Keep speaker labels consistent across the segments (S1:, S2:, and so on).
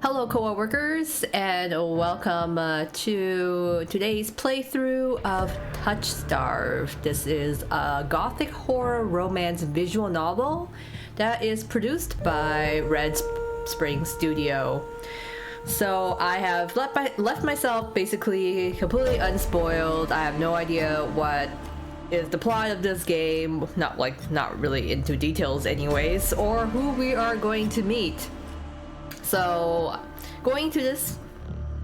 S1: Hello co-workers and welcome to today's playthrough of Touchstarved. This is a gothic horror romance visual novel that is produced by Red Spring Studio. So I have left myself basically completely unspoiled. I have no idea what is the plot of this game, not really into details anyways, or who we are going to meet. So, going to this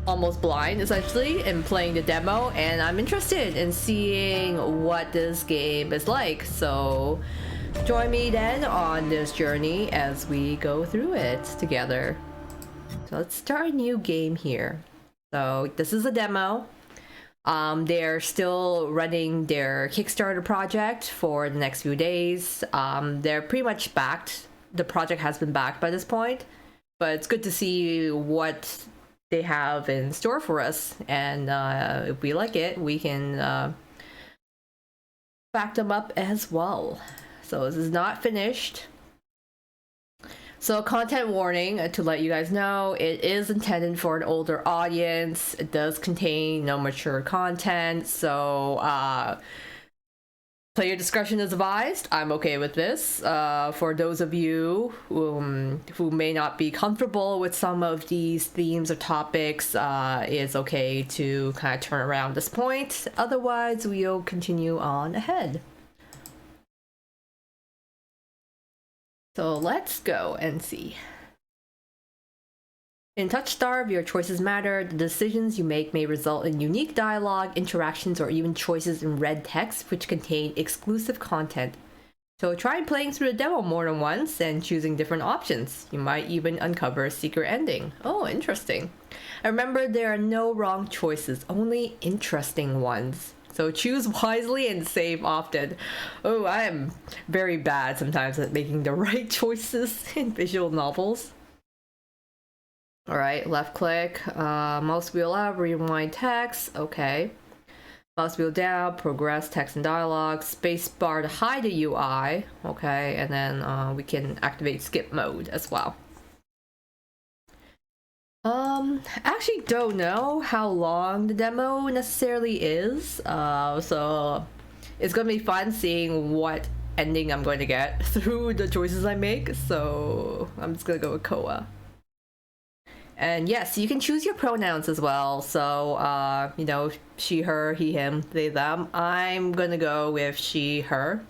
S1: almost blind, essentially, and playing the demo, and I'm interested in seeing what this game is like. So, join me then on this journey as we go through it together. So, let's start a new game here. So, this is a demo. They're still running their Kickstarter project for the next few days. They're pretty much backed. The project has been backed by this point. But it's good to see what they have in store for us, and if we like it, we can back them up as well. So this is not finished. So content warning to let you guys know, it is intended for an older audience. It does contain no mature content, so player discretion is advised. I'm okay with this. For those of you who may not be comfortable with some of these themes or topics, it's okay to kind of turn around at this point. Otherwise, we'll continue on ahead. So let's go and see. In Touchstarved, your choices matter. The decisions you make may result in unique dialogue, interactions, or even choices in red text, which contain exclusive content. So try playing through the demo more than once and choosing different options. You might even uncover a secret ending. Oh, interesting. Remember, there are no wrong choices, only interesting ones. So choose wisely and save often. Oh, I am very bad sometimes at making the right choices in visual novels. Alright, left click, mouse wheel up, rewind text, okay. Mouse wheel down, progress text and dialogue, space bar to hide the UI, okay, and then we can activate skip mode as well. Actually don't know how long the demo necessarily is, so it's gonna be fun seeing what ending I'm going to get through the choices I make, so I'm just gonna go with Koa. And yes, you can choose your pronouns as well. So, you know, she, her, he, him, they, them. I'm gonna go with she, her.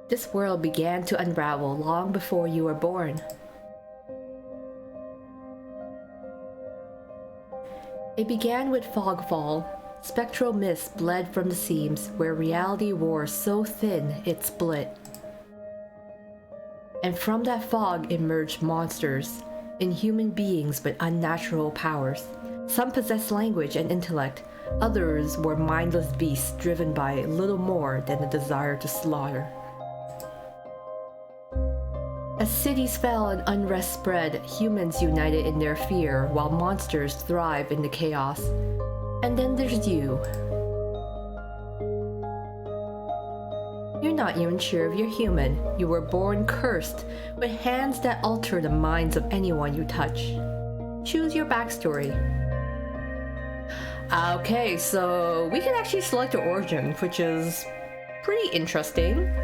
S1: This world began to unravel long before you were born. It began with fogfall. Spectral mist bled from the seams where reality wore so thin it split. And from that fog emerged monsters, inhuman beings with unnatural powers. Some possessed language and intellect, others were mindless beasts driven by little more than a desire to slaughter. As cities fell and unrest spread, humans united in their fear while monsters thrive in the chaos. And then there's you. You're not even sure if you're human. You were born cursed, with hands that alter the minds of anyone you touch. Choose your backstory. Okay, so we can actually select the origin, which is pretty interesting.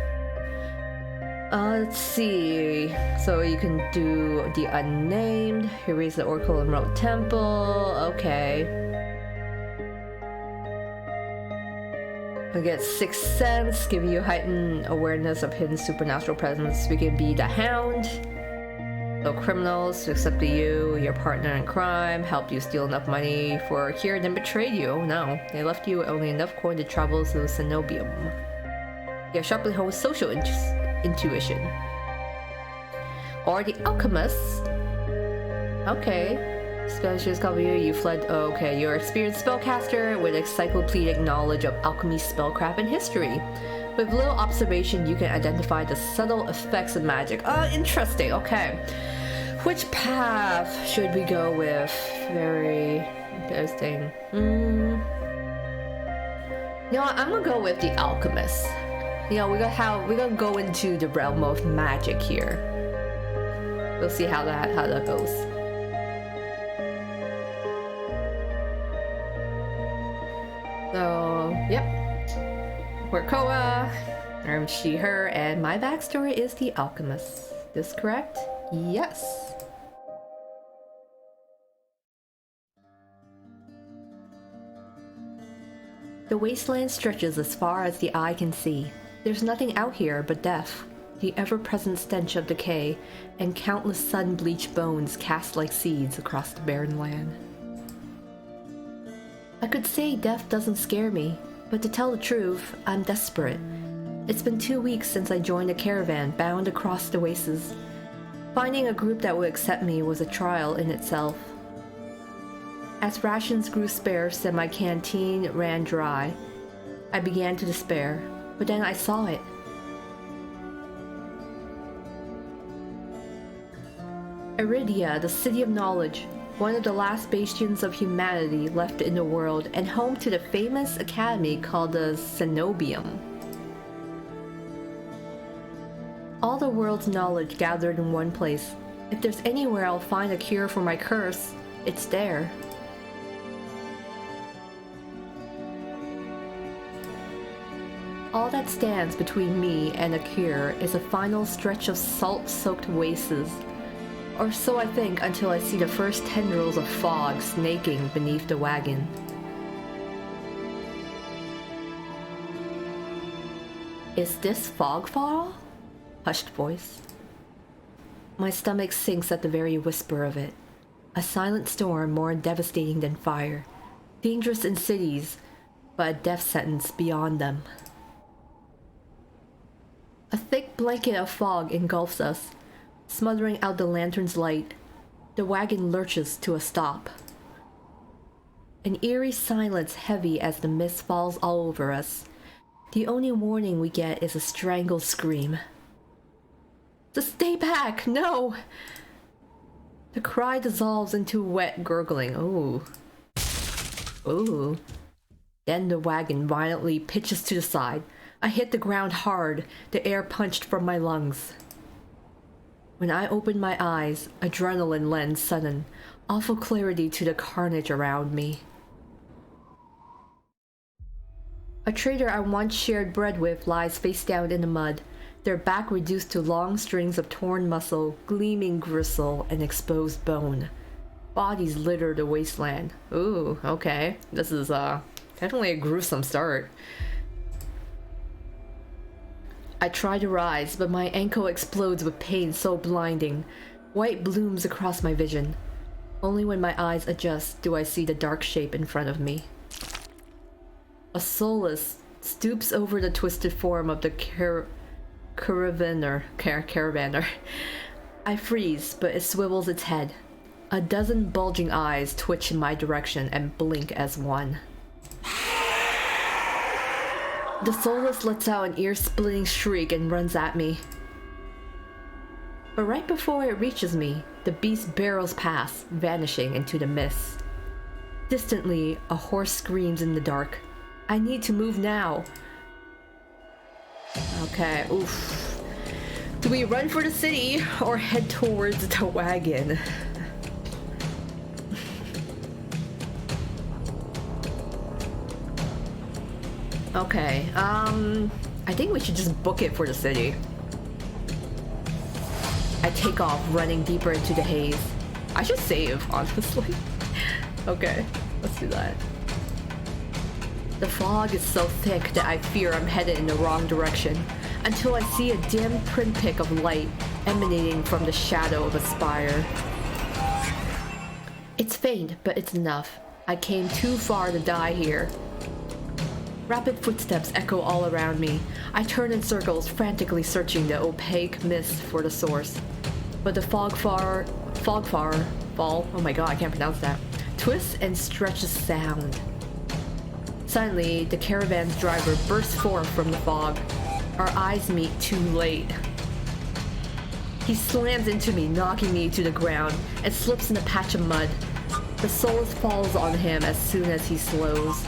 S1: Let's see. So you can do the unnamed, erase the Oracle and Remote Temple. Okay. We get Sixth Sense, give you heightened awareness of hidden supernatural presence. We can be the Hound. So criminals to accept you, your partner in crime, help you steal enough money for a cure, then betrayed you. Oh no, they left you only enough coin to travel to Cenobium. You have sharply honed social intuition. Or the Alchemist. Okay. Spellcasters cover you, you fled. Oh, okay, you're an experienced spellcaster with encyclopedic knowledge of alchemy, spellcraft, and history. With little observation, you can identify the subtle effects of magic. Oh, interesting, okay. Which path should we go with? Very interesting. You know what, I'm gonna go with the Alchemist. You know, we're gonna go into the realm of magic here. We'll see how that goes. So, yep. We're Koa. I'm she, her, and my backstory is the alchemist. Is this correct? Yes. The wasteland stretches as far as the eye can see. There's nothing out here but death, the ever-present stench of decay, and countless sun-bleached bones cast like seeds across the barren land. I could say death doesn't scare me, but to tell the truth, I'm desperate. It's been 2 weeks since I joined a caravan bound across the wastes. Finding a group that would accept me was a trial in itself. As rations grew sparse and my canteen ran dry, I began to despair, but then I saw it. Eridia, the city of knowledge, one of the last bastions of humanity left in the world, and home to the famous academy called the Cenobium. All the world's knowledge gathered in one place. If there's anywhere I'll find a cure for my curse, it's there. All that stands between me and a cure is a final stretch of salt-soaked wastes. Or so I think until I see the first tendrils of fog snaking beneath the wagon. Is this fogfall? Hushed voice. My stomach sinks at the very whisper of it. A silent storm more devastating than fire. Dangerous in cities, but a death sentence beyond them. A thick blanket of fog engulfs us, smothering out the lantern's light. The wagon lurches to a stop. An eerie silence heavy as the mist falls all over us. The only warning we get is a strangled scream. Just stay back! No! The cry dissolves into wet gurgling. Ooh. Ooh. Then the wagon violently pitches to the side. I hit the ground hard, the air punched from my lungs. When I opened my eyes, adrenaline lends sudden, awful clarity to the carnage around me. A trader I once shared bread with lies face down in the mud, their back reduced to long strings of torn muscle, gleaming gristle, and exposed bone. Bodies litter the wasteland. Ooh, okay. This is definitely a gruesome start. I try to rise, but my ankle explodes with pain so blinding. White blooms across my vision. Only when my eyes adjust do I see the dark shape in front of me. A soulless stoops over the twisted form of the caravaner. I freeze, but it swivels its head. A dozen bulging eyes twitch in my direction and blink as one. The soulless lets out an ear-splitting shriek and runs at me. But right before it reaches me, the beast barrels past, vanishing into the mist. Distantly, a horse screams in the dark. I need to move now. Okay, oof. Do we run for the city or head towards the wagon? Okay, I think we should just book it for the city. I take off, running deeper into the haze. I should save, honestly. Okay, let's do that. The fog is so thick that I fear I'm headed in the wrong direction, until I see a dim pinprick of light emanating from the shadow of a spire. It's faint, but it's enough. I came too far to die here. Rapid footsteps echo all around me. I turn in circles, frantically searching the opaque mist for the source. But the fall, oh my god, I can't pronounce that, twists and stretches sound. Suddenly, the caravan's driver bursts forth from the fog. Our eyes meet too late. He slams into me, knocking me to the ground, and slips in a patch of mud. The soulless falls on him as soon as he slows.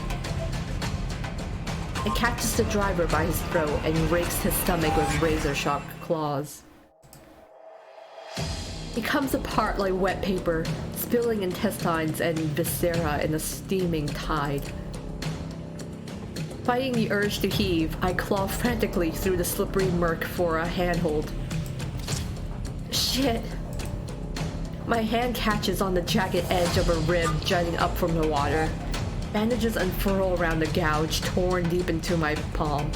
S1: It catches the driver by his throat and rakes his stomach with razor-sharp claws. It comes apart like wet paper, spilling intestines and viscera in a steaming tide. Fighting the urge to heave, I claw frantically through the slippery murk for a handhold. Shit! My hand catches on the jagged edge of a rib jutting up from the water. Bandages unfurl around the gouge, torn deep into my palm.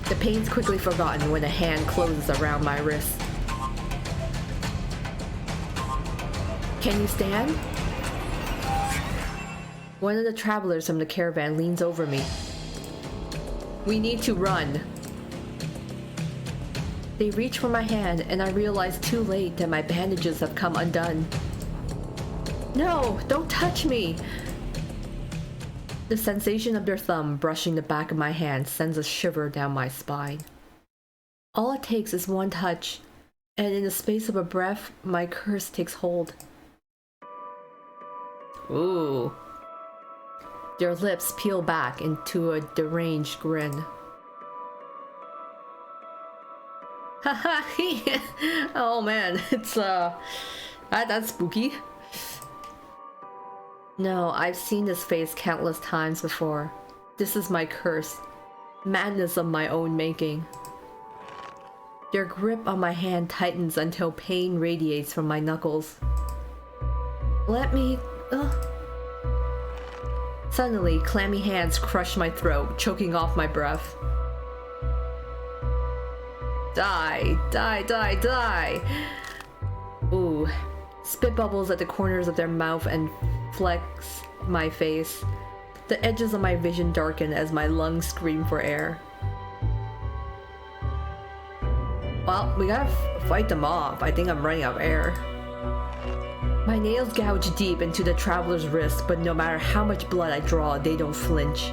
S1: The pain's quickly forgotten when a hand closes around my wrist. Can you stand? One of the travelers from the caravan leans over me. We need to run. They reach for my hand and I realize too late that my bandages have come undone. No, don't touch me! The sensation of their thumb brushing the back of my hand sends a shiver down my spine. All it takes is one touch, and in the space of a breath, my curse takes hold. Ooh. Their lips peel back into a deranged grin. Haha, oh man, it's that's spooky. No, I've seen this face countless times before. This is my curse. Madness of my own making. Their grip on my hand tightens until pain radiates from my knuckles. Let me... Suddenly, clammy hands crush my throat, choking off my breath. Die! Die, die, die! Ooh. Spit bubbles at the corners of their mouth and flecks my face. The edges of my vision darken as my lungs scream for air. Well, we gotta fight them off. I think I'm running out of air. My nails gouge deep into the traveler's wrist, but no matter how much blood I draw, they don't flinch.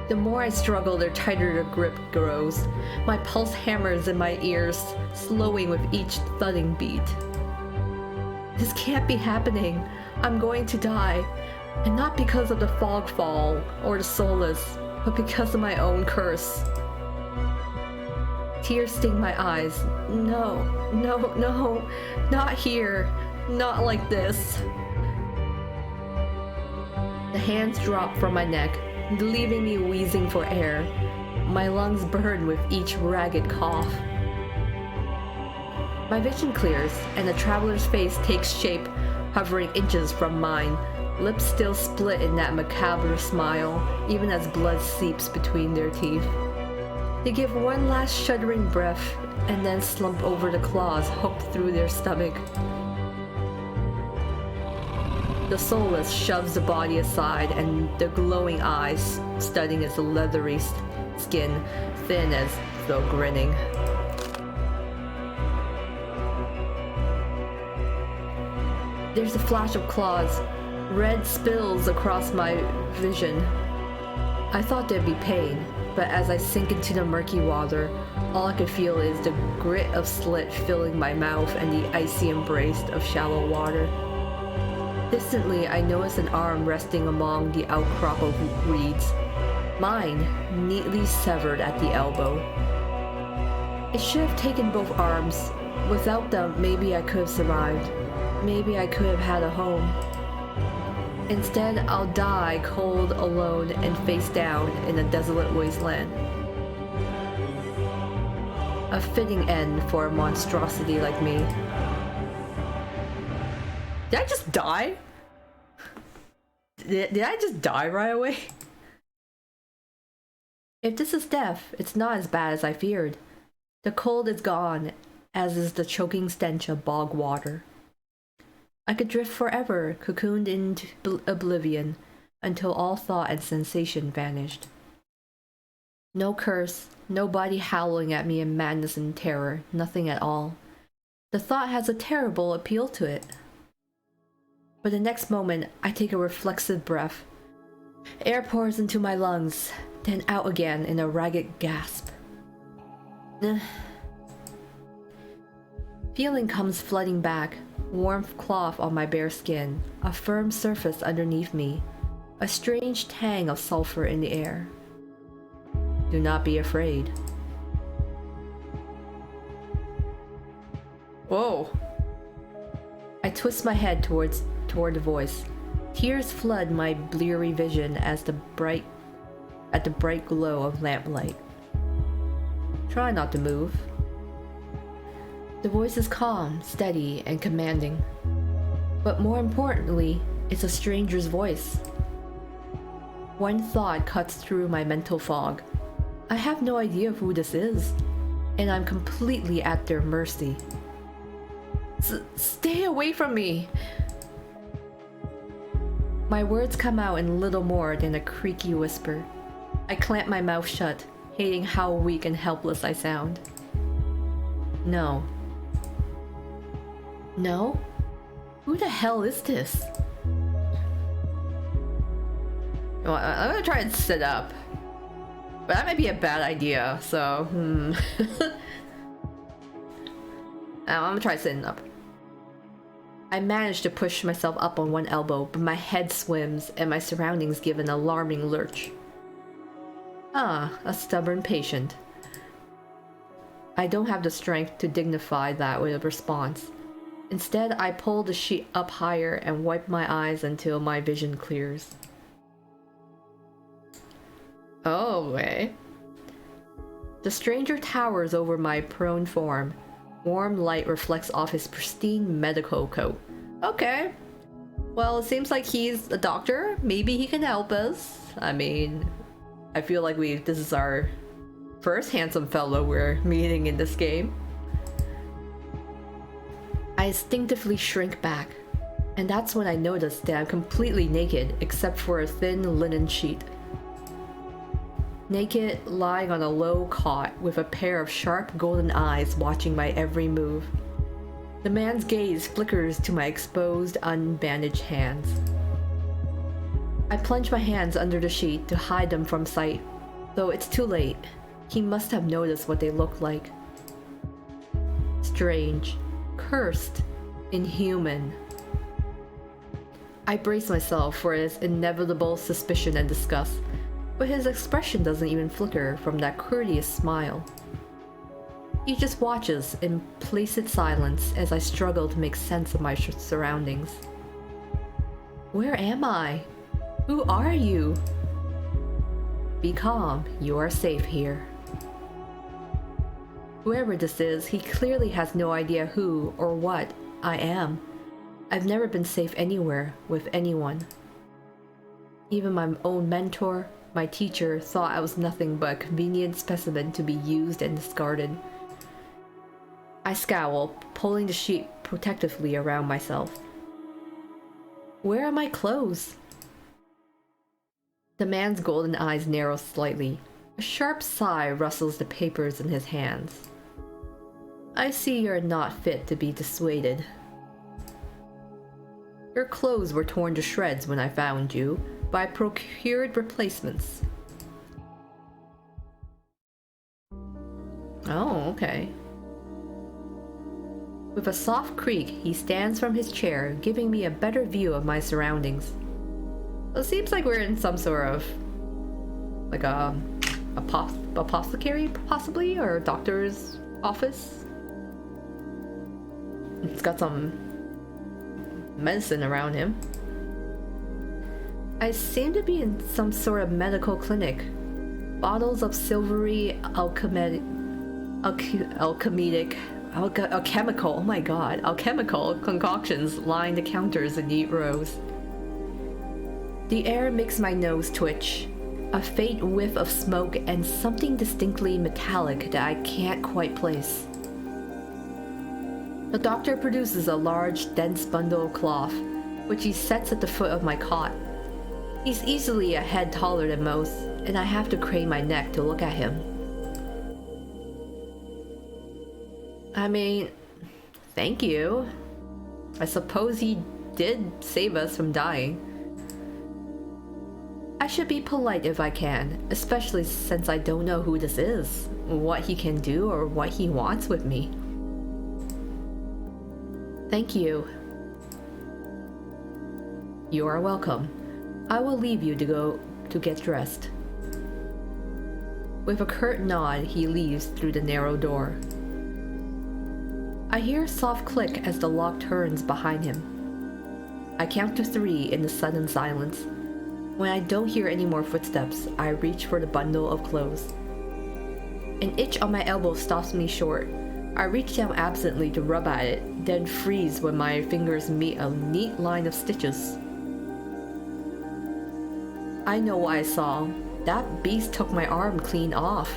S1: The more I struggle, the tighter the grip grows. My pulse hammers in my ears, slowing with each thudding beat. This can't be happening. I'm going to die. And not because of the fog fall or the solace, but because of my own curse. Tears sting my eyes. No, no, no, not here. Not like this. The hands drop from my neck, leaving me wheezing for air. My lungs burn with each ragged cough. My vision clears, and the traveler's face takes shape, hovering inches from mine, lips still split in that macabre smile, even as blood seeps between their teeth. They give one last shuddering breath, and then slump over the claws hooked through their stomach. The soulless shoves the body aside, and the glowing eyes studying its leathery skin, thin as though grinning. There's a flash of claws. Red spills across my vision. I thought there'd be pain, but as I sink into the murky water, all I could feel is the grit of slit filling my mouth and the icy embrace of shallow water. Distantly, I notice an arm resting among the outcrop of reeds. Mine, neatly severed at the elbow. It should have taken both arms. Without them, maybe I could have survived. Maybe I could have had a home. Instead, I'll die cold, alone, and face down in a desolate wasteland. A fitting end for a monstrosity like me. Did I just die? Did I just die right away? If this is death, it's not as bad as I feared. The cold is gone, as is the choking stench of bog water. I could drift forever, cocooned into oblivion, until all thought and sensation vanished. No curse, no body howling at me in madness and terror, nothing at all. The thought has a terrible appeal to it. But the next moment, I take a reflexive breath. Air pours into my lungs, then out again in a ragged gasp. Feeling comes flooding back. Warmth cloth on my bare skin, a firm surface underneath me, a strange tang of sulfur in the air. Do not be afraid. Whoa. I twist my head toward the voice. Tears flood my bleary vision at the bright glow of lamplight. Try not to move. The voice is calm, steady, and commanding. But more importantly, it's a stranger's voice. One thought cuts through my mental fog. I have no idea who this is, and I'm completely at their mercy. Stay away from me! My words come out in little more than a creaky whisper. I clamp my mouth shut, hating how weak and helpless I sound. No. No? Who the hell is this? Well, I'm gonna try and sit up. But that might be a bad idea, so... I'm gonna try sitting up. I manage to push myself up on one elbow, but my head swims and my surroundings give an alarming lurch. Ah, a stubborn patient. I don't have the strength to dignify that with a response. Instead, I pull the sheet up higher and wipe my eyes until my vision clears. Oh, okay. The stranger towers over my prone form. Warm light reflects off his pristine medical coat. Okay. Well, it seems like he's a doctor. Maybe he can help us. I mean, I feel like this is our first handsome fellow we're meeting in this game. I instinctively shrink back, and that's when I notice that I'm completely naked except for a thin linen sheet. Naked, lying on a low cot with a pair of sharp golden eyes watching my every move. The man's gaze flickers to my exposed, unbandaged hands. I plunge my hands under the sheet to hide them from sight, though it's too late. He must have noticed what they look like. Strange, cursed, inhuman. I brace myself for his inevitable suspicion and disgust, but his expression doesn't even flicker from that courteous smile. He just watches in placid silence as I struggle to make sense of my surroundings. Where am I? Who are you? Be calm, you are safe here. Whoever this is, he clearly has no idea who or what I am. I've never been safe anywhere with anyone. Even my own mentor, my teacher, thought I was nothing but a convenient specimen to be used and discarded. I scowl, pulling the sheet protectively around myself. Where are my clothes? The man's golden eyes narrow slightly. A sharp sigh rustles the papers in his hands. I see you're not fit to be dissuaded. Your clothes were torn to shreds when I found you, but I procured replacements. Oh, okay. With a soft creak, he stands from his chair, giving me a better view of my surroundings. It seems like we're in some sort of, like a apothecary, possibly, or a doctor's office. It's got some medicine around him. I seem to be in some sort of medical clinic. Bottles of silvery alchemical, oh my god, alchemical concoctions line the counters in neat rows. The air makes my nose twitch, a faint whiff of smoke and something distinctly metallic that I can't quite place. The doctor produces a large, dense bundle of cloth, which he sets at the foot of my cot. He's easily a head taller than most, and I have to crane my neck to look at him. I mean, thank you. I suppose he did save us from dying. I should be polite if I can, especially since I don't know who this is, what he can do, or what he wants with me. Thank you. You are welcome. I will leave you to go to get dressed. With a curt nod, he leaves through the narrow door. I hear a soft click as the lock turns behind him. I count to 3 in the sudden silence. When I don't hear any more footsteps, I reach for the bundle of clothes. An itch on my elbow stops me short. I reach down absently to rub at it, then freeze when my fingers meet a neat line of stitches. I know what I saw. That beast took my arm clean off.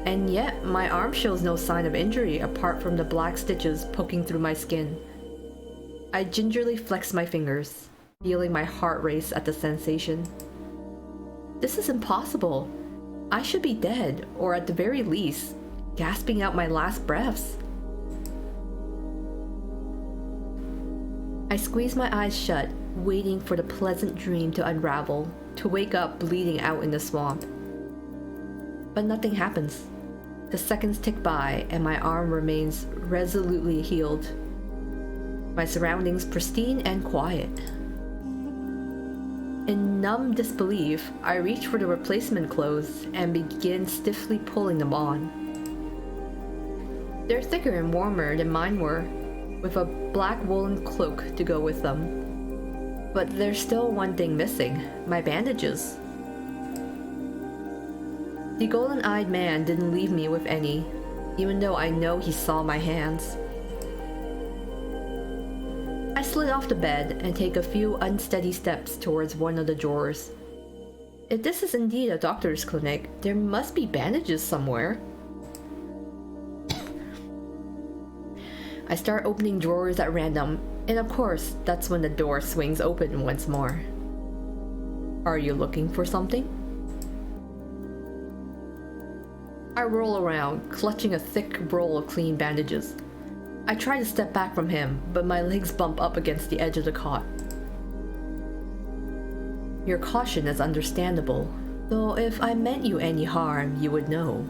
S1: And yet, my arm shows no sign of injury apart from the black stitches poking through my skin. I gingerly flex my fingers, feeling my heart race at the sensation. This is impossible. I should be dead, or at the very least, gasping out my last breaths. I squeeze my eyes shut, waiting for the pleasant dream to unravel, to wake up bleeding out in the swamp. But nothing happens. The seconds tick by, and my arm remains resolutely healed. My surroundings pristine and quiet. In numb disbelief, I reach for the replacement clothes and begin stiffly pulling them on. They're thicker and warmer than mine were, with a black woolen cloak to go with them. But there's still one thing missing: my bandages. The golden-eyed man didn't leave me with any, even though I know he saw my hands. I slid off the bed and take a few unsteady steps towards one of the drawers. If this is indeed a doctor's clinic, there must be bandages somewhere. I start opening drawers at random, and of course, that's when the door swings open once more. Are you looking for something? I roll around, clutching a thick roll of clean bandages. I try to step back from him, but my legs bump up against the edge of the cot. Your caution is understandable, though if I meant you any harm, you would know.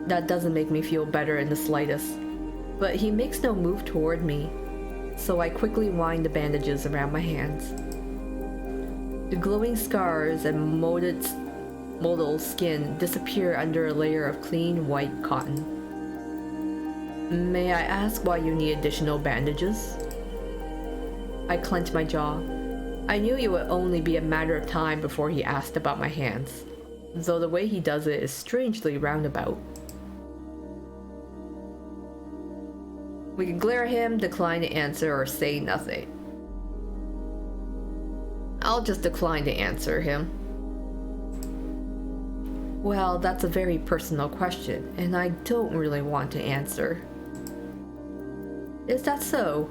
S1: That doesn't make me feel better in the slightest, but he makes no move toward me, so I quickly wind the bandages around my hands. The glowing scars and mottled skin disappear under a layer of clean white cotton. May I ask why you need additional bandages? I clench my jaw. I knew it would only be a matter of time before he asked about my hands, though the way he does it is strangely roundabout. We can glare at him, decline to answer, or say nothing. I'll just decline to answer him. Well, that's a very personal question, and I don't really want to answer. Is that so?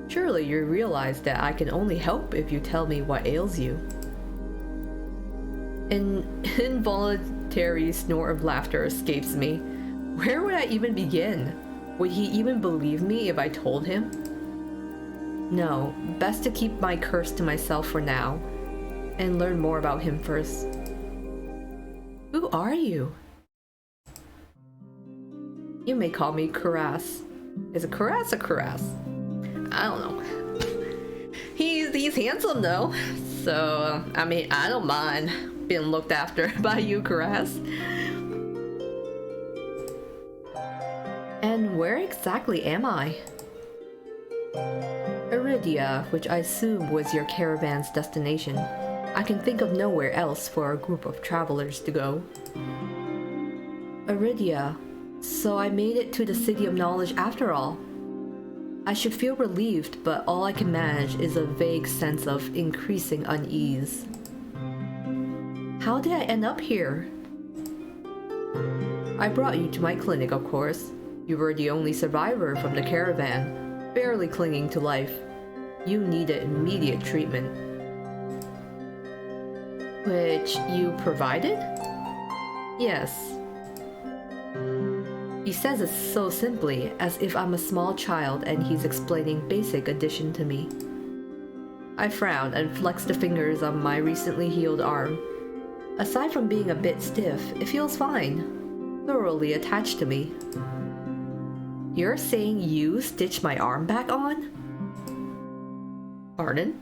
S1: Surely you realize that I can only help if you tell me what ails you. An involuntary snort of laughter escapes me. Where would I even begin? Would he even believe me if I told him? No, best to keep my curse to myself for now, and learn more about him first. Who are you? You may call me Karas. Is a Karas a Karas? I don't know. He's handsome though, so I mean I don't mind being looked after by you, Karas. And where exactly am I? Eridia, which I assume was your caravan's destination. I can think of nowhere else for a group of travelers to go. Eridia, so I made it to the City of Knowledge after all. I should feel relieved, but all I can manage is a vague sense of increasing unease. How did I end up here? I brought you to my clinic, of course. You were the only survivor from the caravan, barely clinging to life. You needed immediate treatment. Which you provided? Yes. He says it so simply, as if I'm a small child and he's explaining basic addition to me. I frown and flex the fingers on my recently healed arm. Aside from being a bit stiff, it feels fine, thoroughly attached to me. You're saying you stitched my arm back on? Pardon?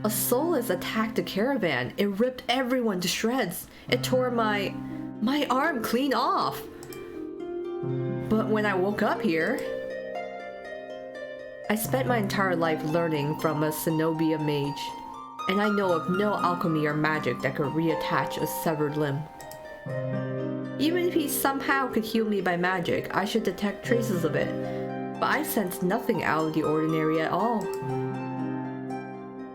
S1: A soulless attacked the caravan. It ripped everyone to shreds. It tore my arm clean off. But when I woke up here, I spent my entire life learning from a Cenobia mage, and I know of no alchemy or magic that could reattach a severed limb. Even if he somehow could heal me by magic, I should detect traces of it, but I sense nothing out of the ordinary at all.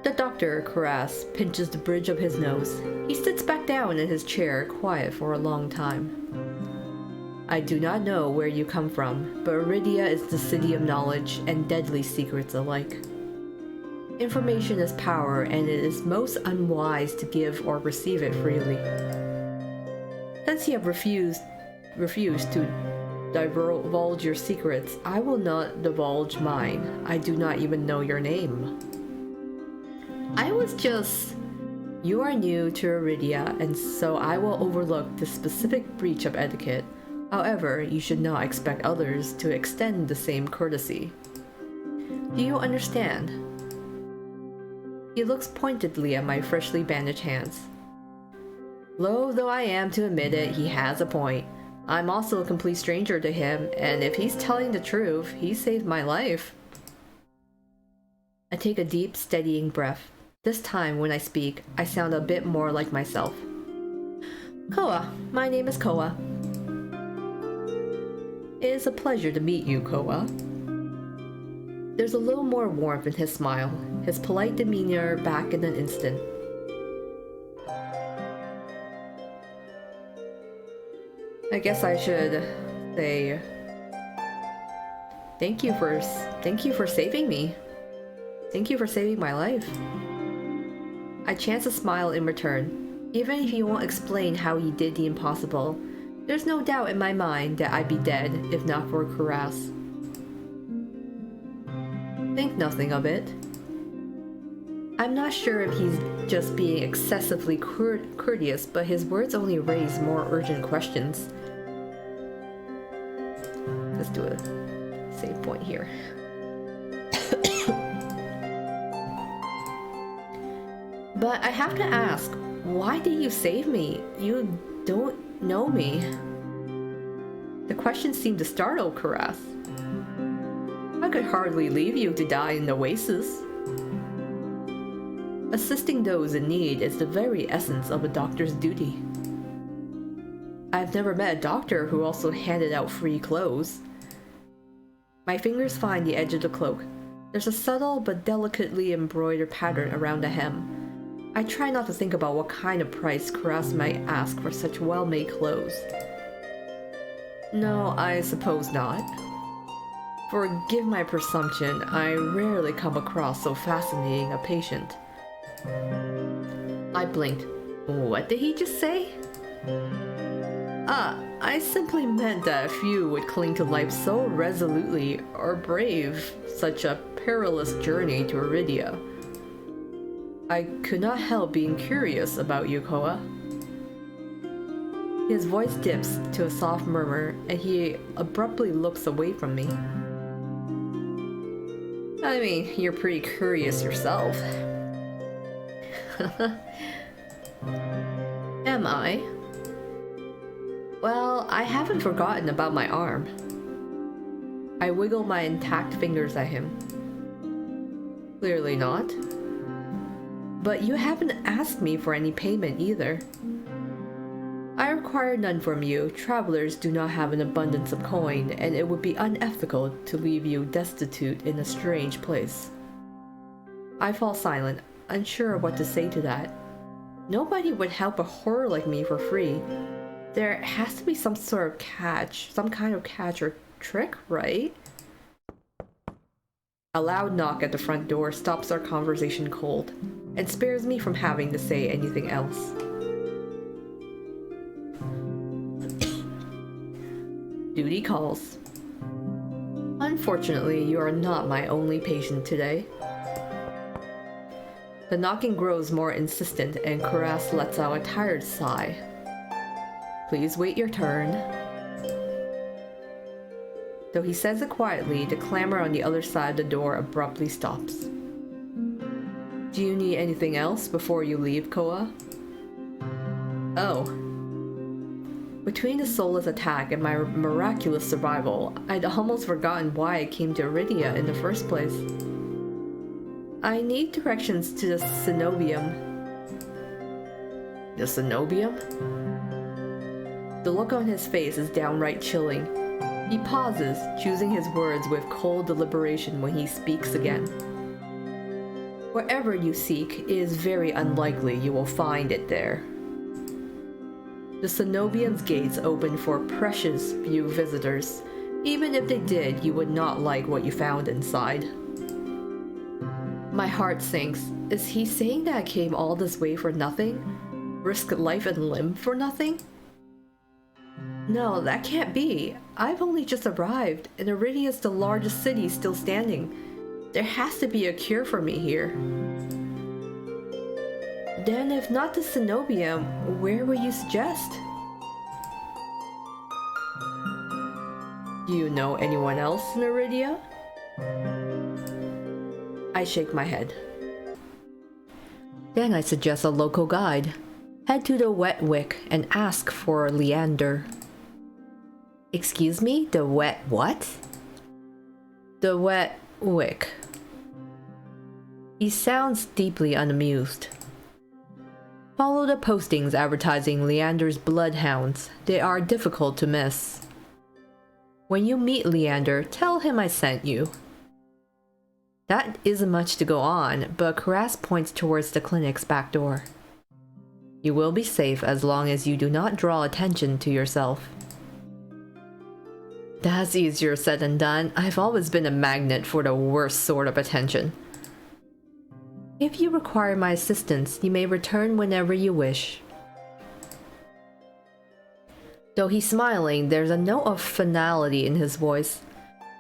S1: The doctor, Karas, pinches the bridge of his nose. He sits back down in his chair, quiet for a long time. I do not know where you come from, but Eridia is the city of knowledge and deadly secrets alike. Information is power, and it is most unwise to give or receive it freely. Since you have refused to divulge your secrets, I will not divulge mine. I do not even know your name. You are new to Eridia, and so I will overlook the specific breach of etiquette. However, you should not expect others to extend the same courtesy. Do you understand? He looks pointedly at my freshly bandaged hands. Loath though I am to admit it, he has a point. I'm also a complete stranger to him, and if he's telling the truth, he saved my life. I take a deep, steadying breath. This time, when I speak, I sound a bit more like myself. Koa. My name is Koa. It is a pleasure to meet you, Koa. There's a little more warmth in his smile, his polite demeanor back in an instant. I guess I should say thank you for saving me. Thank you for saving my life. I chance a smile in return. Even if you won't explain how you did the impossible, there's no doubt in my mind that I'd be dead if not for Karas. Think nothing of it. I'm not sure if he's just being excessively courteous, but his words only raise more urgent questions. Let's do a save point here. But I have to ask, why did you save me? You don't know me. The question seemed to startle Karas. I could hardly leave you to die in the oasis. Assisting those in need is the very essence of a doctor's duty. I've never met a doctor who also handed out free clothes. My fingers find the edge of the cloak. There's a subtle but delicately embroidered pattern around the hem. I try not to think about what kind of price Karas might ask for such well-made clothes. No, I suppose not. Forgive my presumption, I rarely come across so fascinating a patient. I blinked. What did he just say? I simply meant that few would cling to life so resolutely or brave such a perilous journey to Eridia. I could not help being curious about you, Koa. His voice dips to a soft murmur, and he abruptly looks away from me. I mean, you're pretty curious yourself. Am I? Well, I haven't forgotten about my arm. I wiggle my intact fingers at him. Clearly not. But you haven't asked me for any payment either. I require none from you. Travelers do not have an abundance of coin, and it would be unethical to leave you destitute in a strange place. I fall silent, unsure of what to say to that. Nobody would help a horror like me for free. There has to be some sort of catch, some kind of catch or trick, right? A loud knock at the front door stops our conversation cold, and spares me from having to say anything else. Duty calls. Unfortunately, you are not my only patient today. The knocking grows more insistent, and Karas lets out a tired sigh. Please wait your turn. Though he says it quietly, the clamor on the other side of the door abruptly stops. Do Do you need anything else before you leave, Koa? Oh. Between the soulless attack and my miraculous survival, I'd almost forgotten why I came to Eridia in the first place. I need directions to the cenobium. The cenobium? The look on his face is downright chilling. He pauses, choosing his words with cold deliberation when he speaks again. Wherever you seek, it is very unlikely you will find it there. The cenobium's gates open for precious few visitors. Even if they did, you would not like what you found inside. My heart sinks. Is he saying that I came all this way for nothing? Risk life and limb for nothing? No, that can't be. I've only just arrived, and Eridia is the largest city still standing. There has to be a cure for me here. Then if not the cenobium, where would you suggest? Do you know anyone else in Eridia? I shake my head. Then I suggest a local guide. Head to the Wet Wick and ask for Leander. Excuse me? The wet what? The Wet Wick. He sounds deeply unamused. Follow the postings advertising Leander's bloodhounds. They are difficult to miss. When you meet Leander, tell him I sent you. That isn't much to go on, but Karas points towards the clinic's back door. You will be safe as long as you do not draw attention to yourself. That's easier said than done. I've always been a magnet for the worst sort of attention. If you require my assistance, you may return whenever you wish. Though he's smiling, there's a note of finality in his voice.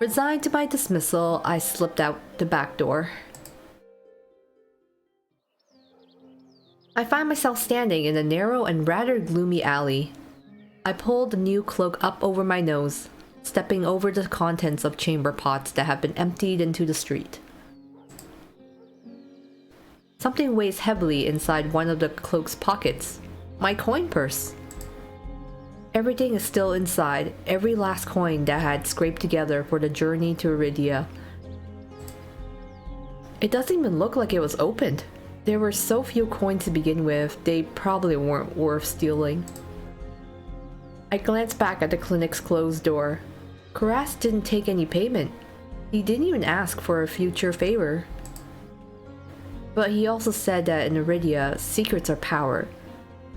S1: Resigned to my dismissal, I slipped out the back door. I find myself standing in a narrow and rather gloomy alley. I pull the new cloak up over my nose, stepping over the contents of chamber pots that have been emptied into the street. Something weighs heavily inside one of the cloak's pockets. My coin purse. Everything is still inside, every last coin that had scraped together for the journey to Eridia. It doesn't even look like it was opened. There were so few coins to begin with, they probably weren't worth stealing. I glance back at the clinic's closed door. Karas didn't take any payment. He didn't even ask for a future favor. But he also said that in Eridia, secrets are power.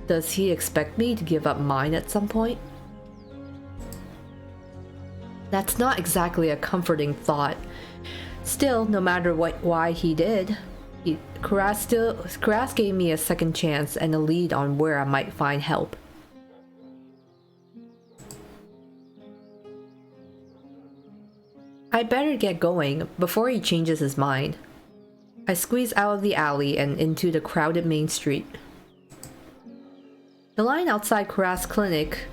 S1: Does he expect me to give up mine at some point? That's not exactly a comforting thought. Still, no matter why he did, Karas gave me a second chance and a lead on where I might find help. I'd better get going before he changes his mind. I squeeze out of the alley and into the crowded main street. The line outside Karas' clinic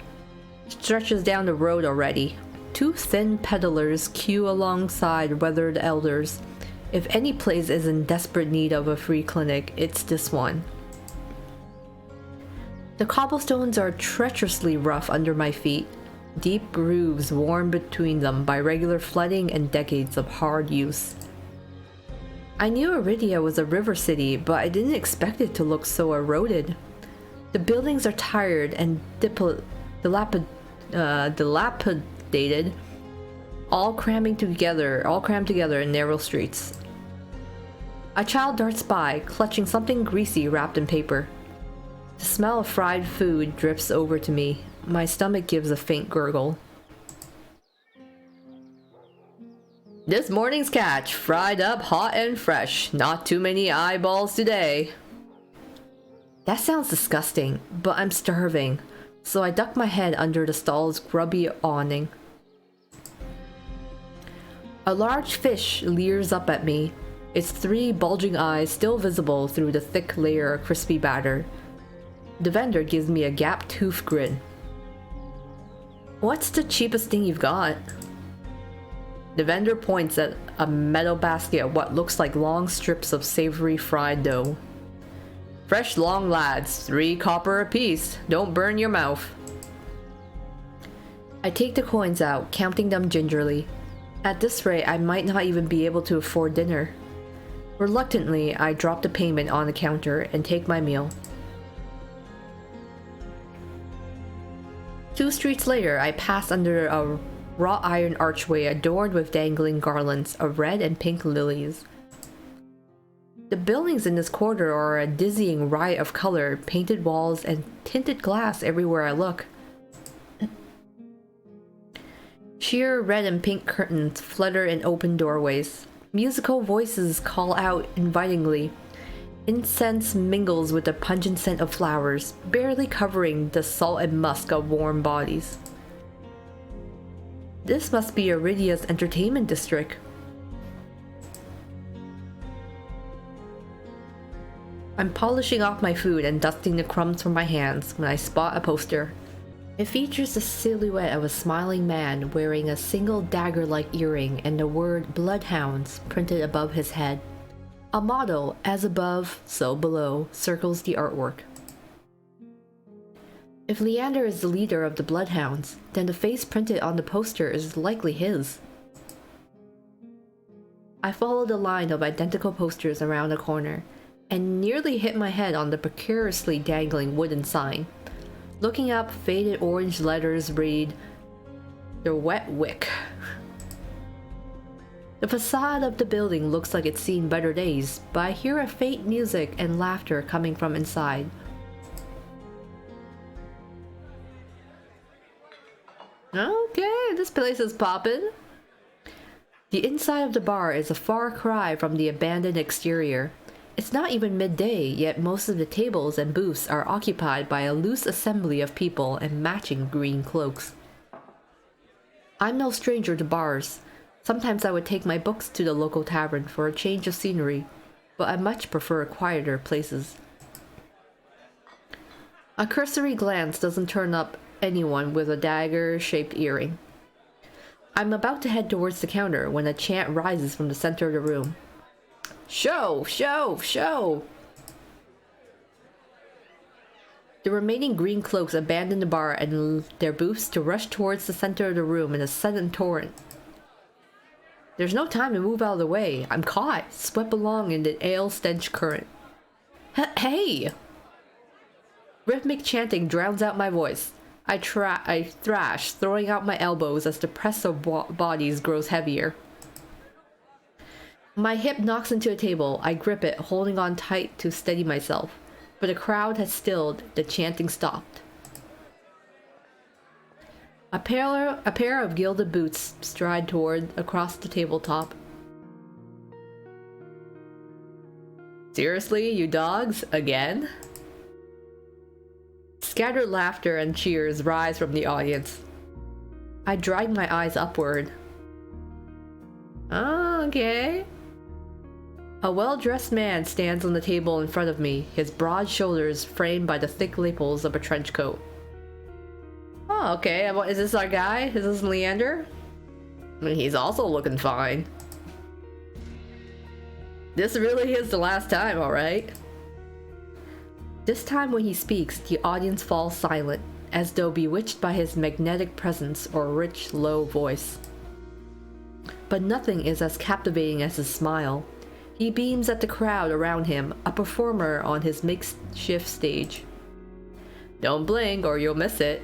S1: stretches down the road already. Two thin peddlers queue alongside weathered elders. If any place is in desperate need of a free clinic, it's this one. The cobblestones are treacherously rough under my feet, deep grooves worn between them by regular flooding and decades of hard use. I knew Eridia was a river city, but I didn't expect it to look so eroded. The buildings are tired and dilapidated, all crammed together in narrow streets. A child darts by, clutching something greasy wrapped in paper. The smell of fried food drifts over to me. My stomach gives a faint gurgle. This morning's catch, fried up hot and fresh. Not too many eyeballs today. That sounds disgusting, but I'm starving, so I duck my head under the stall's grubby awning. A large fish leers up at me, its three bulging eyes still visible through the thick layer of crispy batter. The vendor gives me a gap-toothed grin. What's the cheapest thing you've got? The vendor points at a metal basket of what looks like long strips of savory fried dough. Fresh long lads, 3 copper apiece. Don't burn your mouth. I take the coins out, counting them gingerly. At this rate, I might not even be able to afford dinner. Reluctantly, I drop the payment on the counter and take my meal. 2 streets later, I pass under a wrought iron archway adorned with dangling garlands of red and pink lilies. The buildings in this quarter are a dizzying riot of color, painted walls, and tinted glass everywhere I look. Sheer red and pink curtains flutter in open doorways. Musical voices call out invitingly. Incense mingles with the pungent scent of flowers, barely covering the salt and musk of warm bodies. This must be Eridia's entertainment district. I'm polishing off my food and dusting the crumbs from my hands when I spot a poster. It features the silhouette of a smiling man wearing a single dagger-like earring and the word Bloodhounds printed above his head. A motto, as above, so below, circles the artwork. If Leander is the leader of the Bloodhounds, then the face printed on the poster is likely his. I follow the line of identical posters around the corner, and nearly hit my head on the precariously dangling wooden sign. Looking up, faded orange letters read, "The Wet Wick." The facade of the building looks like it's seen better days, but I hear a faint music and laughter coming from inside. Okay, this place is poppin'. The inside of the bar is a far cry from the abandoned exterior. It's not even midday, yet most of the tables and booths are occupied by a loose assembly of people in matching green cloaks. I'm no stranger to bars. Sometimes I would take my books to the local tavern for a change of scenery, but I much prefer quieter places. A cursory glance doesn't turn up anyone with a dagger-shaped earring. I'm about to head towards the counter when a chant rises from the center of the room. Show! Show! Show! The remaining green cloaks abandon the bar and their booths to rush towards the center of the room in a sudden torrent. There's no time to move out of the way. I'm caught, swept along in the ale-stench current. Hey! Rhythmic chanting drowns out my voice. I thrash, throwing out my elbows as the press of bodies grows heavier. My hip knocks into a table. I grip it, holding on tight to steady myself. But the crowd has stilled, the chanting stopped. A pair of gilded boots stride toward across the tabletop. Seriously, you dogs? Again? Scattered laughter and cheers rise from the audience. I drag my eyes upward. Oh, okay. A well-dressed man stands on the table in front of me, his broad shoulders framed by the thick lapels of a trench coat. Oh, okay. Is this our guy? Is this Leander? I mean, he's also looking fine. This really is the last time, alright? This time when he speaks, the audience falls silent, as though bewitched by his magnetic presence or rich, low voice. But nothing is as captivating as his smile. He beams at the crowd around him, a performer on his makeshift stage. Don't blink or you'll miss it.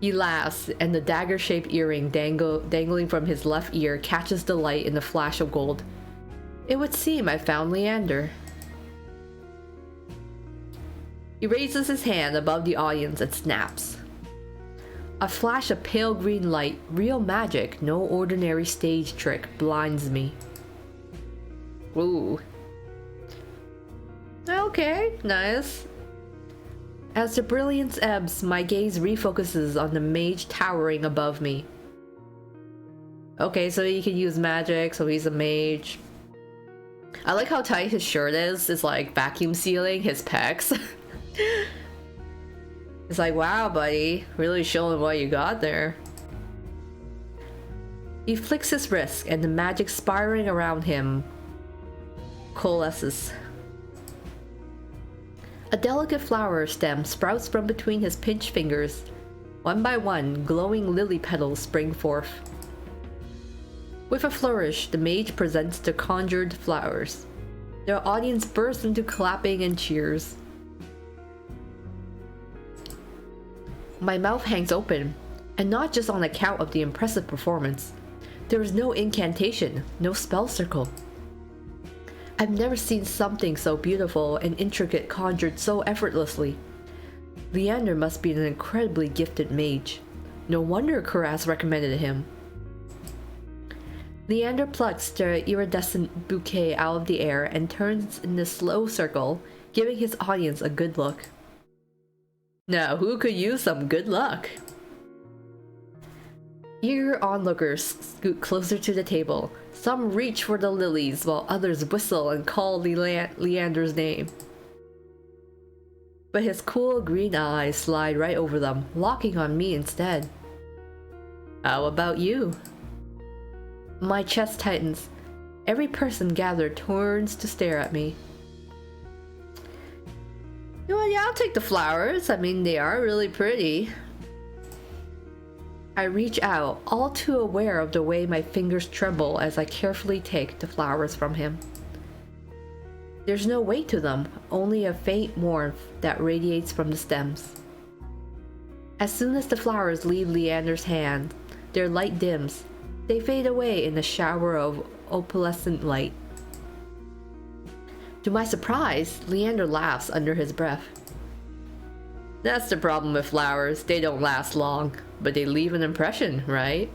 S1: He laughs, and the dagger-shaped earring dangling from his left ear catches the light in the flash of gold. It would seem I found Leander. He raises his hand above the audience and snaps. A flash of pale green light, real magic, no ordinary stage trick, blinds me. Ooh. Okay, nice. As the brilliance ebbs, my gaze refocuses on the mage towering above me. Okay, so he can use magic, so he's a mage. I like how tight his shirt is. It's like vacuum sealing his pecs. It's like, wow, buddy. Really showing what you got there. He flicks his wrist and the magic spiraling around him coalesces. A delicate flower stem sprouts from between his pinched fingers. One by one, glowing lily petals spring forth. With a flourish, the mage presents the conjured flowers. The audience bursts into clapping and cheers. My mouth hangs open, and not just on account of the impressive performance. There is no incantation, no spell circle. I've never seen something so beautiful and intricate conjured so effortlessly. Leander must be an incredibly gifted mage. No wonder Karas recommended him. Leander plucks the iridescent bouquet out of the air and turns in a slow circle, giving his audience a good look. Now, who could use some good luck? Eager onlookers scoot closer to the table. Some reach for the lilies, while others whistle and call Leander's name. But his cool green eyes slide right over them, locking on me instead. How about you? My chest tightens. Every person gathered turns to stare at me. Well, yeah, I'll take the flowers. I mean, they are really pretty. I reach out, all too aware of the way my fingers tremble as I carefully take the flowers from him. There's no weight to them, only a faint warmth that radiates from the stems. As soon as the flowers leave Leander's hand, their light dims. They fade away in a shower of opalescent light. To my surprise, Leander laughs under his breath. That's the problem with flowers. They don't last long, but they leave an impression, right?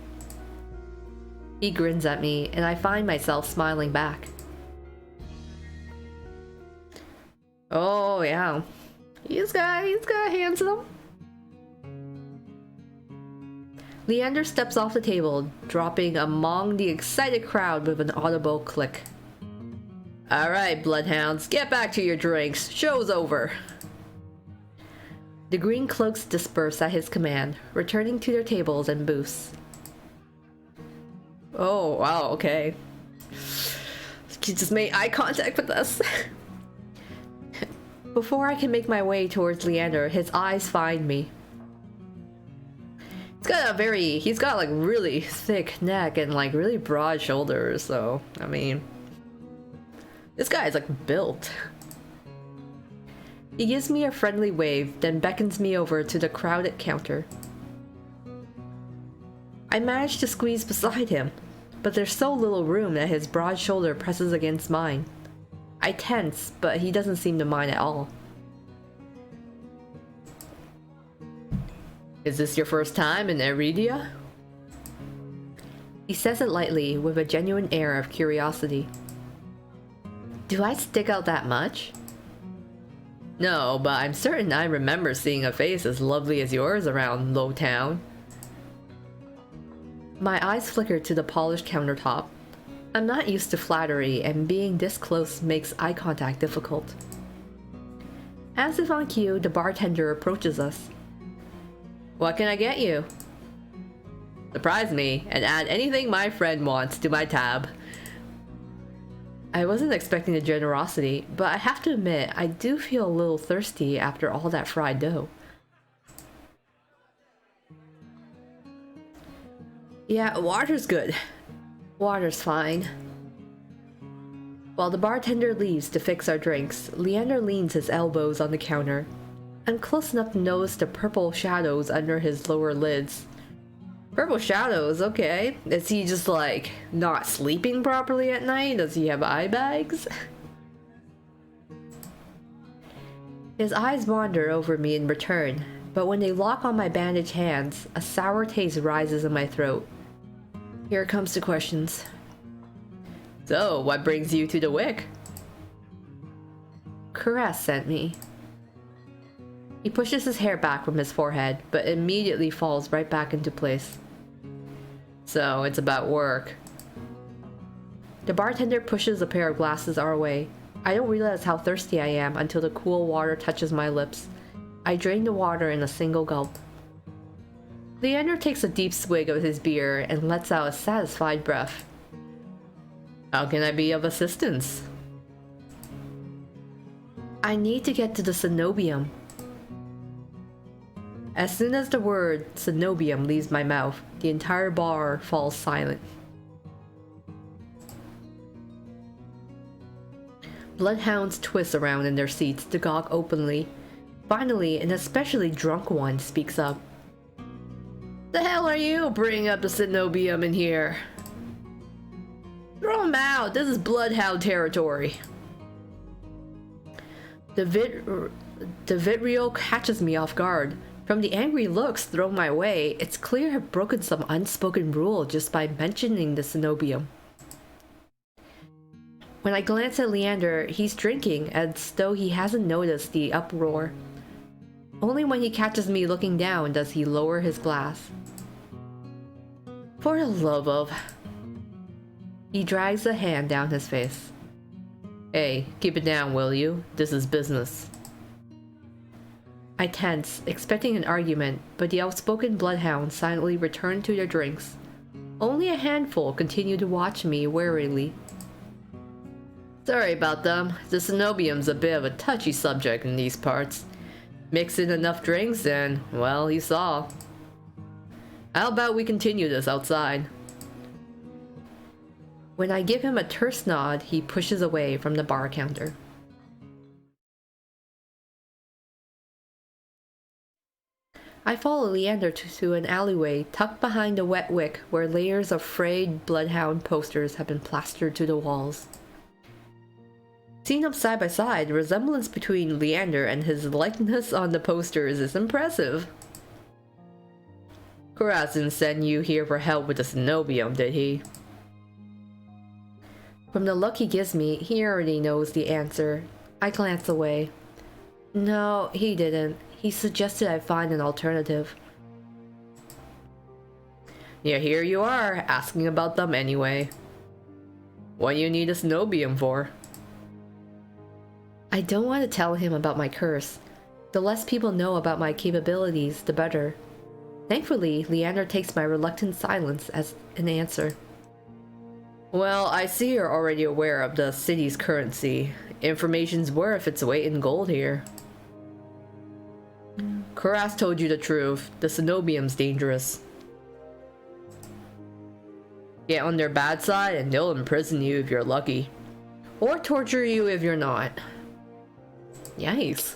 S1: He grins at me, and I find myself smiling back. Oh yeah, he's got handsome. Leander steps off the table, dropping among the excited crowd with an audible click. Alright, bloodhounds, get back to your drinks. Show's over. The green cloaks disperse at his command, returning to their tables and booths. Oh, wow, okay. He just made eye contact with us. Before I can make my way towards Leander, his eyes find me. He's got like really thick neck and like really broad shoulders, so, I mean, this guy is like built. He gives me a friendly wave, then beckons me over to the crowded counter. I manage to squeeze beside him, but there's so little room that his broad shoulder presses against mine. I tense, but he doesn't seem to mind at all. Is this your first time in Eridia? He says it lightly, with a genuine air of curiosity. Do I stick out that much? No, but I'm certain I remember seeing a face as lovely as yours around Lowtown. My eyes flicker to the polished countertop. I'm not used to flattery, and being this close makes eye contact difficult. As if on cue, the bartender approaches us. What can I get you? Surprise me and add anything my friend wants to my tab. I wasn't expecting the generosity, but I have to admit, I do feel a little thirsty after all that fried dough. Yeah, water's good. Water's fine. While the bartender leaves to fix our drinks, Leander leans his elbows on the counter. I'm close enough to notice the purple shadows under his lower lids. Purple shadows, okay. Is he just like not sleeping properly at night? Does he have eye bags? His eyes wander over me in return, but when they lock on my bandaged hands, a sour taste rises in my throat. Here comes the questions. So, what brings you to the Wick? Caress sent me. He pushes his hair back from his forehead, but immediately falls right back into place. So, it's about work. The bartender pushes a pair of glasses our way. I don't realize how thirsty I am until the cool water touches my lips. I drain the water in a single gulp. Leander takes a deep swig of his beer and lets out a satisfied breath. How can I be of assistance? I need to get to the cenobium. As soon as the word cenobium leaves my mouth, the entire bar falls silent. Bloodhounds twist around in their seats to gawk openly. Finally, an especially drunk one speaks up. The hell are you bringing up the cenobium in here? Throw him out! This is bloodhound territory! The vitriol catches me off guard. From the angry looks thrown my way, it's clear I've broken some unspoken rule just by mentioning the cenobium. When I glance at Leander, he's drinking as though he hasn't noticed the uproar. Only when he catches me looking down does he lower his glass. For the love of... He drags a hand down his face. Hey, keep it down, will you? This is business. I tense, expecting an argument, but the outspoken bloodhounds silently return to their drinks. Only a handful continue to watch me warily. Sorry about them. The cenobium's a bit of a touchy subject in these parts. Mix in enough drinks and, well, you saw. How about we continue this outside? When I give him a terse nod, he pushes away from the bar counter. I follow Leander to an alleyway tucked behind a wet wick where layers of frayed bloodhound posters have been plastered to the walls. Seen up side by side, the resemblance between Leander and his likeness on the posters is impressive. Corazon sent you here for help with the cenobium, did he? From the look he gives me, he already knows the answer. I glance away. No, he didn't. He suggested I find an alternative. Yeah, here you are, asking about them anyway. What do you need a cenobium for? I don't want to tell him about my curse. The less people know about my capabilities, the better. Thankfully, Leander takes my reluctant silence as an answer. Well, I see you're already aware of the city's currency. Information's worth its weight in gold here. Karas told you the truth. The cenobium's dangerous. Get on their bad side and they'll imprison you if you're lucky. Or torture you if you're not. Yikes.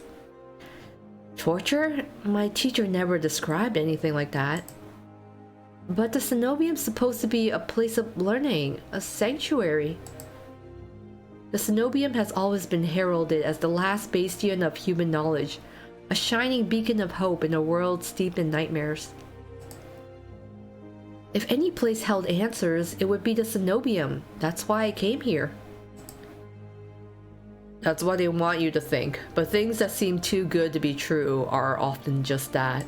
S1: Torture? My teacher never described anything like that. But the cenobium's supposed to be a place of learning, a sanctuary. The cenobium has always been heralded as the last bastion of human knowledge, a shining beacon of hope in a world steeped in nightmares. If any place held answers, it would be the cenobium. That's why I came here. That's what they want you to think, but things that seem too good to be true are often just that.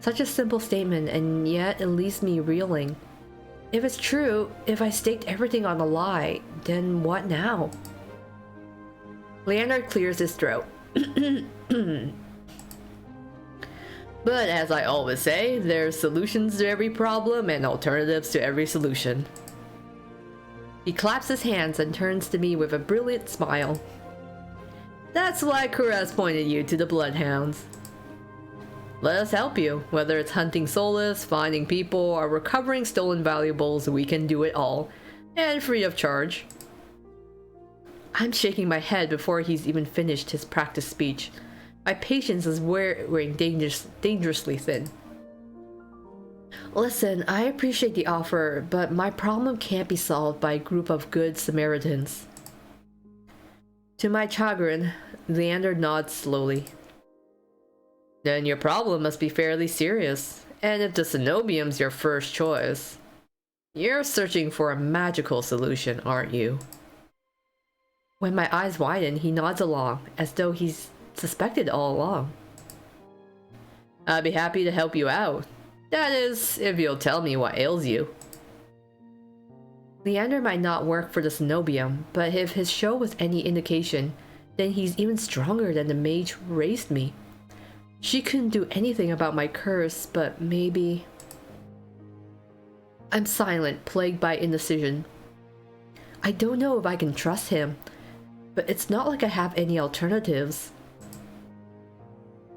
S1: Such a simple statement, and yet it leaves me reeling. If it's true, if I staked everything on a lie, then what now? Leander clears his throat. But as I always say, there's solutions to every problem and alternatives to every solution. He claps his hands and turns to me with a brilliant smile. That's why Kuraz pointed you to the bloodhounds. Let us help you, whether it's hunting Solus, finding people, or recovering stolen valuables, we can do it all, and free of charge. I'm shaking my head before he's even finished his practice speech. My patience is wearing dangerously thin. Listen, I appreciate the offer, but my problem can't be solved by a group of good Samaritans. To my chagrin, Leander nods slowly. Then your problem must be fairly serious, and if the cenobium's your first choice, you're searching for a magical solution, aren't you? When my eyes widen, he nods along, as though he's suspected all along. I'd be happy to help you out. That is, if you'll tell me what ails you. Leander might not work for the cenobium, but if his show was any indication, then he's even stronger than the mage who raised me. She couldn't do anything about my curse, but maybe... I'm silent, plagued by indecision. I don't know if I can trust him, but it's not like I have any alternatives.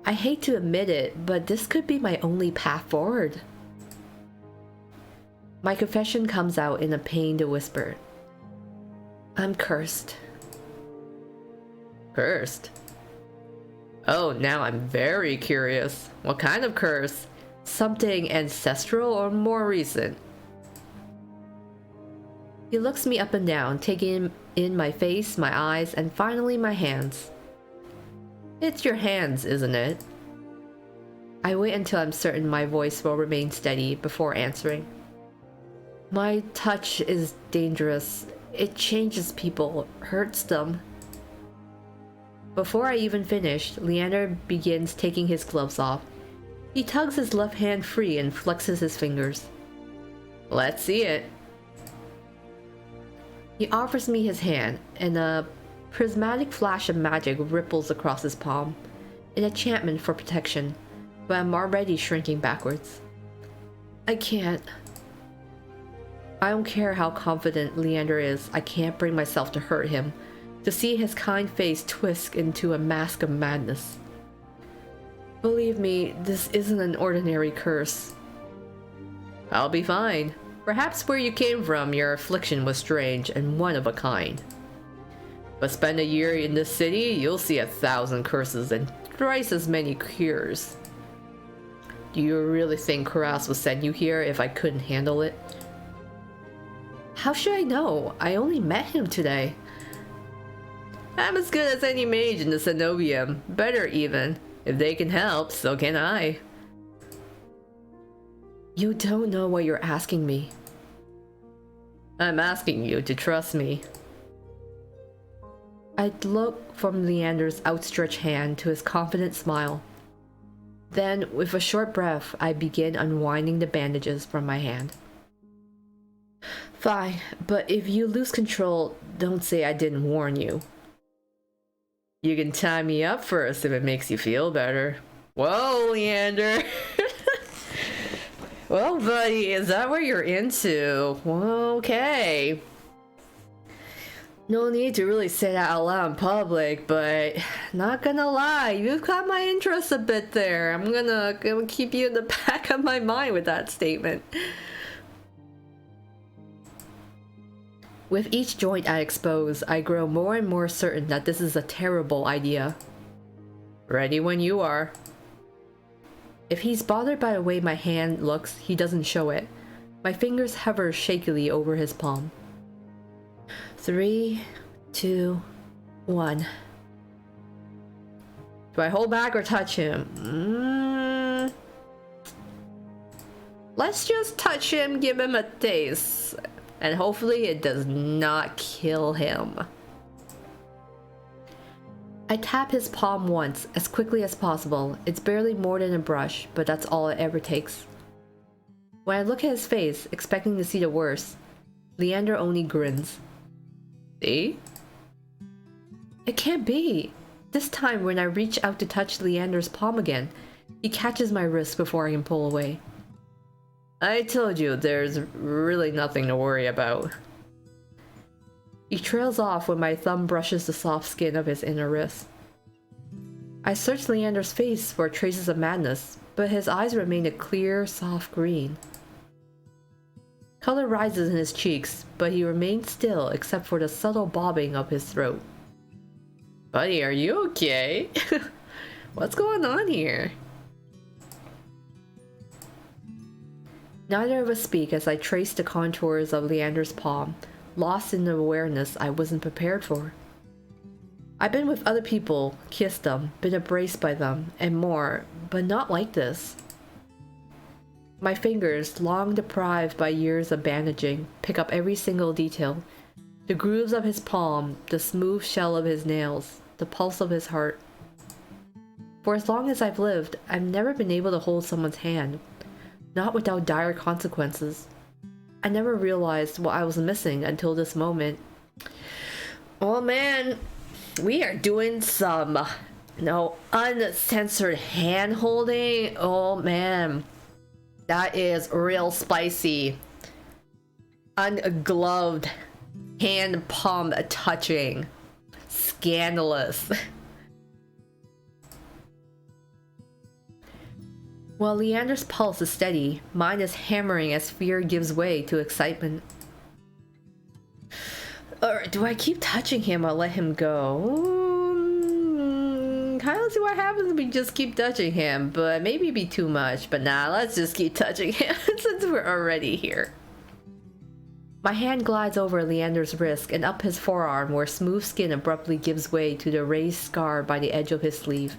S1: I hate to admit it, but this could be my only path forward. My confession comes out in a pained whisper. I'm cursed. Cursed? Oh, now I'm very curious. What kind of curse? Something ancestral or more recent? He looks me up and down, taking in my face, my eyes, and finally my hands. It's your hands, isn't it? I wait until I'm certain my voice will remain steady before answering. My touch is dangerous. It changes people, hurts them. Before I even finish, Leander begins taking his gloves off. He tugs his left hand free and flexes his fingers. Let's see it. He offers me his hand, and a prismatic flash of magic ripples across his palm, an enchantment for protection, but I'm already shrinking backwards. I can't. I don't care how confident Leander is, I can't bring myself to hurt him, to see his kind face twist into a mask of madness. Believe me, this isn't an ordinary curse. I'll be fine. Perhaps where you came from, your affliction was strange and one of a kind. But spend a year in this city, you'll see 1,000 curses and thrice as many cures. Do you really think Kuras would send you here if I couldn't handle it? How should I know? I only met him today. I'm as good as any mage in the Cenobium. Better even. If they can help, so can I. You don't know what you're asking me. I'm asking you to trust me. I look from Leander's outstretched hand to his confident smile. Then, with a short breath, I begin unwinding the bandages from my hand. Fine, but if you lose control, don't say I didn't warn you. You can tie me up first if it makes you feel better. Whoa, Leander! Well, buddy, is that what you're into? Okay. No need to really say that out loud in public, but not gonna lie, you've caught my interest a bit there. I'm gonna keep you in the back of my mind with that statement. With each joint I expose, I grow more and more certain that this is a terrible idea. Ready when you are. If he's bothered by the way my hand looks, he doesn't show it. My fingers hover shakily over his palm. 3, 2, 1. Do I hold back or touch him? Let's just touch him, give him a taste. And hopefully it does not kill him. I tap his palm once, as quickly as possible. It's barely more than a brush, but that's all it ever takes. When I look at his face, expecting to see the worst, Leander only grins. See? It can't be. This time when I reach out to touch Leander's palm again, he catches my wrist before I can pull away. I told you, there's really nothing to worry about. He trails off when my thumb brushes the soft skin of his inner wrist. I search Leander's face for traces of madness, but his eyes remain a clear, soft green. Color rises in his cheeks, but he remains still except for the subtle bobbing of his throat. Buddy, are you okay? What's going on here? Neither of us speak as I trace the contours of Leander's palm, lost in the awareness I wasn't prepared for. I've been with other people, kissed them, been embraced by them, and more, but not like this. My fingers, long deprived by years of bandaging, pick up every single detail. The grooves of his palm, the smooth shell of his nails, the pulse of his heart. For as long as I've lived, I've never been able to hold someone's hand. Not without dire consequences. I never realized what I was missing until this moment. Oh man, we are doing some No, uncensored hand holding. Oh man, that is real spicy. Ungloved hand palm touching. Scandalous. While Leander's pulse is steady, mine is hammering as fear gives way to excitement. Or do I keep touching him or let him go? Kind of see what happens if we just keep touching him, but maybe it'd be too much. But nah, let's just keep touching him since we're already here. My hand glides over Leander's wrist and up his forearm where smooth skin abruptly gives way to the raised scar by the edge of his sleeve.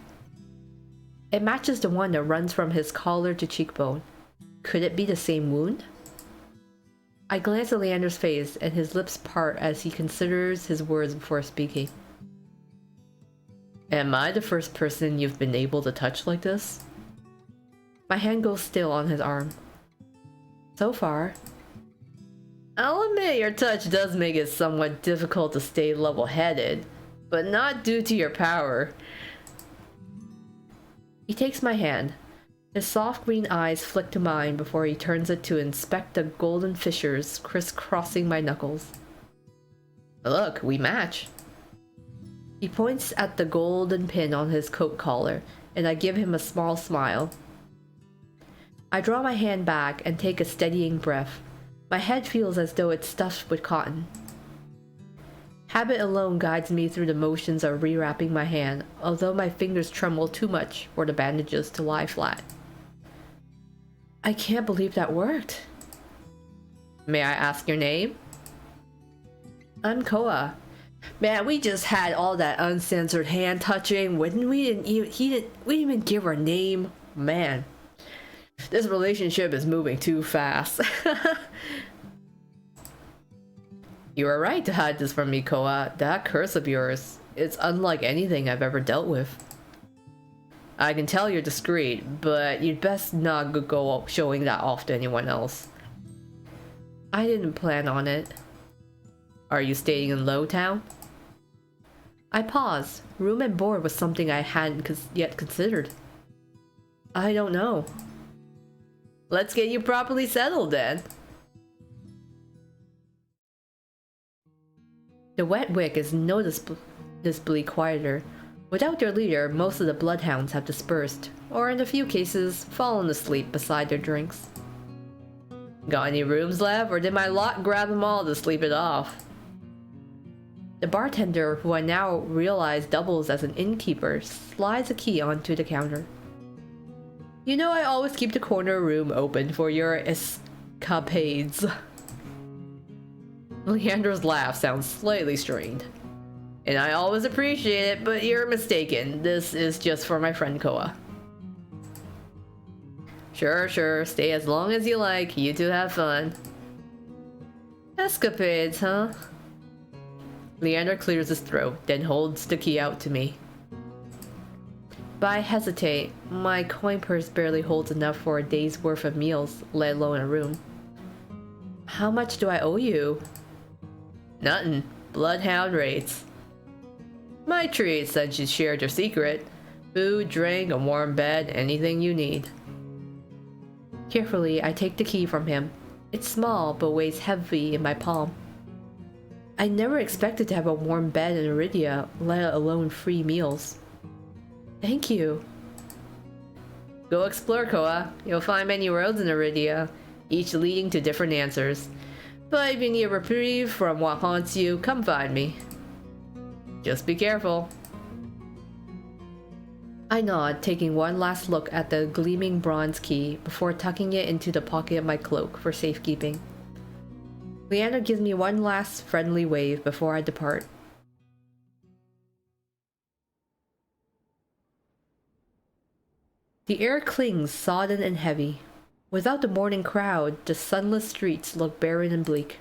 S1: It matches the one that runs from his collar to cheekbone. Could it be the same wound? I glance at Leander's face and his lips part as he considers his words before speaking. Am I the first person you've been able to touch like this? My hand goes still on his arm. So far. I'll admit your touch does make it somewhat difficult to stay level-headed, but not due to your power. He takes my hand. His soft green eyes flick to mine before he turns it to inspect the golden fissures crisscrossing my knuckles. Look, we match. He points at the golden pin on his coat collar, and I give him a small smile. I draw my hand back and take a steadying breath. My head feels as though it's stuffed with cotton. Habit alone guides me through the motions of rewrapping my hand, although my fingers tremble too much for the bandages to lie flat. I can't believe that worked. May I ask your name? I'm Koa. Man, we just had all that uncensored hand touching. We didn't even give our name. Man, this relationship is moving too fast. You were right to hide this from me, Koa. That curse of yours, it's unlike anything I've ever dealt with. I can tell you're discreet, but you'd best not go showing that off to anyone else. I didn't plan on it. Are you staying in Lowtown? I paused. Room and board was something I hadn't yet considered. I don't know. Let's get you properly settled then. The wet wick is noticeably quieter. Without their leader, most of the bloodhounds have dispersed, or in a few cases, fallen asleep beside their drinks. Got any rooms left, or did my lot grab them all to sleep it off? The bartender, who I now realize doubles as an innkeeper, slides a key onto the counter. You know I always keep the corner room open for your escapades. Leander's laugh sounds slightly strained. And I always appreciate it, but you're mistaken. This is just for my friend Koa. Sure, stay as long as you like. You two have fun. Escapades, huh? Leander clears his throat, then holds the key out to me. But I hesitate. My coin purse barely holds enough for a day's worth of meals, let alone a room. How much do I owe you? Nothing. Bloodhound rates. My treat since you shared your secret. Food, drink, a warm bed, anything you need. Carefully, I take the key from him. It's small, but weighs heavy in my palm. I never expected to have a warm bed in Eridia, let alone free meals. Thank you. Go explore, Koa. You'll find many roads in Eridia, each leading to different answers. But if you need a reprieve from what haunts you, come find me. Just be careful. I nod, taking one last look at the gleaming bronze key before tucking it into the pocket of my cloak for safekeeping. Leander gives me one last friendly wave before I depart. The air clings sodden and heavy. Without the morning crowd, the sunless streets look barren and bleak.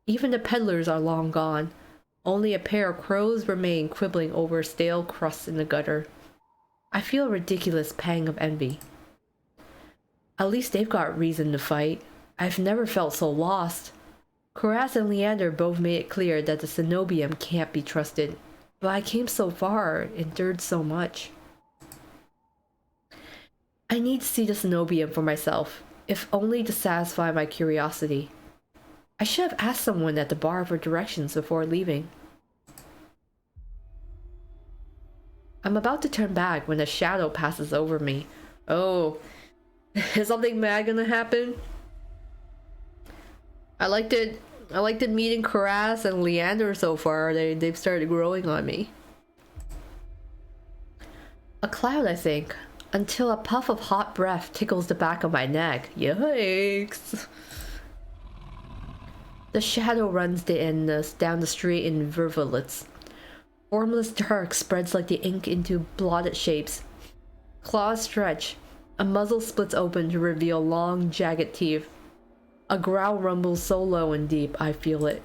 S1: Even the peddlers are long gone. Only a pair of crows remain quibbling over stale crusts in the gutter. I feel a ridiculous pang of envy. At least they've got reason to fight. I've never felt so lost. Koras and Leander both made it clear that the Cenobium can't be trusted. But I came so far, endured so much. I need to see the cenobium for myself, if only to satisfy my curiosity. I should have asked someone at the bar for directions before leaving. I'm about to turn back when a shadow passes over me. Oh, is something bad gonna happen? I liked it meeting Karas and Leander so far. They've started growing on me. A cloud, I think, until a puff of hot breath tickles the back of my neck. Yikes! The shadow runs down the street in virulence. Formless dark spreads like the ink into blotted shapes. Claws stretch. A muzzle splits open to reveal long, jagged teeth. A growl rumbles so low and deep, I feel it.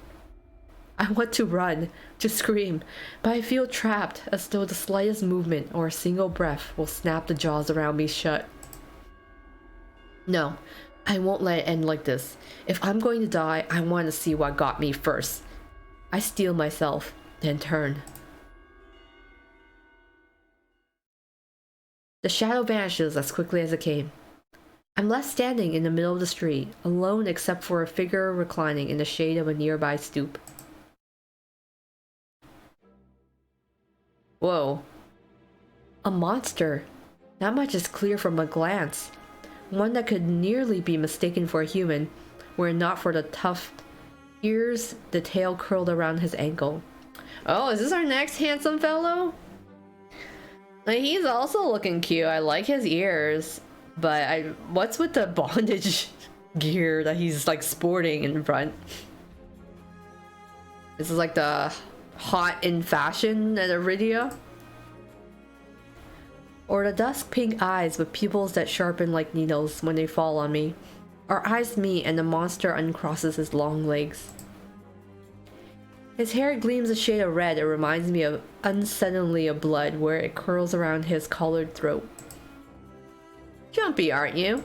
S1: I want to run, to scream, but I feel trapped, as though the slightest movement or a single breath will snap the jaws around me shut. No, I won't let it end like this. If I'm going to die, I want to see what got me first. I steel myself, then turn. The shadow vanishes as quickly as it came. I'm left standing in the middle of the street, alone except for a figure reclining in the shade of a nearby stoop. Whoa. A monster. That much is clear from a glance. One that could nearly be mistaken for a human, were it not for the tough ears, the tail curled around his ankle. Oh, is this our next handsome fellow? Like, he's also looking cute. I like his ears. But what's with the bondage gear that he's like sporting in front? This is like the hot in fashion at Eridia? Or the dusk pink eyes with pupils that sharpen like needles when they fall on me. Our eyes meet and the monster uncrosses his long legs. His hair gleams a shade of red. It reminds me of unsettlingly of blood where it curls around his collared throat. Jumpy, aren't you?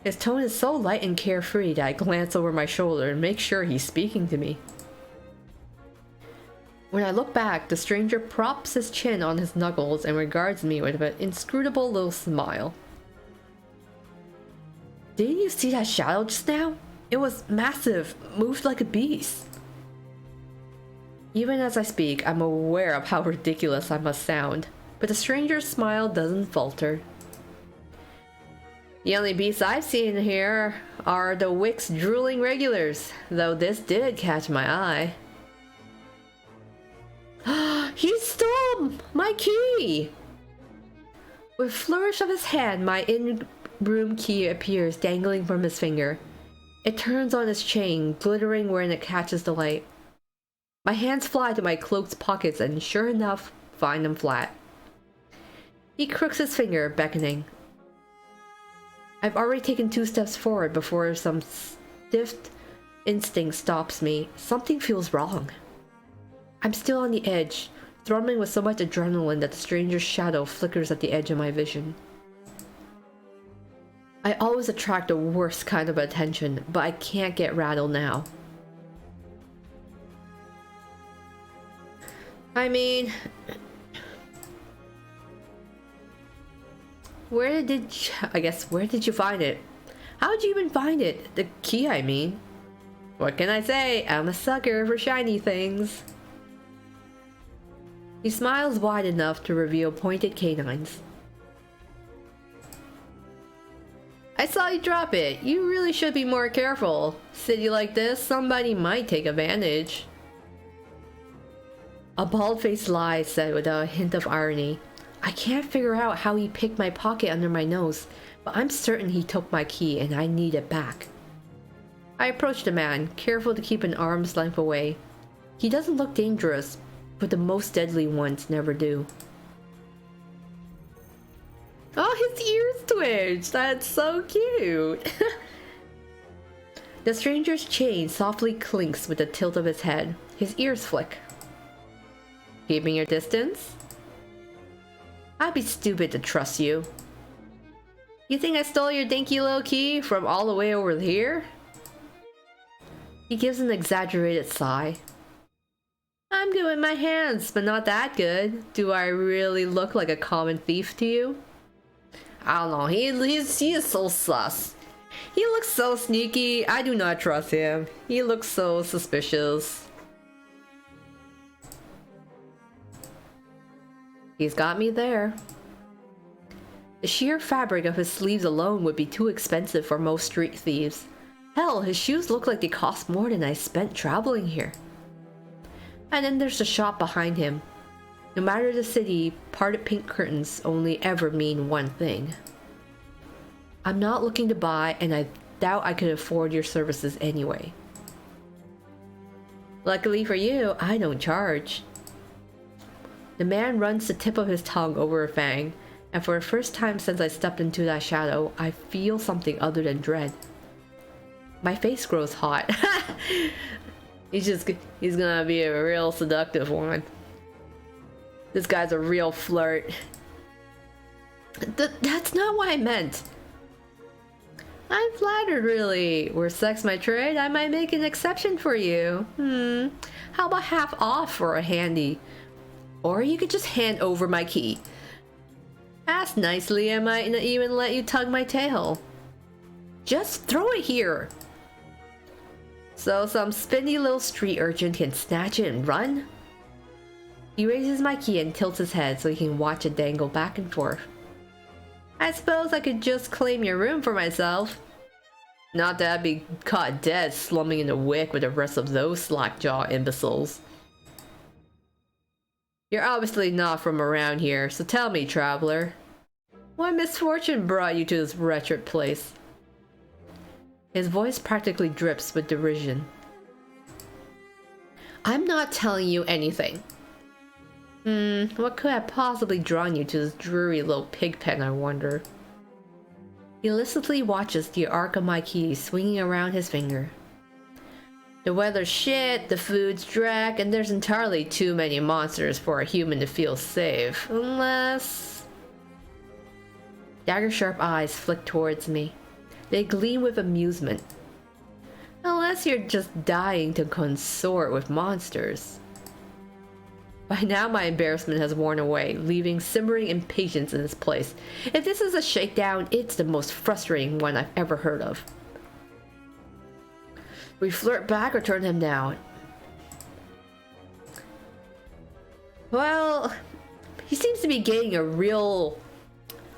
S1: His tone is so light and carefree that I glance over my shoulder and make sure he's speaking to me. When I look back, the stranger props his chin on his knuckles and regards me with an inscrutable little smile. Didn't you see that shadow just now? It was massive, moved like a beast. Even as I speak, I'm aware of how ridiculous I must sound, but the stranger's smile doesn't falter. The only beasts I've seen here are the Wick's drooling regulars, though this did catch my eye. He stole my key! With a flourish of his hand, my in-room key appears dangling from his finger. It turns on its chain, glittering when it catches the light. My hands fly to my cloak's pockets and sure enough, find them flat. He crooks his finger, beckoning. I've already taken 2 steps forward before some stiff instinct stops me. Something feels wrong. I'm still on the edge, thrumming with so much adrenaline that the stranger's shadow flickers at the edge of my vision. I always attract the worst kind of attention, but I can't get rattled now. I mean, where did you find it? How did you even find it? The key, I mean. What can I say? I'm a sucker for shiny things. He smiles wide enough to reveal pointed canines. I saw you drop it. You really should be more careful. City like this, somebody might take advantage. A bald-faced lie said with a hint of irony. I can't figure out how he picked my pocket under my nose, but I'm certain he took my key and I need it back. I approached the man, careful to keep an arm's length away. He doesn't look dangerous, but the most deadly ones never do. Oh, his ears twitch! That's so cute! The stranger's chain softly clinks with a tilt of his head. His ears flick. Keeping your distance? I'd be stupid to trust you. You think I stole your dinky little key from all the way over here? He gives an exaggerated sigh. I'm good with my hands, but not that good. Do I really look like a common thief to you? I don't know, he is so sus. He looks so sneaky, I do not trust him. He looks so suspicious. He's got me there. The sheer fabric of his sleeves alone would be too expensive for most street thieves. Hell, his shoes look like they cost more than I spent traveling here. And then there's the shop behind him. No matter the city, parted pink curtains only ever mean one thing. I'm not looking to buy, and I doubt I could afford your services anyway. Luckily for you, I don't charge. The man runs the tip of his tongue over a fang, and for the first time since I stepped into that shadow, I feel something other than dread. My face grows hot. He's gonna be a real seductive one. This guy's a real flirt. That's not what I meant. I'm flattered, really. Were sex my trade, I might make an exception for you. How about half off for a handy? Or you could just hand over my key. Ask nicely, I might not even let you tug my tail. Just throw it here. So some spinny little street urchin can snatch it and run? He raises my key and tilts his head so he can watch it dangle back and forth. I suppose I could just claim your room for myself. Not that I'd be caught dead slumming in the wick with the rest of those slack-jaw imbeciles. You're obviously not from around here, so tell me, traveler. What misfortune brought you to this wretched place? His voice practically drips with derision. I'm not telling you anything. What could have possibly drawn you to this dreary little pig pen, I wonder? He listlessly watches the arc of my key swinging around his finger. The weather's shit, the food's dreck, and there's entirely too many monsters for a human to feel safe. Unless... Dagger-sharp eyes flick towards me. They gleam with amusement. Unless you're just dying to consort with monsters. By now my embarrassment has worn away, leaving simmering impatience in its place. If this is a shakedown, it's the most frustrating one I've ever heard of. We flirt back or turn him down? Well, he seems to be getting a real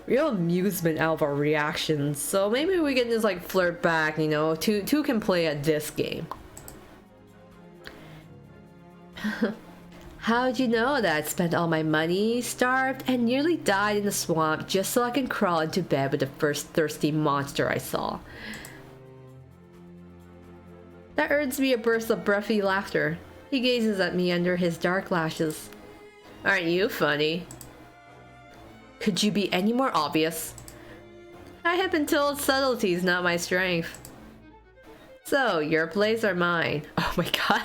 S1: amusement out of our reactions, so maybe we can just like flirt back, you know, two can play at this game. How'd you know that I'd spent all my money, starved, and nearly died in the swamp just so I can crawl into bed with the first thirsty monster I saw? That earns me a burst of breathy laughter. He gazes at me under his dark lashes. Aren't you funny? Could you be any more obvious? I have been told subtlety's not my strength. So, your place or mine? Oh my god.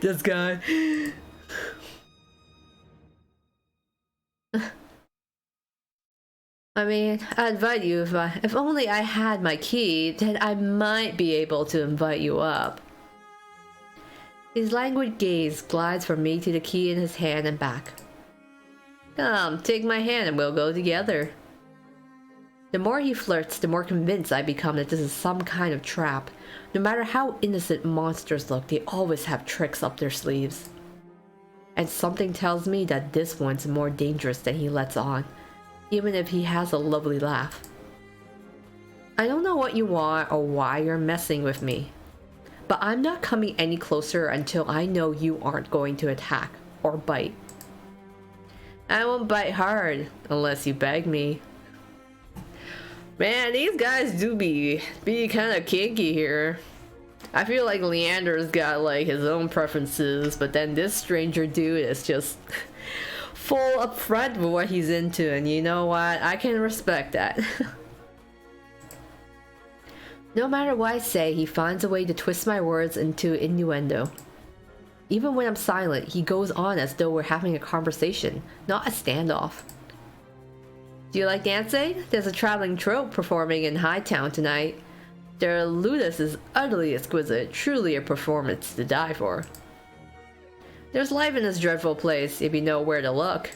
S1: This guy. I mean, I'd invite you if only I had my key, then I might be able to invite you up. His languid gaze glides from me to the key in his hand and back. Come, take my hand and we'll go together. The more he flirts, the more convinced I become that this is some kind of trap. No matter how innocent monsters look, they always have tricks up their sleeves. And something tells me that this one's more dangerous than he lets on, even if he has a lovely laugh. I don't know what you want or why you're messing with me, but I'm not coming any closer until I know you aren't going to attack or bite. I won't bite hard unless you beg me. Man, these guys do be kind of kinky here. I feel like Leander's got like his own preferences, but then this stranger dude is just full up front with what he's into, and you know what? I can respect that. No matter what I say, he finds a way to twist my words into innuendo. Even when I'm silent, he goes on as though we're having a conversation, not a standoff. Do you like dancing? There's a traveling troupe performing in Hightown tonight. Their ludus is utterly exquisite, truly a performance to die for. There's life in this dreadful place if you know where to look.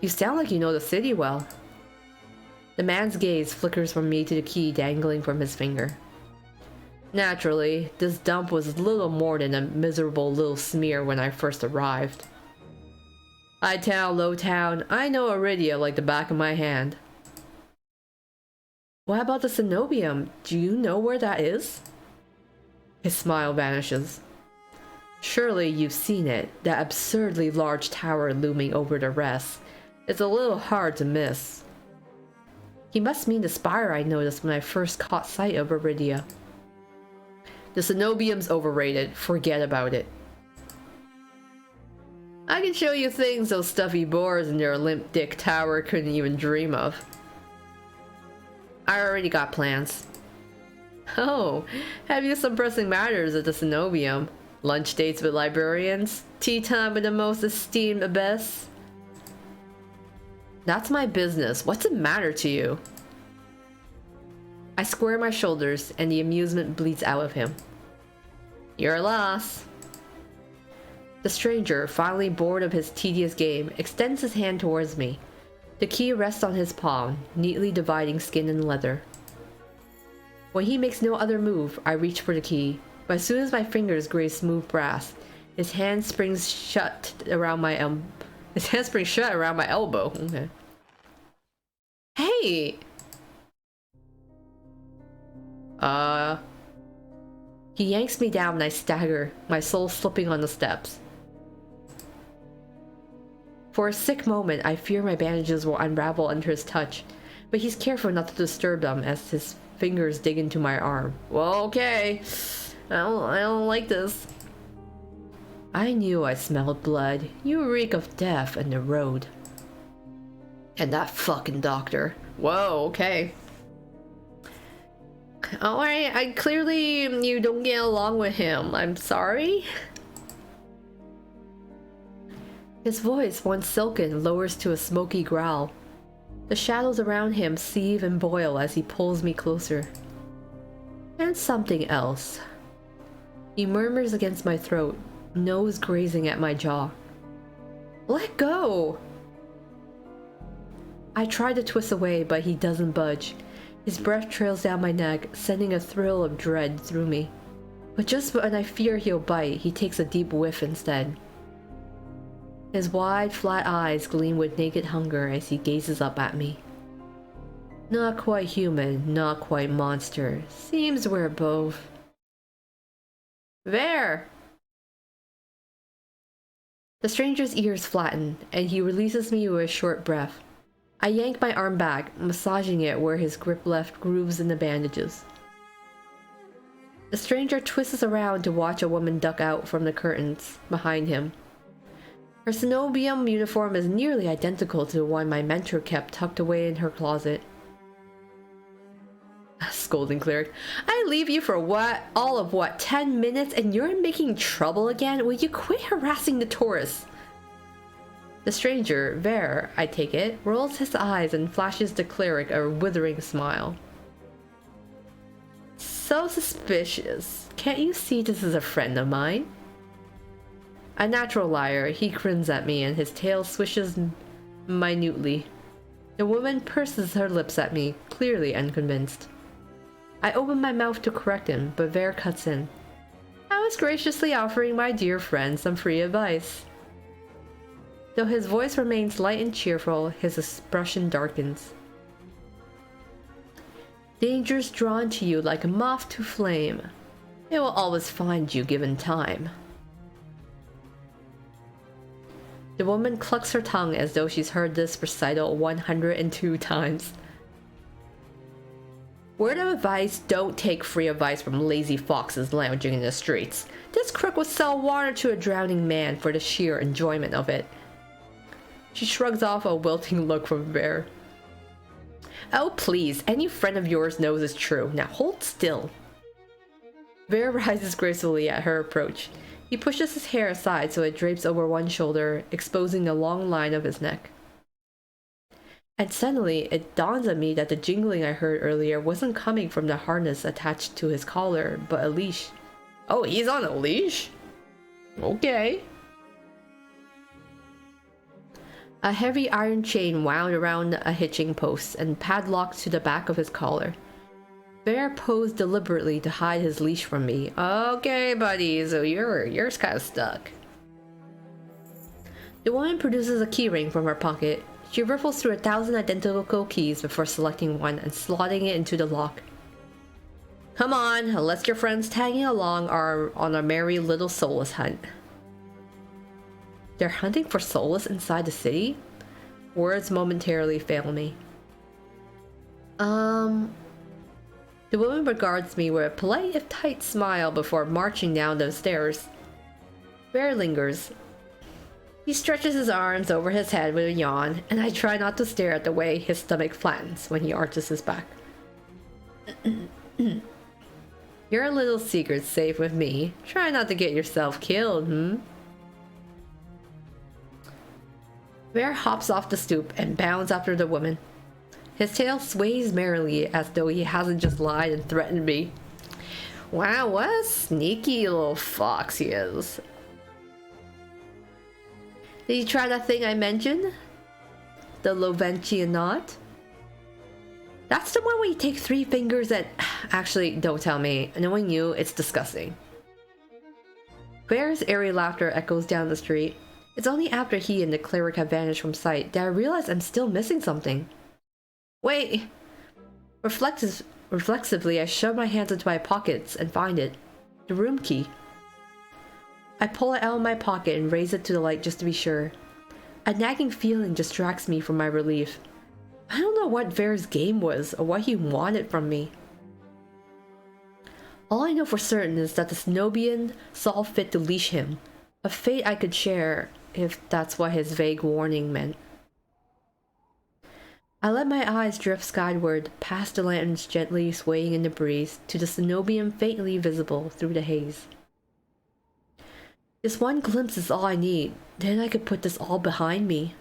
S1: You sound like you know the city well. The man's gaze flickers from me to the key dangling from his finger. Naturally, this dump was little more than a miserable little smear when I first arrived. High town, low town, I know Eridia like the back of my hand. What about the cenobium? Do you know where that is? His smile vanishes. Surely you've seen it, that absurdly large tower looming over the rest. It's a little hard to miss. He must mean the spire I noticed when I first caught sight of Eridia. The cenobium's overrated, forget about it. I can show you things those stuffy boars in their limp dick tower couldn't even dream of. I already got plans. Oh, have you some pressing matters at the cenobium? Lunch dates with librarians? Tea time with the most esteemed abbess? That's my business. What's the matter to you? I square my shoulders and the amusement bleeds out of him. Your loss. The stranger, finally bored of his tedious game, extends his hand towards me. The key rests on his palm, neatly dividing skin and leather. When he makes no other move, I reach for the key, but as soon as my fingers graze smooth brass, his hand springs shut around my elbow. Okay. Hey! He yanks me down and I stagger, my soul slipping on the steps. For a sick moment, I fear my bandages will unravel under his touch, but he's careful not to disturb them as his fingers dig into my arm. Well, okay. I don't like this. I knew I smelled blood. You reek of death and the road. And that fucking doctor. Whoa, okay. Alright, I clearly you don't get along with him. I'm sorry. His voice, once silken, lowers to a smoky growl. The shadows around him seethe and boil as he pulls me closer. And something else. He murmurs against my throat, nose grazing at my jaw. Let go! I try to twist away, but he doesn't budge. His breath trails down my neck, sending a thrill of dread through me. But just when I fear he'll bite, he takes a deep whiff instead. His wide, flat eyes gleam with naked hunger as he gazes up at me. Not quite human, not quite monster. Seems we're both. There! The stranger's ears flatten, and he releases me with a short breath. I yank my arm back, massaging it where his grip left grooves in the bandages. The stranger twists around to watch a woman duck out from the curtains behind him. Her cenobium uniform is nearly identical to the one my mentor kept tucked away in her closet. Scolding cleric. I leave you for what? All of what? 10 minutes and you're making trouble again? Will you quit harassing the tourists? The stranger, Ver, I take it, rolls his eyes and flashes the cleric a withering smile. So suspicious. Can't you see this is a friend of mine? A natural liar, he grins at me and his tail swishes minutely. The woman purses her lips at me, clearly unconvinced. I open my mouth to correct him, but Ver cuts in. I was graciously offering my dear friend some free advice. Though his voice remains light and cheerful, his expression darkens. Danger's drawn to you like a moth to flame. It will always find you given time. The woman clucks her tongue as though she's heard this recital 102 times. Word of advice, don't take free advice from lazy foxes lounging in the streets. This crook would sell water to a drowning man for the sheer enjoyment of it. She shrugs off a wilting look from Bear. Oh please, any friend of yours knows it's true. Now hold still. Bear rises gracefully at her approach. He pushes his hair aside so it drapes over one shoulder, exposing the long line of his neck. And suddenly, it dawns on me that the jingling I heard earlier wasn't coming from the harness attached to his collar, but a leash. Oh, he's on a leash? Okay. A heavy iron chain wound around a hitching post and padlocked to the back of his collar. Bear posed deliberately to hide his leash from me. Okay, buddy, so you're kind of stuck. The woman produces a keyring from her pocket. She riffles through 1,000 identical keys before selecting one and slotting it into the lock. Come on, let's your friends tagging along are on a merry little soulless hunt. They're hunting for soulless inside the city? Words momentarily fail me. The woman regards me with a polite if tight smile before marching down the stairs. Bear lingers. He stretches his arms over his head with a yawn, and I try not to stare at the way his stomach flattens when he arches his back. Your little secret's safe with me. Try not to get yourself killed, Bear hops off the stoop and bounds after the woman. His tail sways merrily as though he hasn't just lied and threatened me. Wow, what a sneaky little fox he is. Did you try that thing I mentioned? The Loventian knot? That's the one where you take 3 fingers and... Actually, don't tell me. Knowing you, it's disgusting. Bear's airy laughter echoes down the street. It's only after he and the cleric have vanished from sight that I realize I'm still missing something. Wait! Reflexively, I shove my hands into my pockets and find it. The room key. I pull it out of my pocket and raise it to the light just to be sure. A nagging feeling distracts me from my relief. I don't know what Ver's game was or what he wanted from me. All I know for certain is that the Cenobian saw fit to leash him. A fate I could share if that's what his vague warning meant. I let my eyes drift skyward, past the lanterns gently swaying in the breeze, to the Cenobian faintly visible through the haze. This one glimpse is all I need, then I could put this all behind me.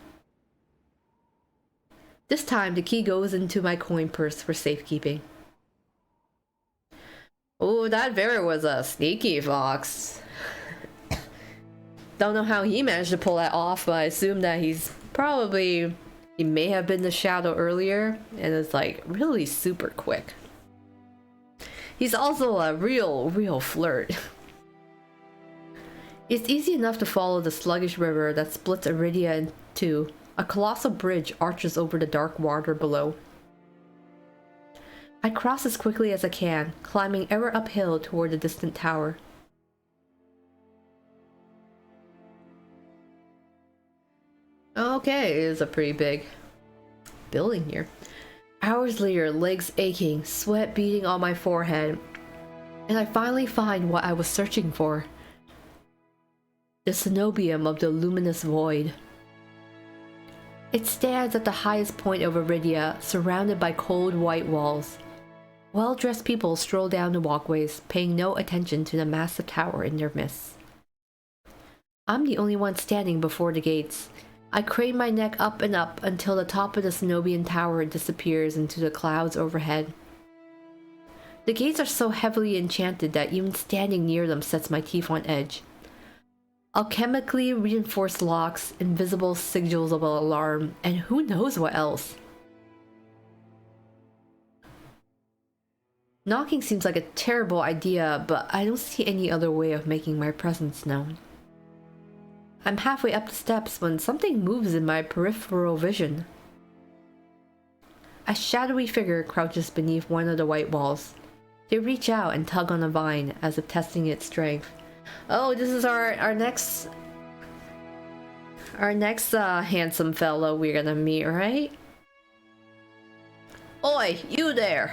S1: This time, the key goes into my coin purse for safekeeping. Oh, that Vera was a sneaky fox. Don't know how he managed to pull that off, but I assume that he may have been the shadow earlier, and it's like really super quick. He's also a real flirt. It's easy enough to follow the sluggish river that splits Eridia in two. A colossal bridge arches over the dark water below. I cross as quickly as I can, climbing ever uphill toward the distant tower. Okay, it is a pretty big building here. Hours later, legs aching, sweat beading on my forehead, and I finally find what I was searching for. The cenobium of the luminous void. It stands at the highest point of Eridia, surrounded by cold white walls. Well-dressed people stroll down the walkways, paying no attention to the massive tower in their midst. I'm the only one standing before the gates. I crane my neck up and up until the top of the Cenobian tower disappears into the clouds overhead. The gates are so heavily enchanted that even standing near them sets my teeth on edge. Alchemically reinforced locks, invisible sigils of alarm, and who knows what else. Knocking seems like a terrible idea, but I don't see any other way of making my presence known. I'm halfway up the steps when something moves in my peripheral vision. A shadowy figure crouches beneath one of the white walls. They reach out and tug on a vine as if testing its strength. Oh, this is our next handsome fellow we're gonna meet, right? Oi, you there!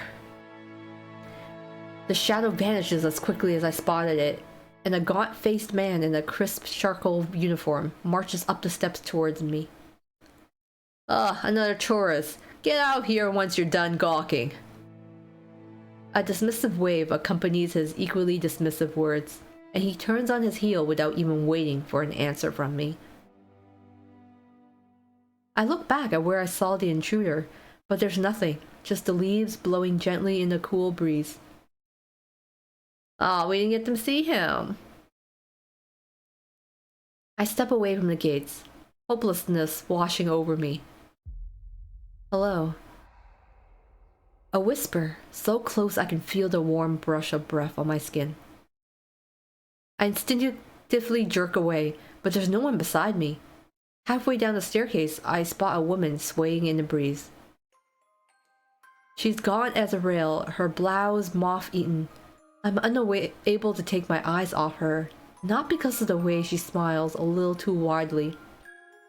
S1: The shadow vanishes as quickly as I spotted it, and a gaunt-faced man in a crisp charcoal uniform marches up the steps towards me. Ugh, another tourist. Get out here once you're done gawking. A dismissive wave accompanies his equally dismissive words, and he turns on his heel without even waiting for an answer from me. I look back at where I saw the intruder, but there's nothing, just the leaves blowing gently in the cool breeze. Aw, we didn't get to see him. I step away from the gates, hopelessness washing over me. Hello. A whisper, so close I can feel the warm brush of breath on my skin. I instinctively jerk away, but there's no one beside me. Halfway down the staircase, I spot a woman swaying in the breeze. She's gaunt as a rail, her blouse moth-eaten. I'm unable to take my eyes off her, not because of the way she smiles a little too widely,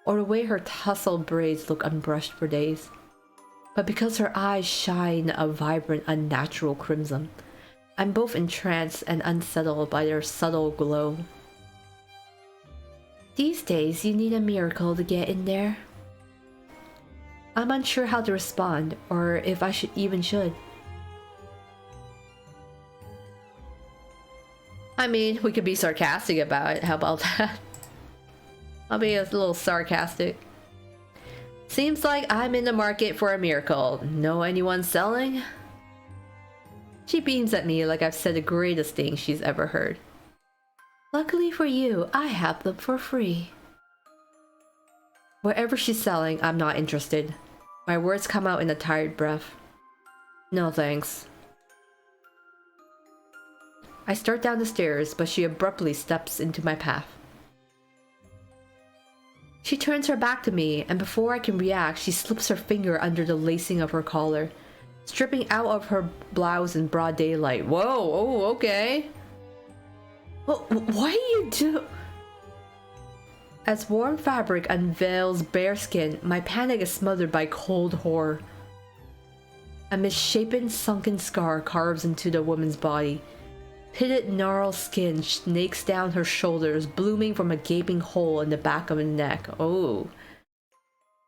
S1: or the way her tousled braids look unbrushed for days, but because her eyes shine a vibrant, unnatural crimson. I'm both entranced and unsettled by their subtle glow. These days, you need a miracle to get in there. I'm unsure how to respond, or if I should. I mean, we could be sarcastic about it. How about that? I'll be a little sarcastic. Seems like I'm in the market for a miracle. Know anyone selling? She beams at me like I've said the greatest thing she's ever heard. Luckily for you, I have them for free. Whatever she's selling, I'm not interested. My words come out in a tired breath. No thanks. I start down the stairs, but she abruptly steps into my path. She turns her back to me, and before I can react, she slips her finger under the lacing of her collar, stripping out of her blouse in broad daylight. Whoa, oh, okay. What do you do? As warm fabric unveils bare skin, my panic is smothered by cold horror. A misshapen, sunken scar carves into the woman's body. Pitted, gnarled skin snakes down her shoulders, blooming from a gaping hole in the back of the neck. Oh.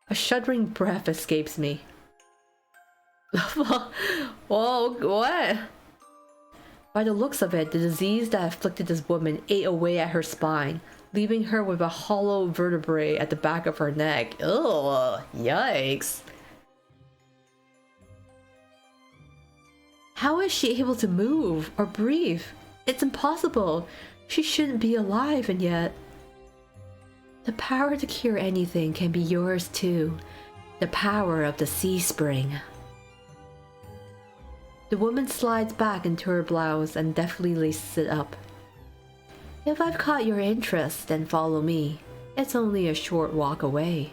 S1: A shuddering breath escapes me. Whoa, what? By the looks of it, the disease that afflicted this woman ate away at her spine, leaving her with a hollow vertebrae at the back of her neck. Ugh, yikes. How is she able to move or breathe? It's impossible. She shouldn't be alive, and yet... The power to cure anything can be yours too. The power of the sea spring. The woman slides back into her blouse and deftly laces it up. If I've caught your interest, then follow me. It's only a short walk away.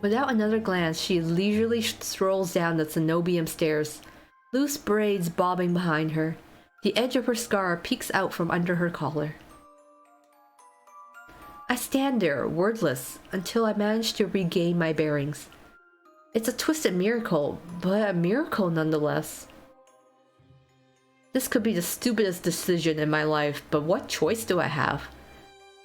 S1: Without another glance, she leisurely strolls down the cenobium stairs, loose braids bobbing behind her. The edge of her scar peeks out from under her collar. I stand there, wordless, until I manage to regain my bearings. It's a twisted miracle, but a miracle nonetheless. This could be the stupidest decision in my life, but what choice do I have?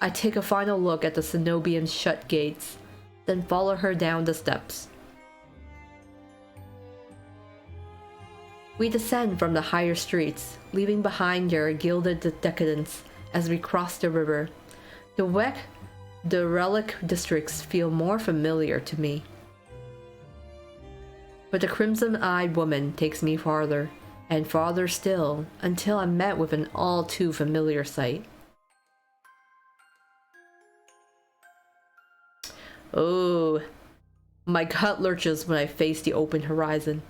S1: I take a final look at the cenobium's shut gates, then follow her down the steps. We descend from the higher streets, leaving behind their gilded decadence as we cross the river. The relic districts feel more familiar to me. But the crimson-eyed woman takes me farther, and farther still, until I'm met with an all too familiar sight. Oh, my gut lurches when I face the open horizon.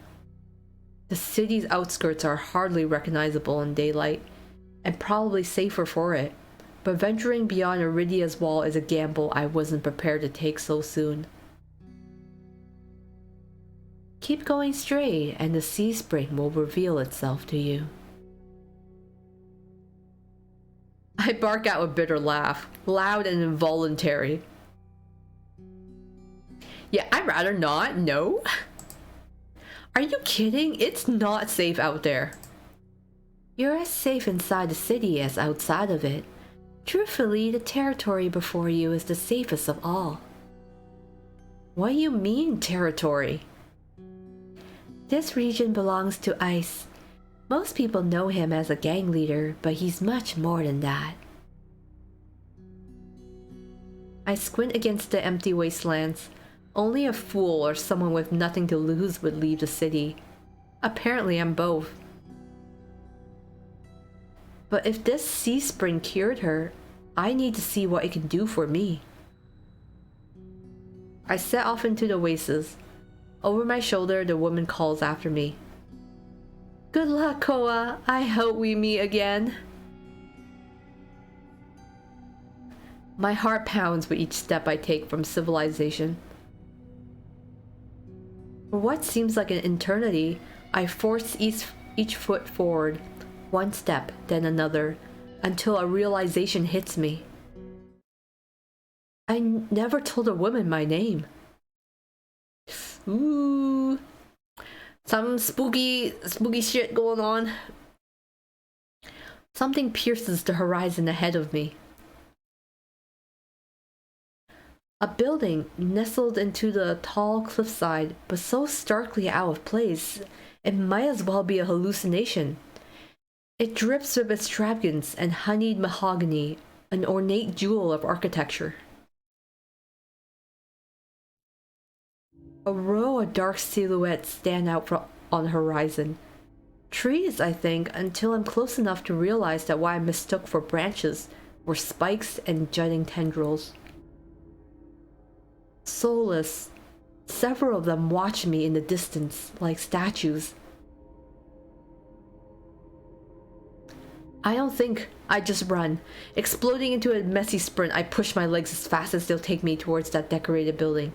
S1: The city's outskirts are hardly recognizable in daylight, and probably safer for it, but venturing beyond Eridia's wall is a gamble I wasn't prepared to take so soon. Keep going straight, and the sea spring will reveal itself to you. I bark out a bitter laugh, loud and involuntary. Yeah, I'd rather not, no. Are you kidding? It's not safe out there. You're as safe inside the city as outside of it. Truthfully, the territory before you is the safest of all. What do you mean, territory? This region belongs to Ice. Most people know him as a gang leader, but he's much more than that. I squint against the empty wastelands. Only a fool or someone with nothing to lose would leave the city. Apparently I'm both. But if this sea spring cured her, I need to see what it can do for me. I set off into the oasis. Over my shoulder, the woman calls after me. Good luck, Koa. I hope we meet again. My heart pounds with each step I take from civilization. For what seems like an eternity, I force each foot forward, one step, then another, until a realization hits me. I never told a woman my name. Ooh. Some spooky shit going on. Something pierces the horizon ahead of me. A building nestled into the tall cliffside, but so starkly out of place, it might as well be a hallucination. It drips with extravagance and honeyed mahogany, an ornate jewel of architecture. A row of dark silhouettes stand out on the horizon. Trees, I think, until I'm close enough to realize that what I mistook for branches were spikes and jutting tendrils. Soulless, several of them watch me in the distance, like statues. I don't think, I just run. Exploding into a messy sprint, I push my legs as fast as they'll take me towards that decorated building.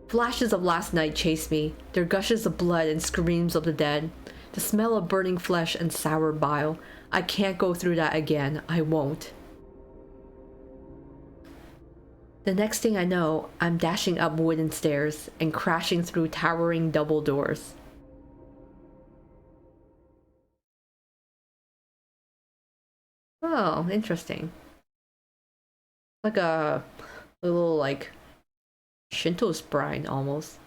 S1: Flashes of last night chase me, their gushes of blood and screams of the dead. The smell of burning flesh and sour bile. I can't go through that again. I won't. The next thing I know, I'm dashing up wooden stairs and crashing through towering double doors. Oh, interesting. Like a little, Shinto shrine, almost.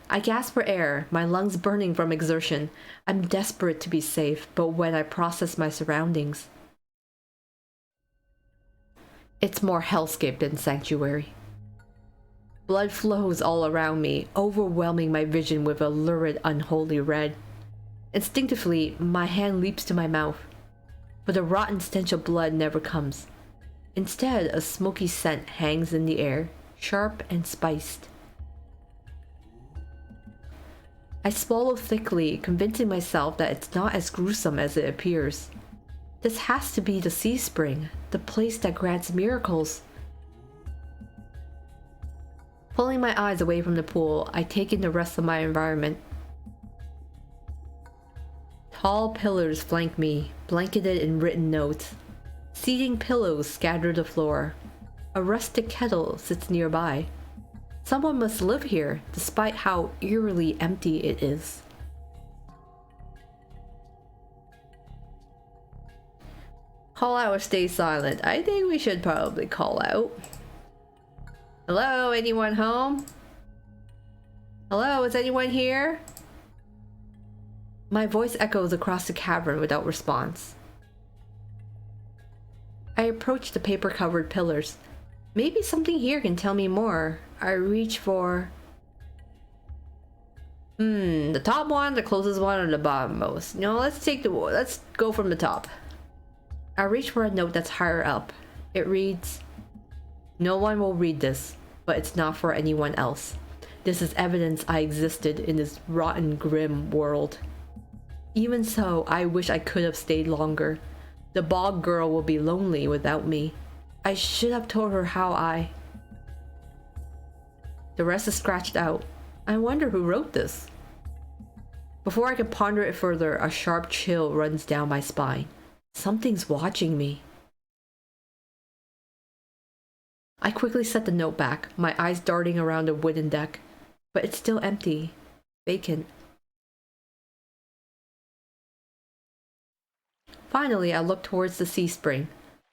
S1: I gasp for air, my lungs burning from exertion. I'm desperate to be safe, but when I process my surroundings, it's more hellscape than sanctuary. Blood flows all around me, overwhelming my vision with a lurid, unholy red. Instinctively, my hand leaps to my mouth, but the rotten stench of blood never comes. Instead, a smoky scent hangs in the air, sharp and spiced. I swallow thickly, convincing myself that it's not as gruesome as it appears. This has to be the sea spring, the place that grants miracles. Pulling my eyes away from the pool, I take in the rest of my environment. Tall pillars flank me, blanketed in written notes. Seating pillows scatter the floor. A rustic kettle sits nearby. Someone must live here, despite how eerily empty it is. Call out or stay silent. I think we should probably call out. Hello, anyone home? Hello, is anyone here? My voice echoes across the cavern without response. I approach the paper-covered pillars. Maybe something here can tell me more. I reach for... the top one, the closest one, or the bottommost? No, let's go from the top. I reach for a note that's higher up. It reads, "No one will read this, but it's not for anyone else. This is evidence I existed in this rotten, grim world. Even so, I wish I could have stayed longer. The bog girl will be lonely without me. I should have told her how I..." The rest is scratched out. I wonder who wrote this. Before I can ponder it further, a sharp chill runs down my spine. Something's watching me. I quickly set the note back, my eyes darting around the wooden deck. But it's still empty. Vacant. Finally, I look towards the sea spring.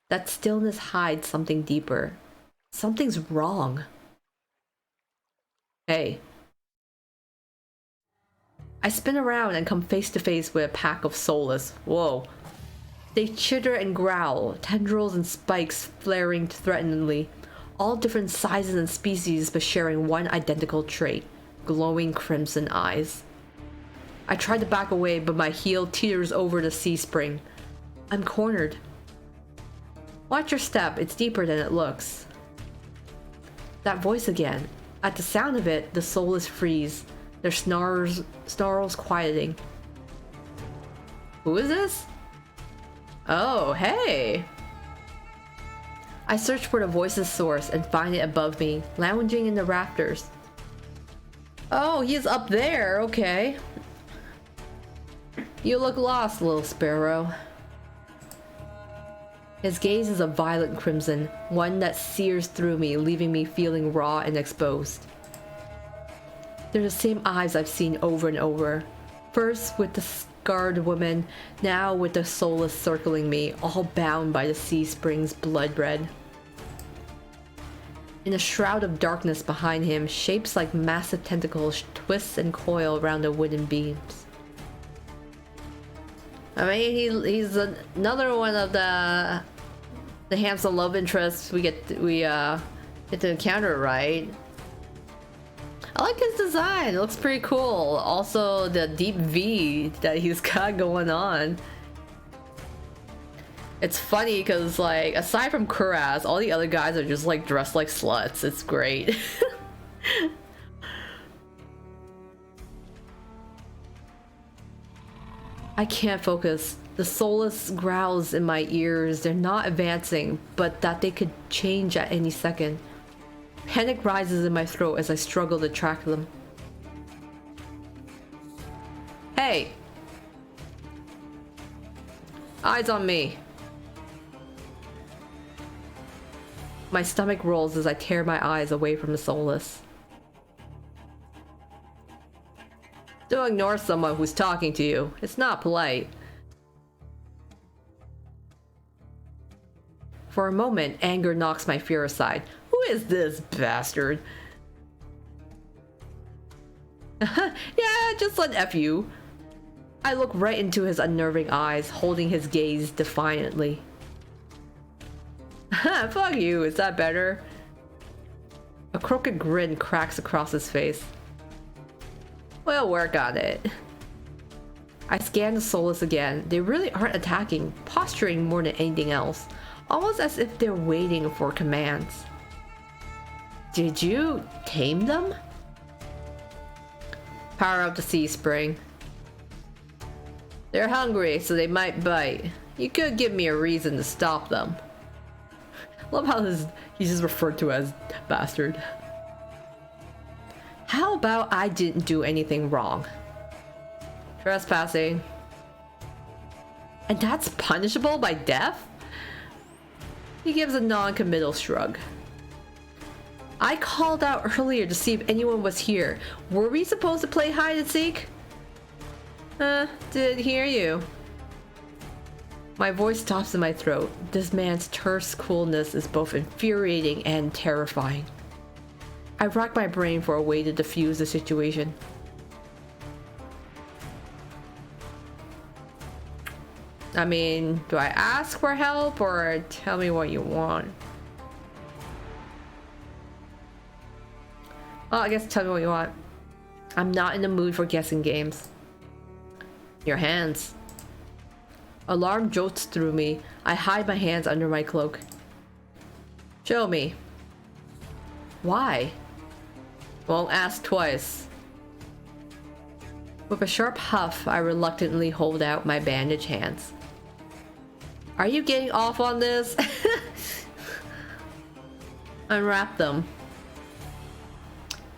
S1: That stillness hides something deeper. Something's wrong. Hey. I spin around and come face to face with a pack of soulless. Whoa. They chitter and growl, tendrils and spikes flaring threateningly. All different sizes and species but sharing one identical trait. Glowing crimson eyes. I tried to back away, but my heel teeters over the sea spring. I'm cornered. Watch your step, it's deeper than it looks. That voice again. At the sound of it, the soulless freeze, their snarls quieting. Who is this? Oh, hey! I search for the voice's source and find it above me, lounging in the rafters. Oh, he's up there, okay. You look lost, little sparrow. His gaze is a violent crimson, one that sears through me, leaving me feeling raw and exposed. They're the same eyes I've seen over and over. First with the scarred woman, now with the soulless circling me, all bound by the sea spring's blood red. In a shroud of darkness behind him, shapes like massive tentacles twist and coil around the wooden beams. I mean, he's another one of the handsome love interests we get to encounter, right? I like his design. It looks pretty cool. Also, the deep V that he's got going on. It's funny because, like, aside from Kuraz, all the other guys are just like dressed like sluts. It's great. I can't focus. The soulless growls in my ears. They're not advancing, but that they could change at any second. Panic rises in my throat as I struggle to track them. Hey! Eyes on me. My stomach rolls as I tear my eyes away from the soulless. Don't ignore someone who's talking to you. It's not polite. For a moment, anger knocks my fear aside. Who is this bastard? Yeah, just let F you. I look right into his unnerving eyes, holding his gaze defiantly. Fuck you, is that better? A crooked grin cracks across his face. We'll work on it. I scan the soulless again. They really aren't attacking, posturing more than anything else. Almost as if they're waiting for commands. Did you tame them? Power up the sea spring. They're hungry, so they might bite. You could give me a reason to stop them. Love how he's just referred to as bastard. How about I didn't do anything wrong? Trespassing. And that's punishable by death? He gives a non-committal shrug. I called out earlier to see if anyone was here. Were we supposed to play hide and seek? Didn't hear you. My voice stops in my throat. This man's terse coolness is both infuriating and terrifying. I rack my brain for a way to diffuse the situation. I mean, do I ask for help or tell me what you want? Oh, I guess tell me what you want. I'm not in the mood for guessing games. Your hands. Alarm jolts through me. I hide my hands under my cloak. Show me. Why? Won't ask twice. With a sharp huff, I reluctantly hold out my bandaged hands. Are you getting off on this? Unwrap them.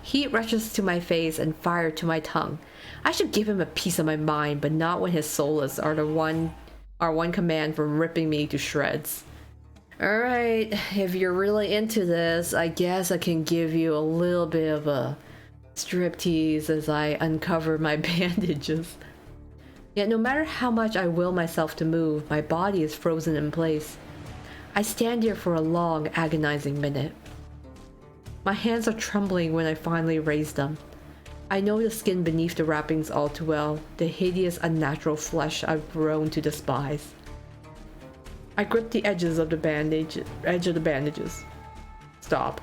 S1: Heat rushes to my face and fire to my tongue. I should give him a piece of my mind, but not when his soulless are one command from ripping me to shreds. Alright, if you're really into this, I guess I can give you a little bit of a striptease as I uncover my bandages. Yet no matter how much I will myself to move, my body is frozen in place. I stand here for a long, agonizing minute. My hands are trembling when I finally raise them. I know the skin beneath the wrappings all too well, the hideous, unnatural flesh I've grown to despise. I grip the edges of the bandages. Stop.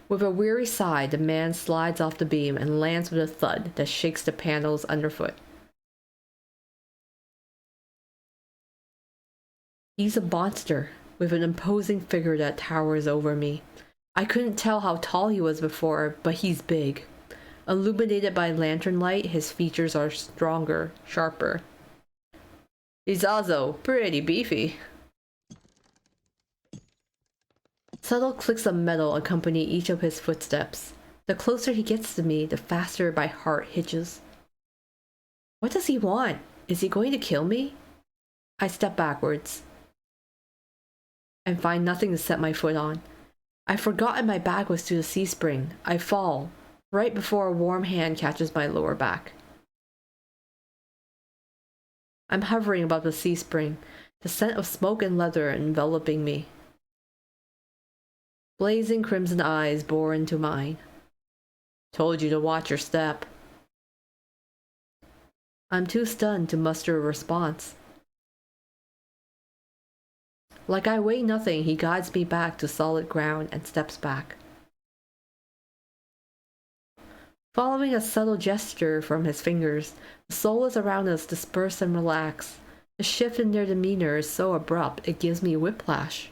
S1: With a weary sigh, the man slides off the beam and lands with a thud that shakes the panels underfoot. He's a monster, with an imposing figure that towers over me. I couldn't tell how tall he was before, but he's big. Illuminated by lantern light, his features are stronger, sharper. He's also pretty beefy. Subtle clicks of metal accompany each of his footsteps. The closer he gets to me, the faster my heart hitches. What does he want? Is he going to kill me? I step backwards and find nothing to set my foot on. I've forgotten my back was to the C-spring. I fall, right before a warm hand catches my lower back. I'm hovering above the C-spring, the scent of smoke and leather enveloping me. Blazing crimson eyes bore into mine. Told you to watch your step. I'm too stunned to muster a response. Like I weigh nothing, he guides me back to solid ground and steps back. Following a subtle gesture from his fingers, the souls around us disperse and relax. The shift in their demeanor is so abrupt, it gives me whiplash.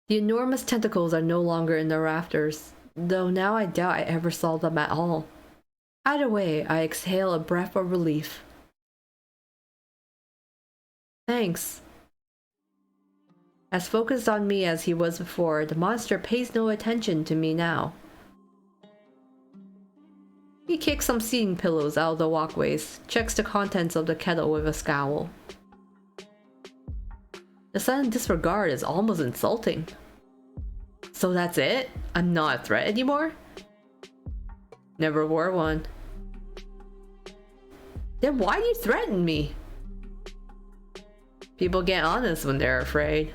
S1: The enormous tentacles are no longer in the rafters, though now I doubt I ever saw them at all. Either way, I exhale a breath of relief. Thanks. As focused on me as he was before, the monster pays no attention to me now. He kicks some seating pillows out of the walkways, checks the contents of the kettle with a scowl. The sudden disregard is almost insulting. So that's it? I'm not a threat anymore? Never were one. Then why do you threaten me? People get honest when they're afraid.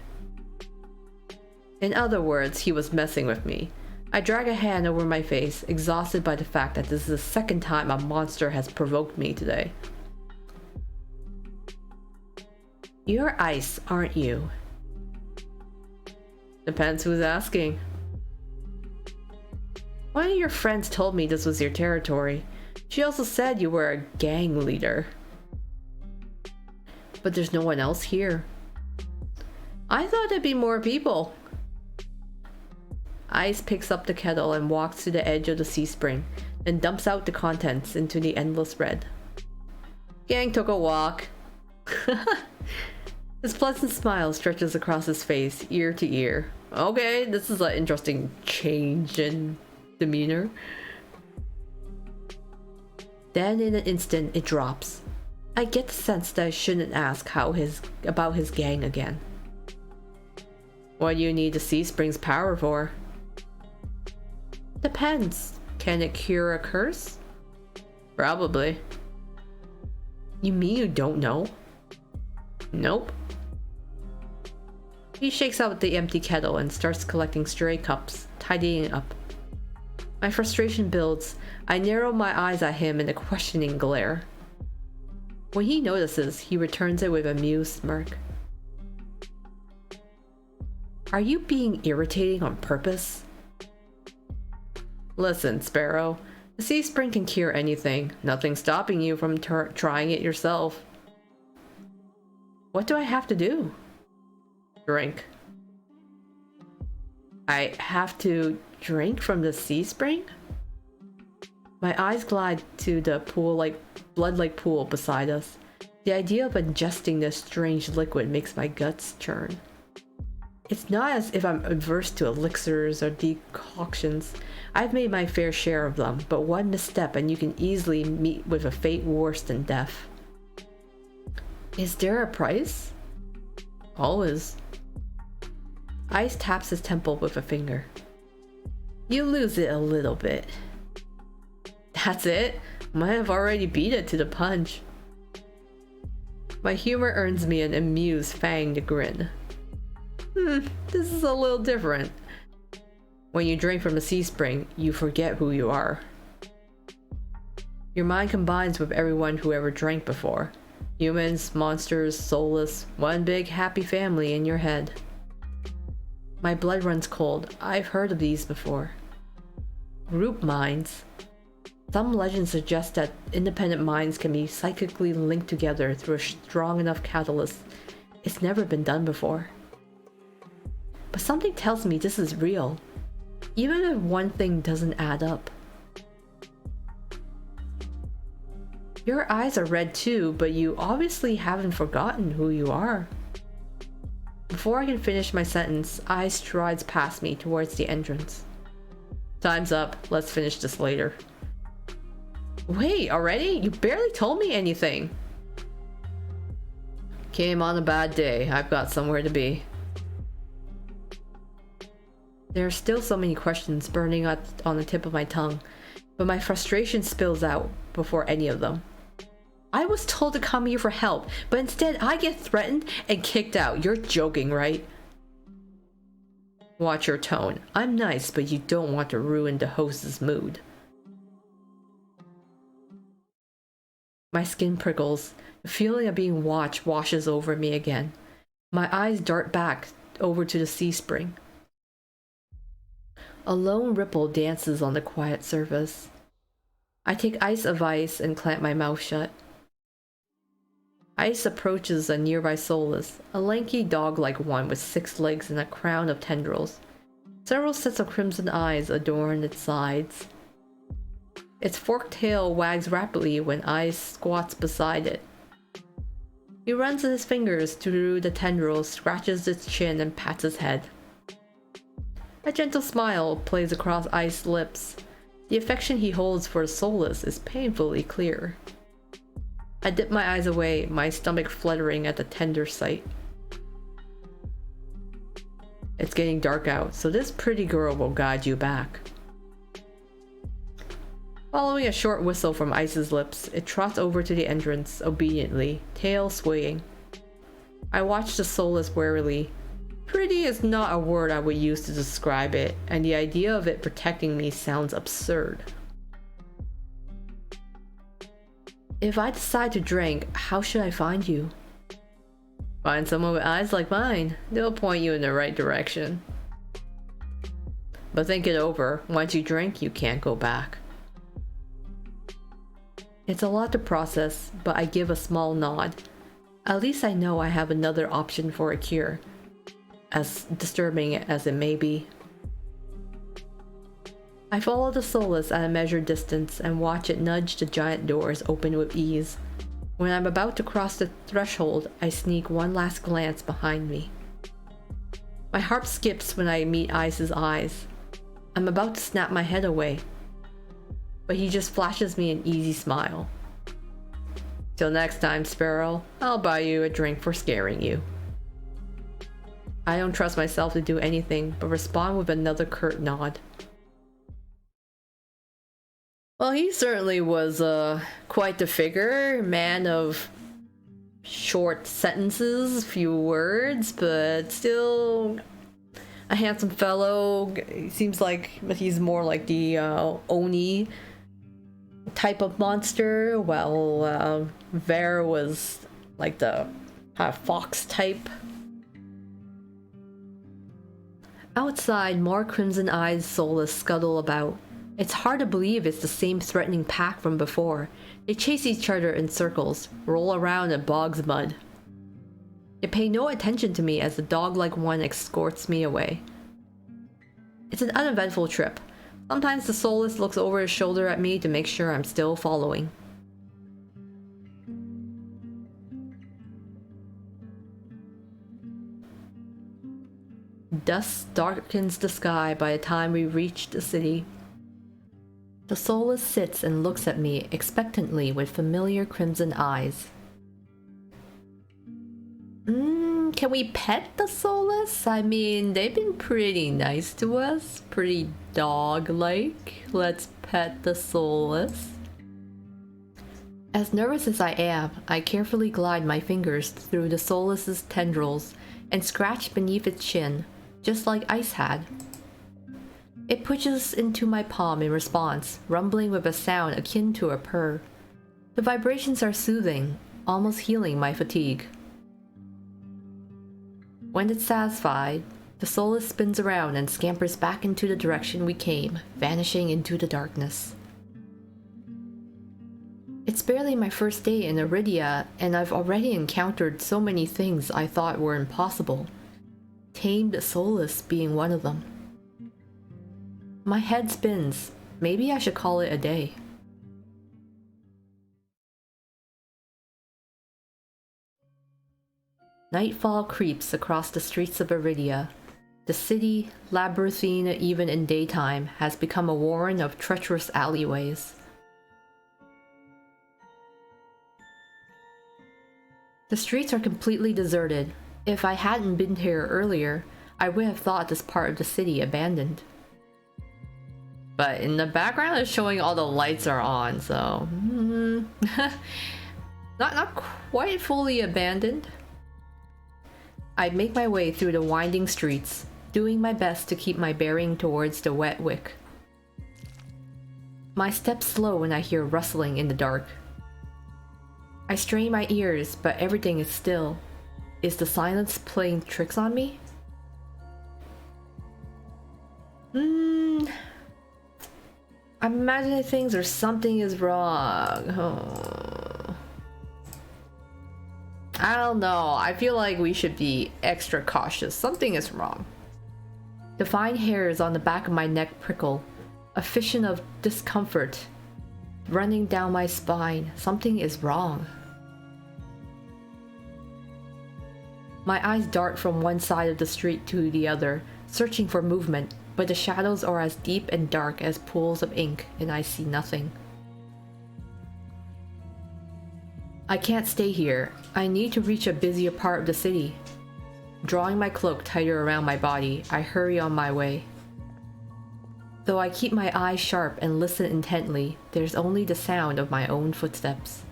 S1: In other words, he was messing with me. I drag a hand over my face, exhausted by the fact that this is the second time a monster has provoked me today. You're ice, aren't you? Depends who's asking. One of your friends told me this was your territory. She also said you were a gang leader. But there's no one else here. I thought there'd be more people. Ice picks up the kettle and walks to the edge of the C-spring, then dumps out the contents into the endless red. Gang took a walk. His pleasant smile stretches across his face, ear to ear. Okay, this is an interesting change in demeanor. Then in an instant, it drops. I get the sense that I shouldn't ask about his gang again. What do you need the C-spring's power for? Depends. Can it cure a curse? Probably. You mean you don't know? Nope. He shakes out the empty kettle and starts collecting stray cups, tidying up. My frustration builds. I narrow my eyes at him in a questioning glare. When he notices, he returns it with a amused smirk. Are you being irritating on purpose? Listen, Sparrow. The C-spring can cure anything. Nothing's stopping you from trying it yourself. What do I have to do? Drink. I have to drink from the C-spring? My eyes glide to the blood-like pool beside us. The idea of ingesting this strange liquid makes my guts churn. It's not as if I'm averse to elixirs or decoctions. I've made my fair share of them, but one misstep and you can easily meet with a fate worse than death. Is there a price? Always. Ice taps his temple with a finger. You lose it a little bit. That's it? Might have already beat it to the punch. My humor earns me an amused, fanged grin. This is a little different. When you drink from the C-spring, you forget who you are. Your mind combines with everyone who ever drank before. Humans, monsters, soulless, one big happy family in your head. My blood runs cold. I've heard of these before. Group minds. Some legends suggest that independent minds can be psychically linked together through a strong enough catalyst. It's never been done before. But something tells me this is real, even if one thing doesn't add up. Your eyes are red too, but you obviously haven't forgotten who you are. Before I can finish my sentence, Ice strides past me towards the entrance. Time's up. Let's finish this later. Wait, already? You barely told me anything. Came on a bad day. I've got somewhere to be. There are still so many questions burning on the tip of my tongue, but my frustration spills out before any of them. I was told to come here for help, but instead I get threatened and kicked out. You're joking, right? Watch your tone. I'm nice, but you don't want to ruin the host's mood. My skin prickles. The feeling of being watched washes over me again. My eyes dart back over to the sea spring. A lone ripple dances on the quiet surface. I take Ice advice and clamp my mouth shut. Ice approaches a nearby soulless, a lanky dog-like one with 6 legs and a crown of tendrils. Several sets of crimson eyes adorn its sides. Its forked tail wags rapidly when Ice squats beside it. He runs his fingers through the tendrils, scratches its chin, and pats its head. A gentle smile plays across Ice's lips. The affection he holds for the soulless is painfully clear. I dip my eyes away, my stomach fluttering at the tender sight. It's getting dark out, so this pretty girl will guide you back. Following a short whistle from Ice's lips, it trots over to the entrance, obediently, tail swaying. I watch the soulless warily. Pretty is not a word I would use to describe it, and the idea of it protecting me sounds absurd. If I decide to drink, how should I find you? Find someone with eyes like mine. They'll point you in the right direction. But think it over. Once you drink, you can't go back. It's a lot to process, but I give a small nod. At least I know I have another option for a cure, as disturbing as it may be. I follow the soulless at a measured distance and watch it nudge the giant doors open with ease. When I'm about to cross the threshold, I sneak one last glance behind me. My heart skips when I meet Ice's eyes. I'm about to snap my head away, but he just flashes me an easy smile. Till next time, Sparrow, I'll buy you a drink for scaring you. I don't trust myself to do anything but respond with another curt nod. Well, he certainly was quite the figure, man of short sentences, few words, but still a handsome fellow. Seems like he's more like the Oni type of monster, while Ver was like the fox type. Outside, more Crimson Eyes soulless scuttle about. It's hard to believe it's the same threatening pack from before. They chase each other in circles, roll around in bog's mud. They pay no attention to me as the dog-like one escorts me away. It's an uneventful trip. Sometimes the soulless looks over his shoulder at me to make sure I'm still following. Dusk darkens the sky by the time we reach the city. The soulless sits and looks at me expectantly with familiar crimson eyes. Can we pet the soulless? I mean, they've been pretty nice to us. Pretty dog-like. Let's pet the soulless. As nervous as I am, I carefully glide my fingers through the soulless's tendrils and scratch beneath its chin, just like Ice had. It pushes into my palm in response, rumbling with a sound akin to a purr. The vibrations are soothing, almost healing my fatigue. When it's satisfied, The Solus spins around and scampers back into the direction we came, vanishing into the darkness. It's barely my first day in Eridia, and I've already encountered so many things I thought were impossible. Tamed Solus being one of them. My head spins. Maybe I should call it a day. Nightfall creeps across the streets of Eridia. The city, labyrinthine even in daytime, has become a warren of treacherous alleyways. The streets are completely deserted. If I hadn't been here earlier, I would have thought this part of the city abandoned. But in the background it's showing all the lights are on, so... not quite fully abandoned. I make my way through the winding streets, doing my best to keep my bearing towards the wet wick. My steps slow when I hear rustling in the dark. I strain my ears, but everything is still. Is the silence playing tricks on me? I'm imagining things or something is wrong. Oh. I don't know. I feel like we should be extra cautious. Something is wrong. The fine hairs on the back of my neck prickle. A fission of discomfort running down my spine. Something is wrong. My eyes dart from one side of the street to the other, searching for movement, but the shadows are as deep and dark as pools of ink, and I see nothing. I can't stay here. I need to reach a busier part of the city. Drawing my cloak tighter around my body, I hurry on my way. Though I keep my eyes sharp and listen intently, there's only the sound of my own footsteps.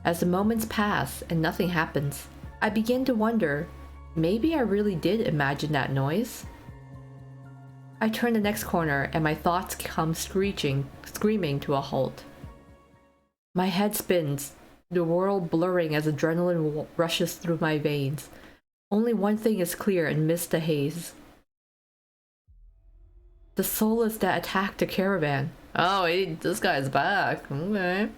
S1: As the moments pass and nothing happens, I begin to wonder, maybe I really did imagine that noise? I turn the next corner and my thoughts come screaming to a halt. My head spins, the world blurring as adrenaline rushes through my veins. Only one thing is clear amidst the haze. The Solus that attacked the caravan. Oh, this guy's back. Okay.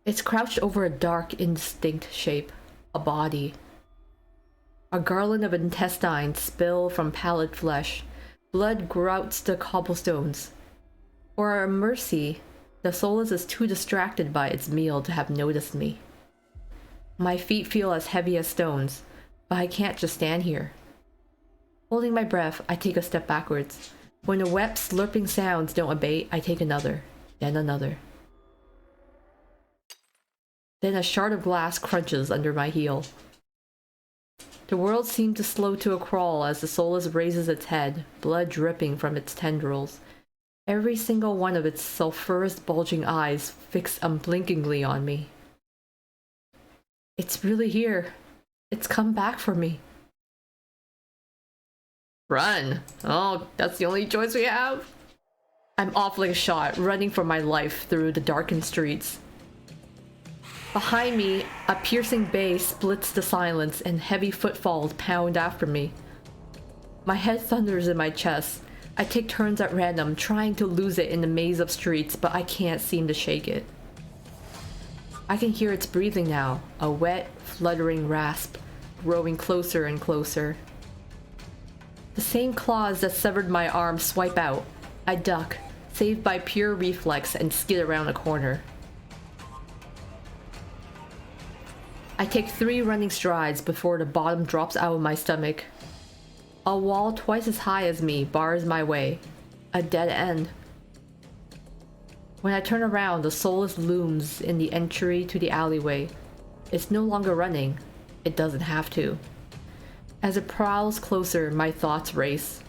S1: It's crouched over a dark, indistinct shape. A body. A garland of intestines spill from pallid flesh. Blood grouts the cobblestones. For a mercy, the Solus is too distracted by its meal to have noticed me. My feet feel as heavy as stones, but I can't just stand here. Holding my breath, I take a step backwards. When the wet, slurping sounds don't abate, I take another, then another. Then a shard of glass crunches under my heel. The world seems to slow to a crawl as the Solus raises its head, blood dripping from its tendrils. Every single one of its sulphurous bulging eyes fixed unblinkingly on me. It's really here. It's come back for me. Run! Oh, that's the only choice we have? I'm off like a shot, running for my life through the darkened streets. Behind me, a piercing bay splits the silence and heavy footfalls pound after me. My head thunders in my chest. I take turns at random, trying to lose it in the maze of streets, but I can't seem to shake it. I can hear its breathing now, a wet, fluttering rasp, growing closer and closer. The same claws that severed my arm swipe out. I duck, saved by pure reflex, and skid around a corner. I take 3 running strides before the bottom drops out of my stomach. A wall twice as high as me bars my way. A dead end. When I turn around, the Solus looms in the entry to the alleyway. It's no longer running. It doesn't have to. As it prowls closer, my thoughts race.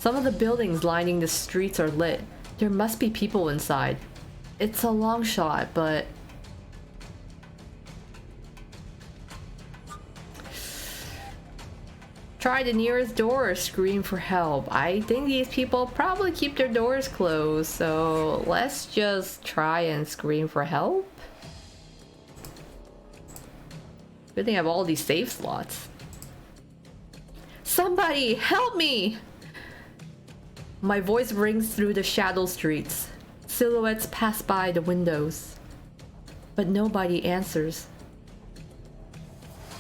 S1: Some of the buildings lining the streets are lit. There must be people inside. It's a long shot, but... Try the nearest door or scream for help. I think these people probably keep their doors closed, so let's just try and scream for help. Good thing I have all these save slots. Somebody, help me! My voice rings through the shadow streets. Silhouettes pass by the windows. But nobody answers.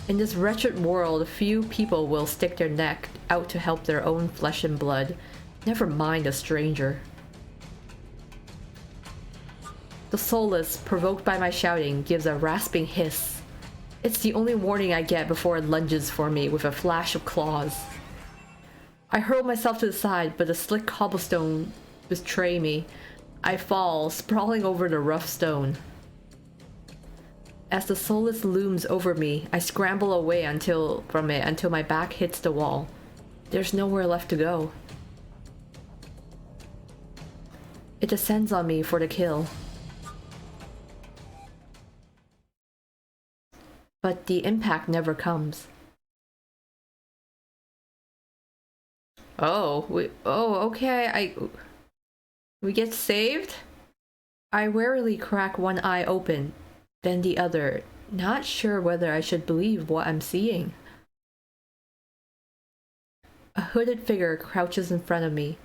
S1: In this wretched world, few people will stick their neck out to help their own flesh and blood, never mind a stranger. The soulless, provoked by my shouting, gives a rasping hiss. It's the only warning I get before it lunges for me with a flash of claws. I hurl myself to the side, but the slick cobblestone betray me. I fall, sprawling over the rough stone. As the soulless looms over me, I scramble away until my back hits the wall. There's nowhere left to go. It descends on me for the kill. But the impact never comes. Okay, we get saved? I warily crack one eye open, then the other, not sure whether I should believe what I'm seeing. A hooded figure crouches in front of me,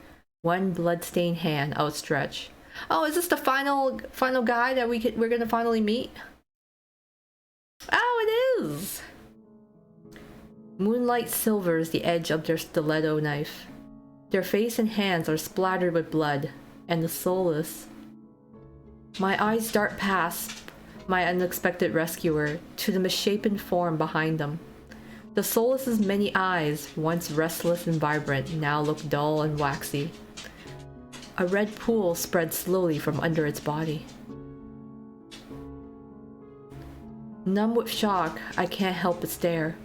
S1: one blood-stained hand outstretched. Oh, is this the final guy that we're gonna finally meet? Oh, it is! Moonlight silvers the edge of their stiletto knife. Their face and hands are splattered with blood, and the soulless. My eyes dart past my unexpected rescuer to the misshapen form behind them. The soulless's many eyes, once restless and vibrant, now look dull and waxy. A red pool spreads slowly from under its body. Numb with shock, I can't help but stare.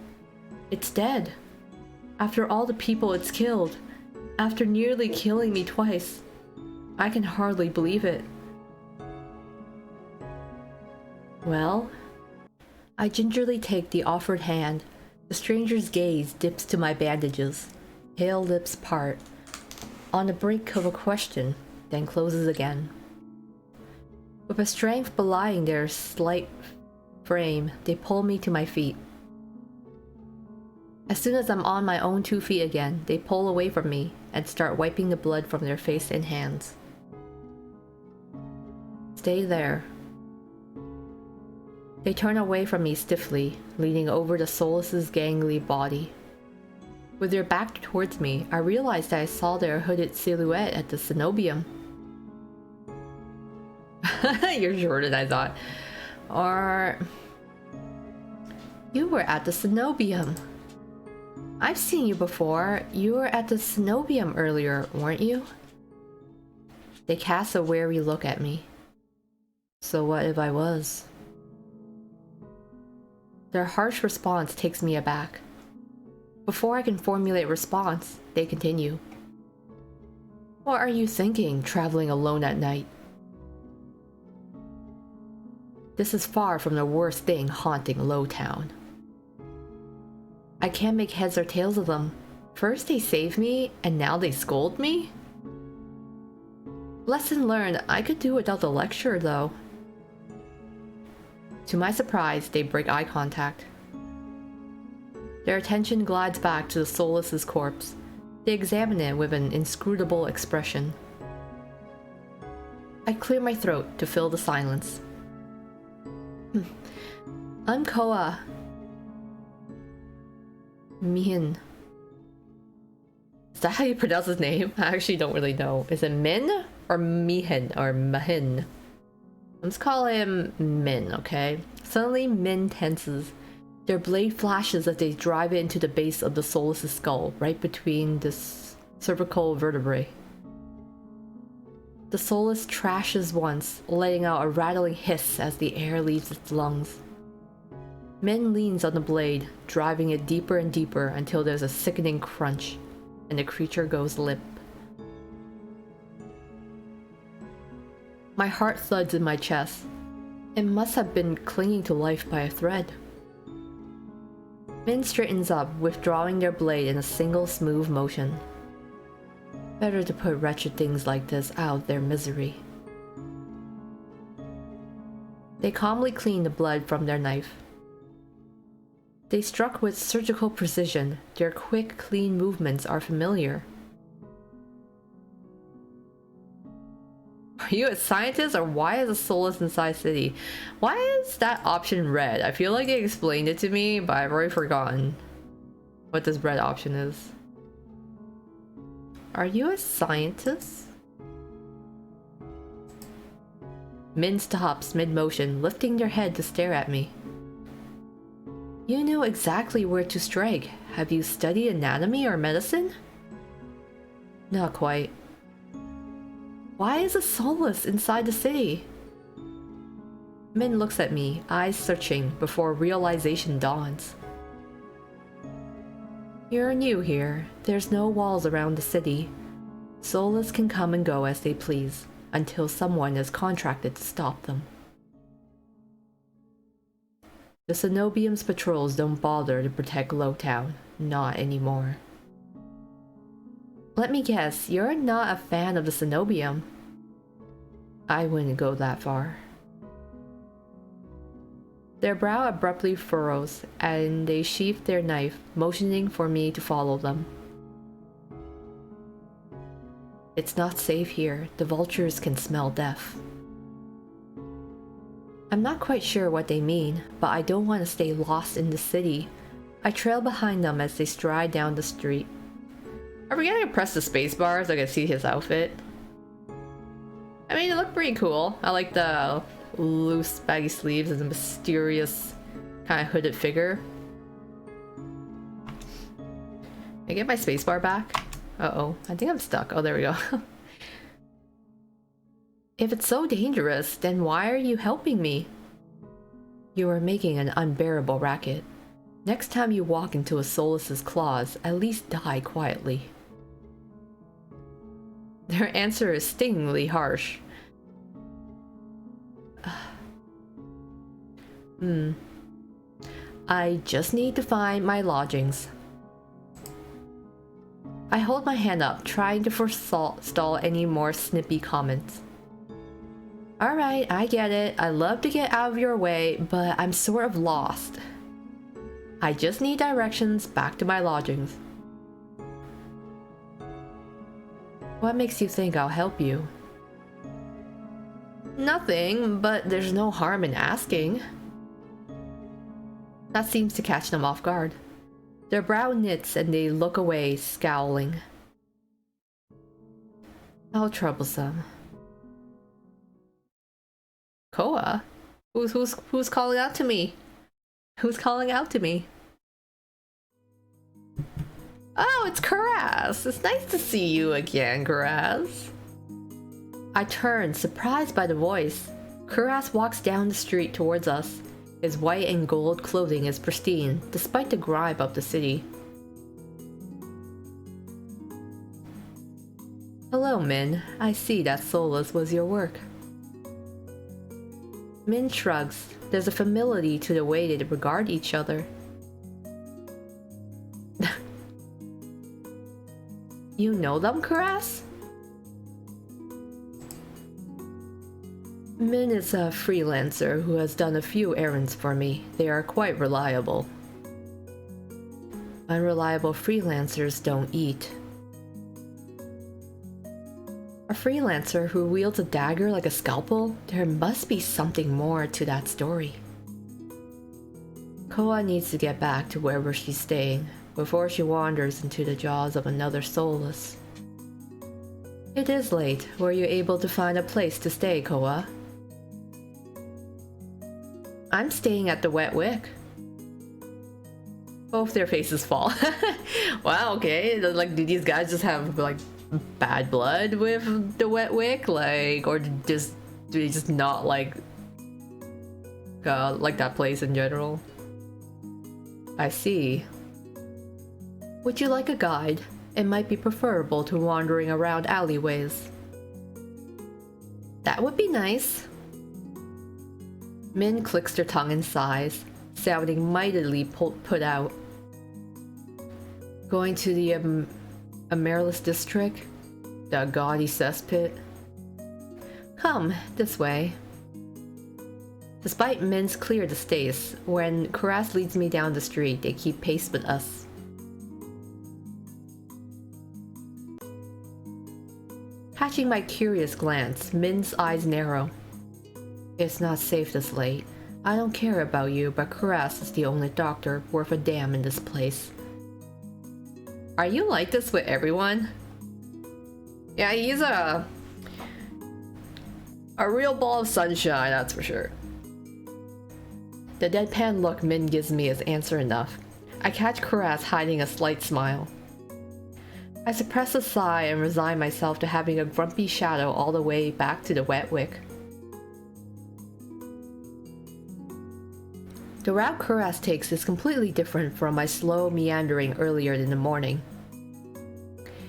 S1: It's dead. After all the people it's killed, after nearly killing me twice, I can hardly believe it. Well, I gingerly take the offered hand. The stranger's gaze dips to my bandages. Pale lips part, on the brink of a question, then closes again. With a strength belying their slight frame, they pull me to my feet. As soon as I'm on my own 2 feet again, they pull away from me and start wiping the blood from their face and hands. Stay there. They turn away from me stiffly, leaning over the soulless's gangly body. With their back towards me, I realized that I saw their hooded silhouette at the cenobium. You're shorter than I thought. Or... You were at the cenobium. I've seen you before. You were at the cenobium earlier, weren't you? They cast a wary look at me. So what if I was? Their harsh response takes me aback. Before I can formulate a response, they continue. What are you thinking, traveling alone at night? This is far from the worst thing haunting Lowtown. I can't make heads or tails of them. First they save me, and now they scold me? Lesson learned, I could do without the lecture though. To my surprise, they break eye contact. Their attention glides back to the soulless's corpse. They examine it with an inscrutable expression. I clear my throat to fill the silence. I'm Koa. Mihin. Is that how you pronounce his name? I actually don't really know. Is it Min or Mihin or Mahin? Let's call him Min, okay? Suddenly, Min tenses. Their blade flashes as they drive it into the base of the soulless' skull, right between the cervical vertebrae. The soulless trashes once, letting out a rattling hiss as the air leaves its lungs. Min leans on the blade, driving it deeper and deeper until there's a sickening crunch, and the creature goes limp. My heart thuds in my chest. It must have been clinging to life by a thread. Min straightens up, withdrawing their blade in a single smooth motion. Better to put wretched things like this out their misery. They calmly clean the blood from their knife. They struck with surgical precision. Their quick, clean movements are familiar. Are you a scientist, or why is a soulless inside city? Why is that option red? I feel like they explained it to me, but I've already forgotten what this red option is. Are you a scientist? Min stops mid-motion, lifting their head to stare at me. You know exactly where to strike. Have you studied anatomy or medicine? Not quite. Why is a soulless inside the city? Min looks at me, eyes searching, before realization dawns. You're new here. There's no walls around the city. Soulless can come and go as they please, until someone is contracted to stop them. The Cenobium's patrols don't bother to protect Lowtown. Not anymore. Let me guess, you're not a fan of the Cenobium. I wouldn't go that far. Their brow abruptly furrows, and they sheath their knife, motioning for me to follow them. It's not safe here. The vultures can smell death. I'm not quite sure what they mean, but I don't want to stay lost in the city. I trail behind them as they stride down the street. Are we gonna press the spacebar so I can see his outfit? I mean, it looked pretty cool. I like the loose baggy sleeves and the mysterious kind of hooded figure. Can I get my spacebar back? Uh-oh, I think I'm stuck. Oh, there we go. If it's so dangerous, then why are you helping me? You are making an unbearable racket. Next time you walk into a Soulless's claws, at least die quietly. Their answer is stingingly harsh. I just need to find my lodgings. I hold my hand up, trying to forestall any more snippy comments. Alright, I get it. I'd love to get out of your way, but I'm sort of lost. I just need directions back to my lodgings. What makes you think I'll help you? Nothing, but there's no harm in asking. That seems to catch them off guard. Their brow knits and they look away, scowling. How troublesome. Koa? Who's calling out to me? Who's calling out to me? Oh, it's Karaz! It's nice to see you again, Karaz. I turn, surprised by the voice. Karaz walks down the street towards us. His white and gold clothing is pristine, despite the grime of the city. Hello, Min. I see that Soulless was your work. Min shrugs. There's a familiarity to the way they regard each other. You know them, Karaz? Min is a freelancer who has done a few errands for me. They are quite reliable. Unreliable freelancers don't eat. A freelancer who wields a dagger like a scalpel? There must be something more to that story. Koa needs to get back to wherever she's staying before she wanders into the jaws of another Soulless. It is late. Were you able to find a place to stay, Koa? I'm staying at the Wet Wick. Both their faces fall. Wow, okay. Like, do these guys just have, like, bad blood with the Wet Wick? Like, or do they just not like that place in general? I see. Would you like a guide? It might be preferable to wandering around alleyways. That would be nice. Min clicks their tongue and sighs, sounding mightily put out. Going to the Amaryllis district? The gaudy cesspit? Come, this way. Despite Min's clear distaste, when Karas leads me down the street, they keep pace with us. Catching my curious glance, Min's eyes narrow. It's not safe this late. I don't care about you, but Karas is the only doctor worth a damn in this place. Are you like this with everyone? Yeah, he's a real ball of sunshine, that's for sure. The deadpan look Min gives me is answer enough. I catch Karas hiding a slight smile. I suppress a sigh and resign myself to having a grumpy shadow all the way back to the wet wick. The route Karas takes is completely different from my slow meandering earlier in the morning.